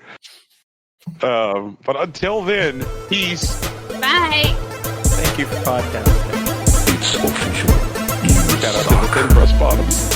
But until then, peace. Bye. Thank you for podcasting. It's official. Shout out to the Thin Breast Bottoms.